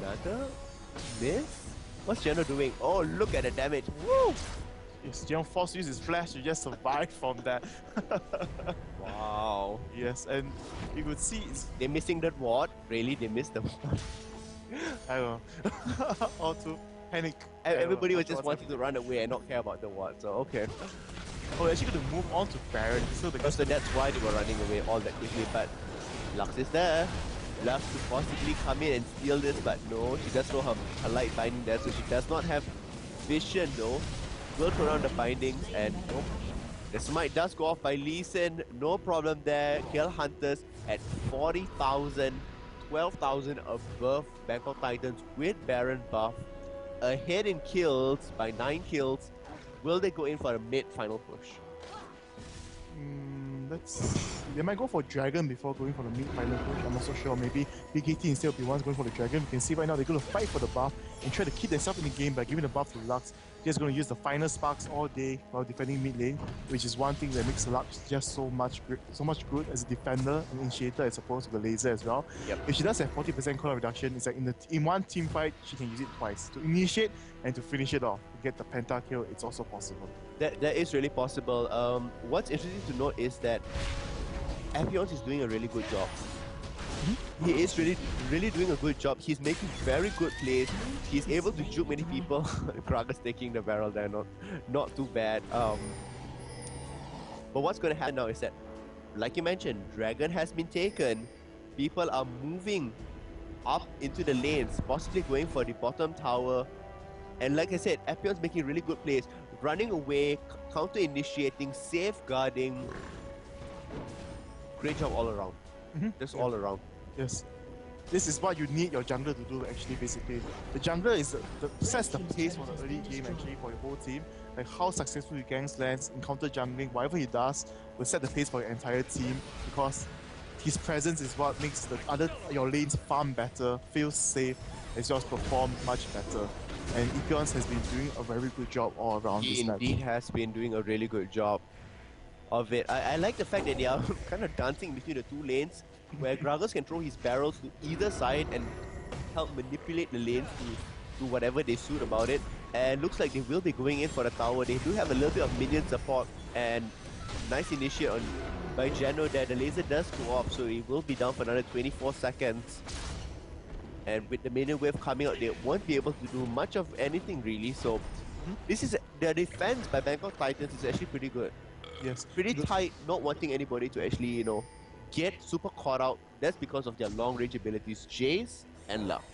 Another miss? What's Geno doing? Oh, look at the damage. Woo! Yes, Geno forced to use his flash to just survive from that. Wow. Yes, and you could see... They're missing that ward. Really? They missed the ward? I don't know. Or to panic. Everybody was just wanting to run away and not care about the ward, so okay. Oh, they're actually going to move on to Baron. So that's why they were running away all that quickly, but Lux is there. Lux to possibly come in and steal this, but no, she does throw her light binding there, so she does not have vision though. Will throw around the bindings and nope. The smite does go off by Lee Sin, no problem there. KLH Hunters at 40,000, 12,000 above Bangkok Titans with Baron buff. Ahead in kills by 9 kills. Will they go in for a mid-final push? They might go for Dragon before going for the mid-final push. I'm not so sure. Maybe BKT instead will be ones going for the Dragon. You can see right now they're going to fight for the buff and try to keep themselves in the game by giving the buff to Lux. They're just going to use the final sparks all day while defending mid lane, which is one thing that makes Lux just so much good as a defender and initiator as opposed to the laser as well. Yep. If she does have 40% cooldown reduction, it's like in one team fight, she can use it twice. To initiate and to finish it off. To get the penta kill, it's also possible. That is really possible. What's interesting to note is that Apions is doing a really good job. He is really doing a good job. He's making very good plays. He's able to juke many people. Kraga's taking the barrel there, not too bad. But what's going to happen now is that, like you mentioned, Dragon has been taken. People are moving up into the lanes, possibly going for the bottom tower. And like I said, Apion's making really good plays. Running away, counter-initiating, safeguarding. Great job all around. Just all around. Yes. This is what you need your jungler to do actually, basically. The jungler is sets the pace for the early game actually for your whole team. Like how successful your gangs lands, in counter jungling, whatever he does will set the pace for your entire team because his presence is what makes your lanes farm better, feel safe, as well as perform much better. And Epions has been doing a very good job all around this match. He indeed has been doing a really good job of it. I like the fact that they are kind of dancing between the two lanes, where Gragas can throw his barrels to either side and help manipulate the lanes to whatever they suit about it. And looks like they will be going in for the tower. They do have a little bit of minion support and nice initiate by Geno there. The laser does go off, so he will be down for another 24 seconds. And with the minion wave coming out, they won't be able to do much of anything really. So this is the defense by Bangkok Titans is actually pretty good. Yes. Pretty tight, not wanting anybody to actually, you know, get super caught out. That's because of their long range abilities, Jace and Lux.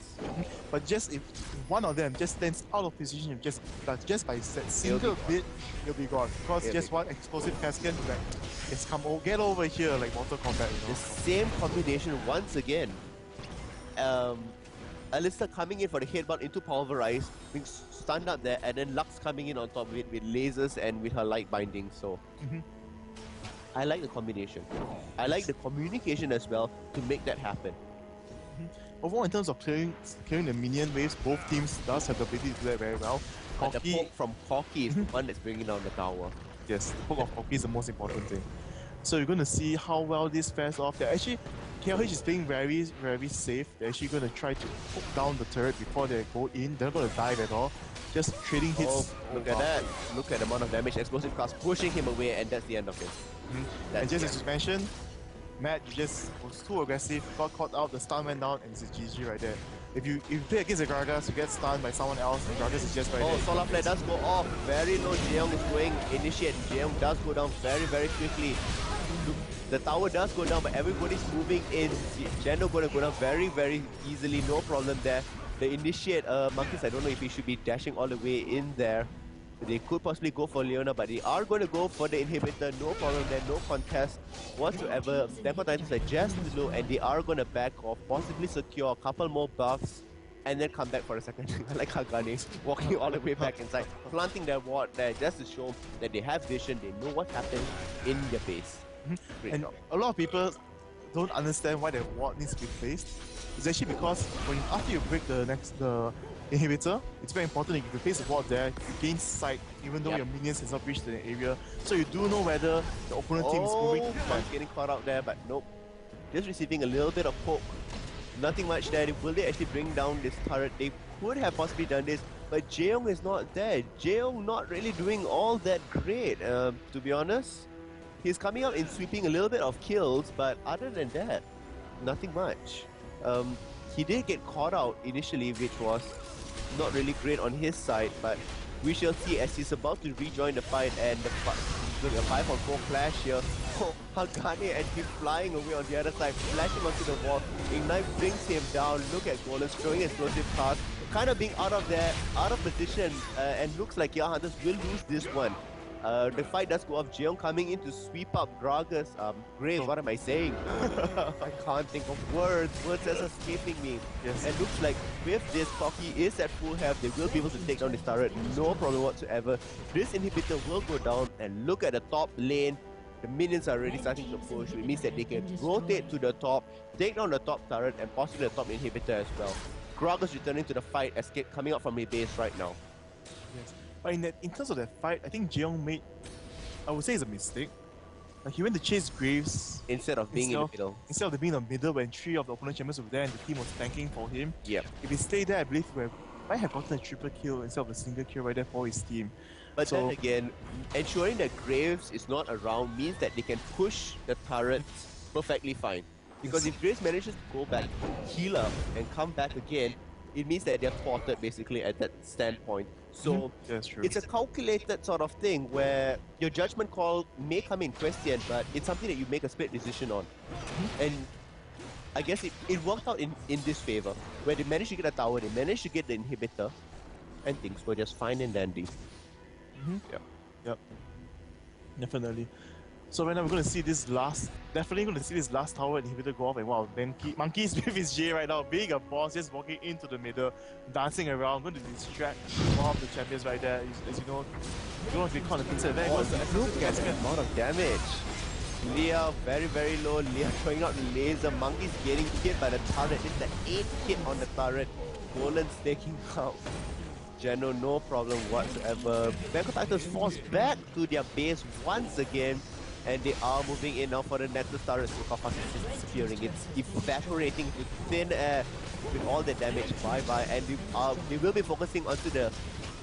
But just if one of them just stands out of position, just by that It'll be single gone. bit, you'll be gone. Because It'll just be one explosive cascade, like, it's get over here, like Mortal Kombat, you The know. same combination once again. Alyssa coming in for the headbutt into Pulverize, being stunned up there, and then Lux coming in on top of it with lasers and with her light binding. So I like the combination. I like the communication as well to make that happen. Overall, in terms of clearing the minion waves, both teams does have the ability to do that very well. But the poke from Corki is the one that's bringing down the tower. Yes, the poke of Corki is the most important thing. So you're going to see how well this fares off. They're actually, KLH is playing very, very safe. They're actually going to try to poke down the turret before they go in. They're not going to dive at all. Just trading hits. Look at that. Look at the amount of damage. Explosive cast pushing him away, and that's the end of him. And just as you mentioned, Matt, you just was too aggressive, got caught out, the stun went down, and it's a GG right there. If you play against the Gragas, you get stunned by someone else, the Gragas is just right there. Solar Flare does go off. Very low. Jeong is going initiate. Jeong does go down very, very quickly. The tower does go down, but everybody's moving in. Geno going to go down very, very easily. No problem there. The initiate monkeys, I don't know if he should be dashing all the way in there. They could possibly go for Leona, but they are going to go for the inhibitor. No problem there, no contest whatsoever. Tempo Titans are just low, and they are going to back off, possibly secure a couple more buffs, and then come back for a second. I like Hagane walking all the way back inside, planting their ward there just to show that they have vision, they know what happened in their base. And a lot of people don't understand why the ward needs to be placed. It's actually because after you break the inhibitor, it's very important if you place the ward there, you gain sight even though your minions has not reached the area. So you do know whether the opponent team is moving. One's getting caught out there, but nope. Just receiving a little bit of poke. Nothing much there. Will they actually bring down this turret? They could have possibly done this, but Jeong is not there. Jeong not really doing all that great, to be honest. He's coming out and sweeping a little bit of kills, but other than that, nothing much. He did get caught out initially, which was not really great on his side, but we shall see as he's about to rejoin the fight, and the 5-on-4 clash here. Hagane and him flying away on the other side, flashing onto the wall. Ignite brings him down. Look at Golem throwing explosive cast, kind of being out of position, and looks like Hunters will lose this one. The fight does go off. Jeong coming in to sweep up Gragas. Graves, what am I saying? I can't think of words. Words are escaping me. Yes. And looks like with this, Corki is at full health. They will be able to take down this turret. No problem whatsoever. This inhibitor will go down, and look at the top lane. The minions are already starting to push, which means that they can rotate to the top, take down the top turret, and possibly the top inhibitor as well. Gragas returning to the fight, coming out from his base right now. Yes. But in terms of that fight, I think Jeong made, I would say it's a mistake. Like he went to chase Graves instead of being in the middle. Instead of being in the middle when 3 of the opponent champions were there and the team was tanking for him. Yep. If he stayed there, I believe he might have gotten a triple kill instead of a single kill right there for his team. But then again, ensuring that Graves is not around means that they can push the turrets perfectly fine. Because if Graves manages to go back, heal up, and come back again, it means that they're thwarted basically at that standpoint. So it's a calculated sort of thing where your judgment call may come in question, but it's something that you make a split decision on. And I guess it worked out in this favor, where they managed to get a tower, they managed to get the inhibitor, and things were just fine and dandy. Yep. Definitely. So right now we're going to see this definitely going to see this last tower inhibitor go off, and wow, Monkey's with his J right now, being a boss, just walking into the middle, dancing around, going to distract one of the champions right there. As you know, you don't know if you caught the pixel. Look at the amount of damage. Leah very, very low. Leah throwing out the laser. Monkey's getting hit by the turret. It's the 8th hit on the turret. Golan's taking out. Geno, no problem whatsoever. BKT Titans forced back to their base once again. And they are moving in now for the Nexus turret. Sukafas is disappearing. It's evaporating to thin air with all the damage. Bye-bye. And they will be focusing onto the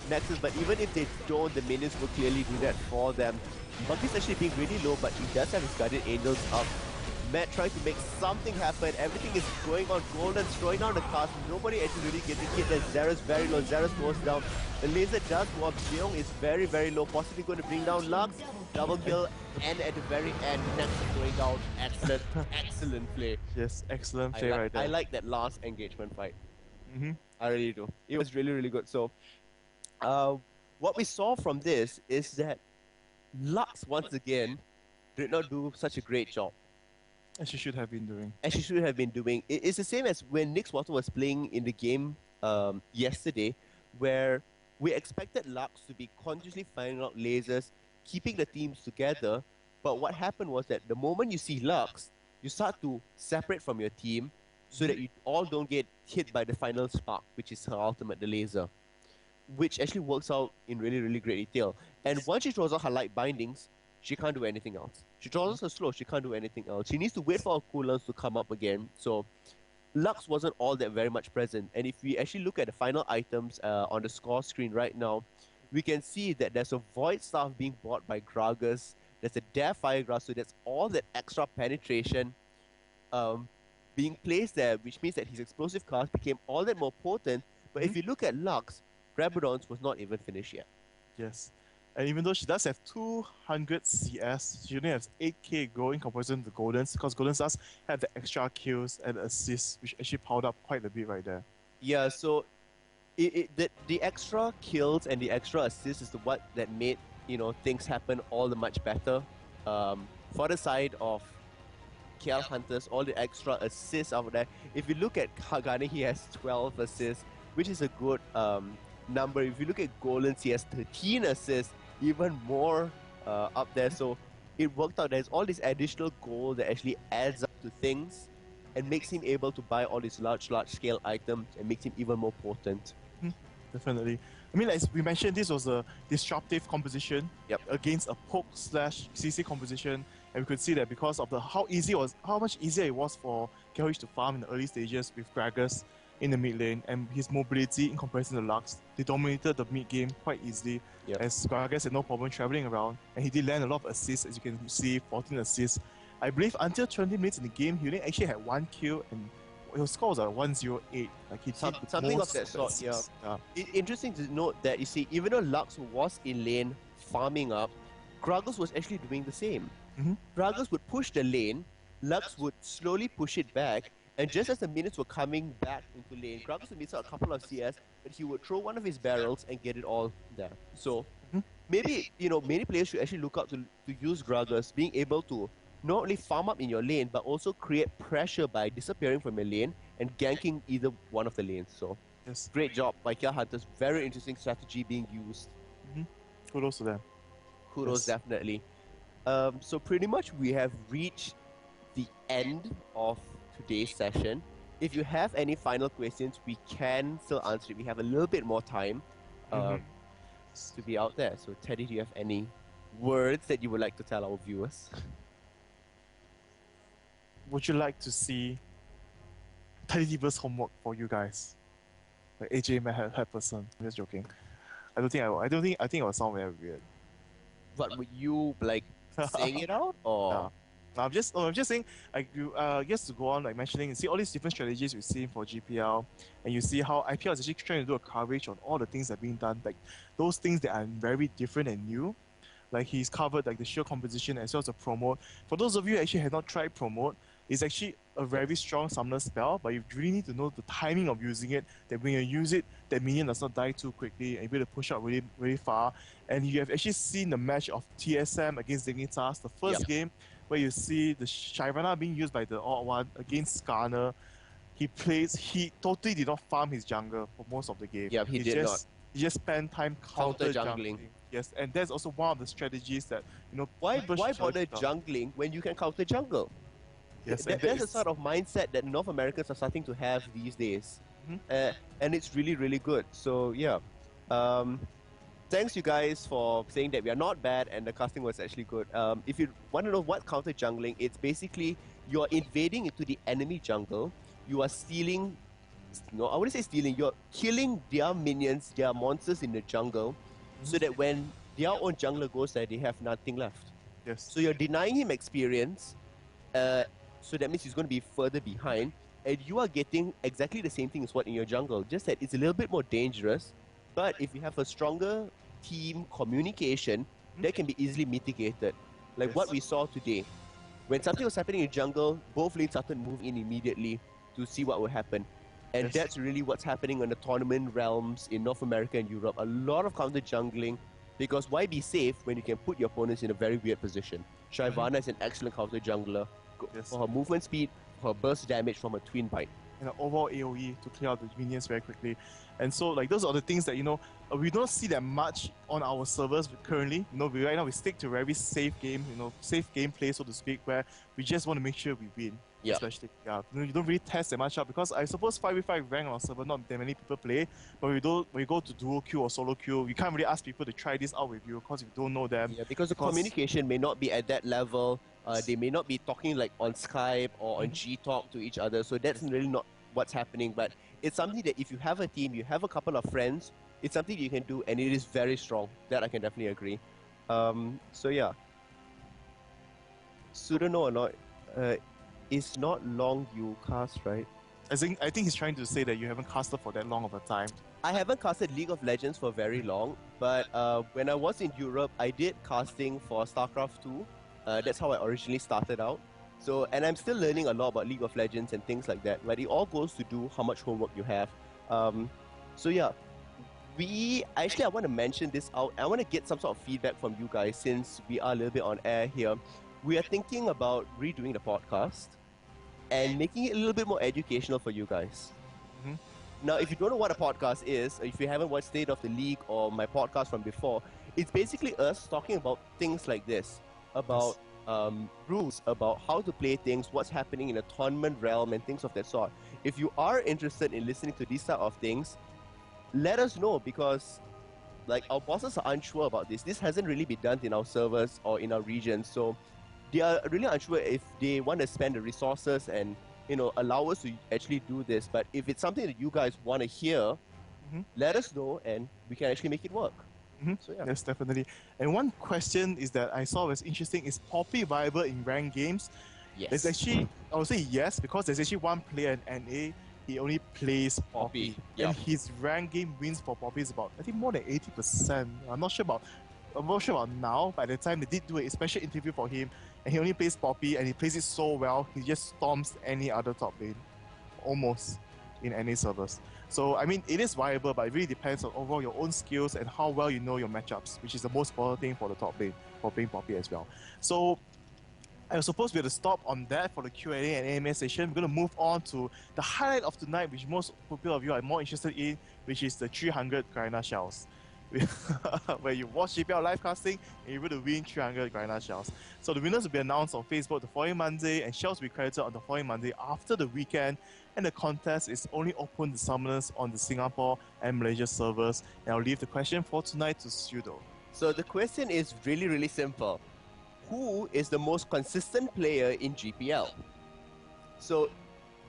Nexus, but even if they don't, the minions will clearly do that for them. Monkey's actually being really low, but he does have his Guardian Angels up. Matt trying to make something happen. Everything is going on. Golden throwing down the cast. Nobody actually really getting hit. There's Zera's very low. Zera's goes down. The laser does go up. Jeong is very, very low. Possibly going to bring down Lux. Double kill. And at the very end, Nex going down. Excellent, excellent play. Yes, excellent play right there. I like that last engagement fight. Mm-hmm. I really do. It was really, really good. So, what we saw from this is that Lux, once again, did not do such a great job. As she should have been doing. As she should have been doing. It's the same as when Nyx Water was playing in the game yesterday, where we expected Lux to be consciously firing out lasers, keeping the teams together. But what happened was that the moment you see Lux, you start to separate from your team so that you all don't get hit by the final spark, which is her ultimate, the laser, which actually works out in really, really great detail. And once she throws out her light bindings, she can't do anything else. She throws out her slow, she can't do anything else. She needs to wait for her cooldowns to come up again. So Lux wasn't all that very much present. And if we actually look at the final items on the score screen right now, we can see that there's a Void Staff being bought by Gragas. There's a Dare Firegrass, so that's all that extra penetration being placed there, which means that his explosive cast became all that more potent. But if you look at Lux, Rabadon's was not even finished yet. Yes. And even though she does have 200 CS, she only has 8k gold in comparison to Golden's, because Golden's does have the extra kills and assists, which actually piled up quite a bit right there. Yeah, so the extra kills and the extra assists is what that made things happen all the much better. For the side of KL Hunters, all the extra assists out there. If you look at Kagane, he has 12 assists, which is a good number. If you look at Golden's, he has 13 assists, even more up there. So it worked out. There's all this additional gold that actually adds up to things and makes him able to buy all these large scale items and makes him even more potent. Definitely. I mean, as we mentioned, this was a disruptive composition against a poke/CC composition, and we could see that because of how much easier it was for KLH to farm in the early stages with Gragas in the mid lane, and his mobility in comparison to Lux, they dominated the mid game quite easily. As Gragas had no problem traveling around, and he did land a lot of assists, as you can see, 14 assists. I believe until 20 minutes in the game, he only actually had 1 kill, and his score was like 108. Like he something of that sort. Interesting to note that you see, even though Lux was in lane farming up, Gragas was actually doing the same. Gragas would push the lane, Lux would slowly push it back, and just as the minutes were coming back into lane, Gragas would miss out a couple of CS, but he would throw one of his barrels and get it all there. So maybe many players should actually look out to use Gragas, being able to not only farm up in your lane, but also create pressure by disappearing from your lane and ganking either one of the lanes. So, great job by KL Hunters. Very interesting strategy being used. Kudos to them. Kudos, definitely. So pretty much we have reached the end of today's session. If you have any final questions, we can still answer it. We have a little bit more time to be out there. So Teddy, do you have any words that you would like to tell our viewers? Would you like to see TeddyTibbers homework for you guys? Like AJ may have person. I'm just joking. I think it will sound very weird. But would you like saying it out or? No. I'm just saying, like, you just to go on, like, mentioning, see all these different strategies we've seen for GPL, and you see how IPL is actually trying to do a coverage on all the things that are being done, like those things that are very different and new. Like, he's covered like the sheer composition as well as the promote. For those of you who actually have not tried promote, it's actually a very strong summoner spell, but you really need to know the timing of using it, that when you use it, that minion does not die too quickly and you're able to push out really, really far. And you have actually seen the match of TSM against Dignitas, the first game, where you see the Shyvana being used by the odd one against Skarner. He totally did not farm his jungle for most of the game. Yeah, he did not. He just spent time counter jungling. Yes, and that's also one of the strategies that, why bother jungling when you can counter jungle? Yes, that's the sort of mindset that North Americans are starting to have these days. And it's really, really good. So, yeah. Thanks, you guys, for saying that we are not bad and the casting was actually good. If you want to know what counter jungling, it's basically you're invading into the enemy jungle. You are stealing... No, I wouldn't say stealing. You're killing their minions, their monsters in the jungle, so that when their own jungler goes there, they have nothing left. Yes. So you're denying him experience, So that means he's going to be further behind. And you are getting exactly the same thing as what in your jungle. Just that it's a little bit more dangerous. But if you have a stronger team communication, that can be easily mitigated. Like what Yes. we saw today. When something was happening in jungle, both lanes started moving in immediately to see what would happen. And Yes. that's really what's happening on the tournament realms in North America and Europe. A lot of counter jungling, because why be safe when you can put your opponents in a very weird position? Shyvana is an excellent counter jungler Yes. for her movement speed, for her burst damage from her twin bite. And an overall AoE to clear out the minions very quickly. And so like those are the things that we don't see that much on our servers currently. Right now we stick to very safe game, safe gameplay so to speak, where we just want to make sure we win. Yeah. Especially, you don't really test that much out because I suppose 5v5 rank on our server not that many people play, but when we go to duo queue or solo queue, you can't really ask people to try this out with you because you don't know them. Yeah, because the communication may not be at that level. They may not be talking like on Skype or on G-Talk to each other. So that's really not what's happening. But it's something that if you have a team, you have a couple of friends, it's something you can do, and it is very strong. That I can definitely agree. So yeah. Pseudo know or not, it's not long you cast, right? I think he's trying to say that you haven't casted for that long of a time. I haven't casted League of Legends for very long, but when I was in Europe, I did casting for StarCraft 2. That's how I originally started out. So, and I'm still learning a lot about League of Legends and things like that, but it all goes to do how much homework you have. So yeah, I want to mention this out. I want to get some sort of feedback from you guys since we are a little bit on air here. We are thinking about redoing the podcast and making it a little bit more educational for you guys. Now, if you don't know what a podcast is, if you haven't watched State of the League or my podcast from before, it's basically us talking about things like this, about rules, about how to play things, what's happening in a tournament realm, and things of that sort. If you are interested in listening to these type of things, let us know, because like our bosses are unsure about this. This hasn't really been done in our servers or in our region, so they are really unsure if they want to spend the resources and allow us to actually do this. But if it's something that you guys want to hear, let us know and we can actually make it work. So yeah. Yes, definitely. And one question is that I saw was interesting: is Poppy viable in ranked games? Yes. There's actually, I would say yes, because there's actually one player in NA. He only plays Poppy. Yeah. And his ranked game wins for Poppy is about, I think, more than 80%. I'm not sure about now. By the time they did do a special interview for him, and he only plays Poppy, and he plays it so well, he just storms any other top lane, almost, in any servers. So, I mean, it is viable, but it really depends on overall your own skills and how well you know your matchups, which is the most important thing for the top lane, for playing Poppy as well. So, I suppose we're going to stop on that for the Q&A and AMA session. We're going to move on to the highlight of tonight, which most people of you are more interested in, which is the 300 Garena shells. Where you watch GPL live casting and you're able to win 300 Garena shells. So the winners will be announced on Facebook the following Monday, and shells will be credited on the following Monday after the weekend. And the contest is only open to summoners on the Singapore and Malaysia servers. And I'll leave the question for tonight to Pseudo. So the question is really, really simple. Who is the most consistent player in GPL? So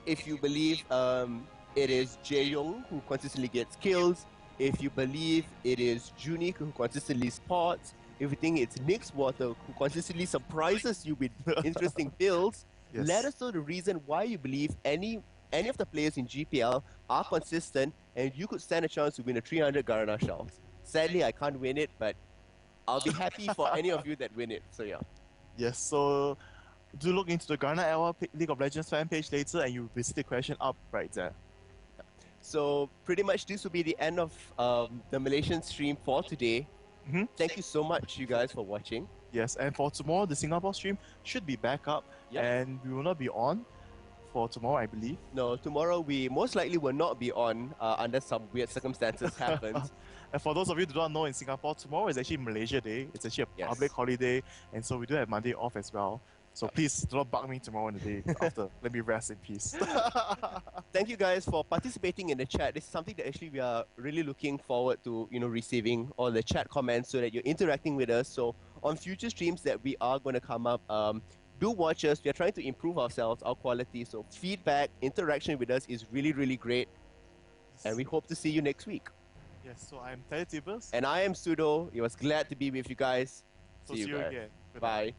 if you believe it is Jae-Young who consistently gets kills, if you believe it is Junik who consistently spots, if you think it's Nixwater who consistently surprises you with interesting builds, Yes. let us know the reason why you believe any of the players in GPL are consistent and you could stand a chance to win a 300 Garena shells. Sadly, I can't win it, but I'll be happy for any of you that win it. So yeah. Yes, so do look into the Garena Hour League of Legends fan page later, and you will see the question up right there. So pretty much this will be the end of the Malaysian stream for today. Thank you so much, you guys, for watching. Yes, and for tomorrow, the Singapore stream should be back up, and we will not be on for tomorrow, I believe. No, tomorrow we most likely will not be on unless some weird circumstances happen. And for those of you who don't know, in Singapore, tomorrow is actually Malaysia Day. It's actually a public holiday, and so we do have Monday off as well. So please do not bug me tomorrow in the day after. Let me rest in peace. Thank you guys for participating in the chat. This is something that actually we are really looking forward to, receiving all the chat comments so that you're interacting with us. So on future streams that we are going to come up, do watch us. We are trying to improve ourselves, our quality. So feedback, interaction with us is really, really great. And we hope to see you next week. Yes, so I'm TeddyTibbers. And I am Pseudo. It was glad to be with you guys. So see you guys. again. Bye.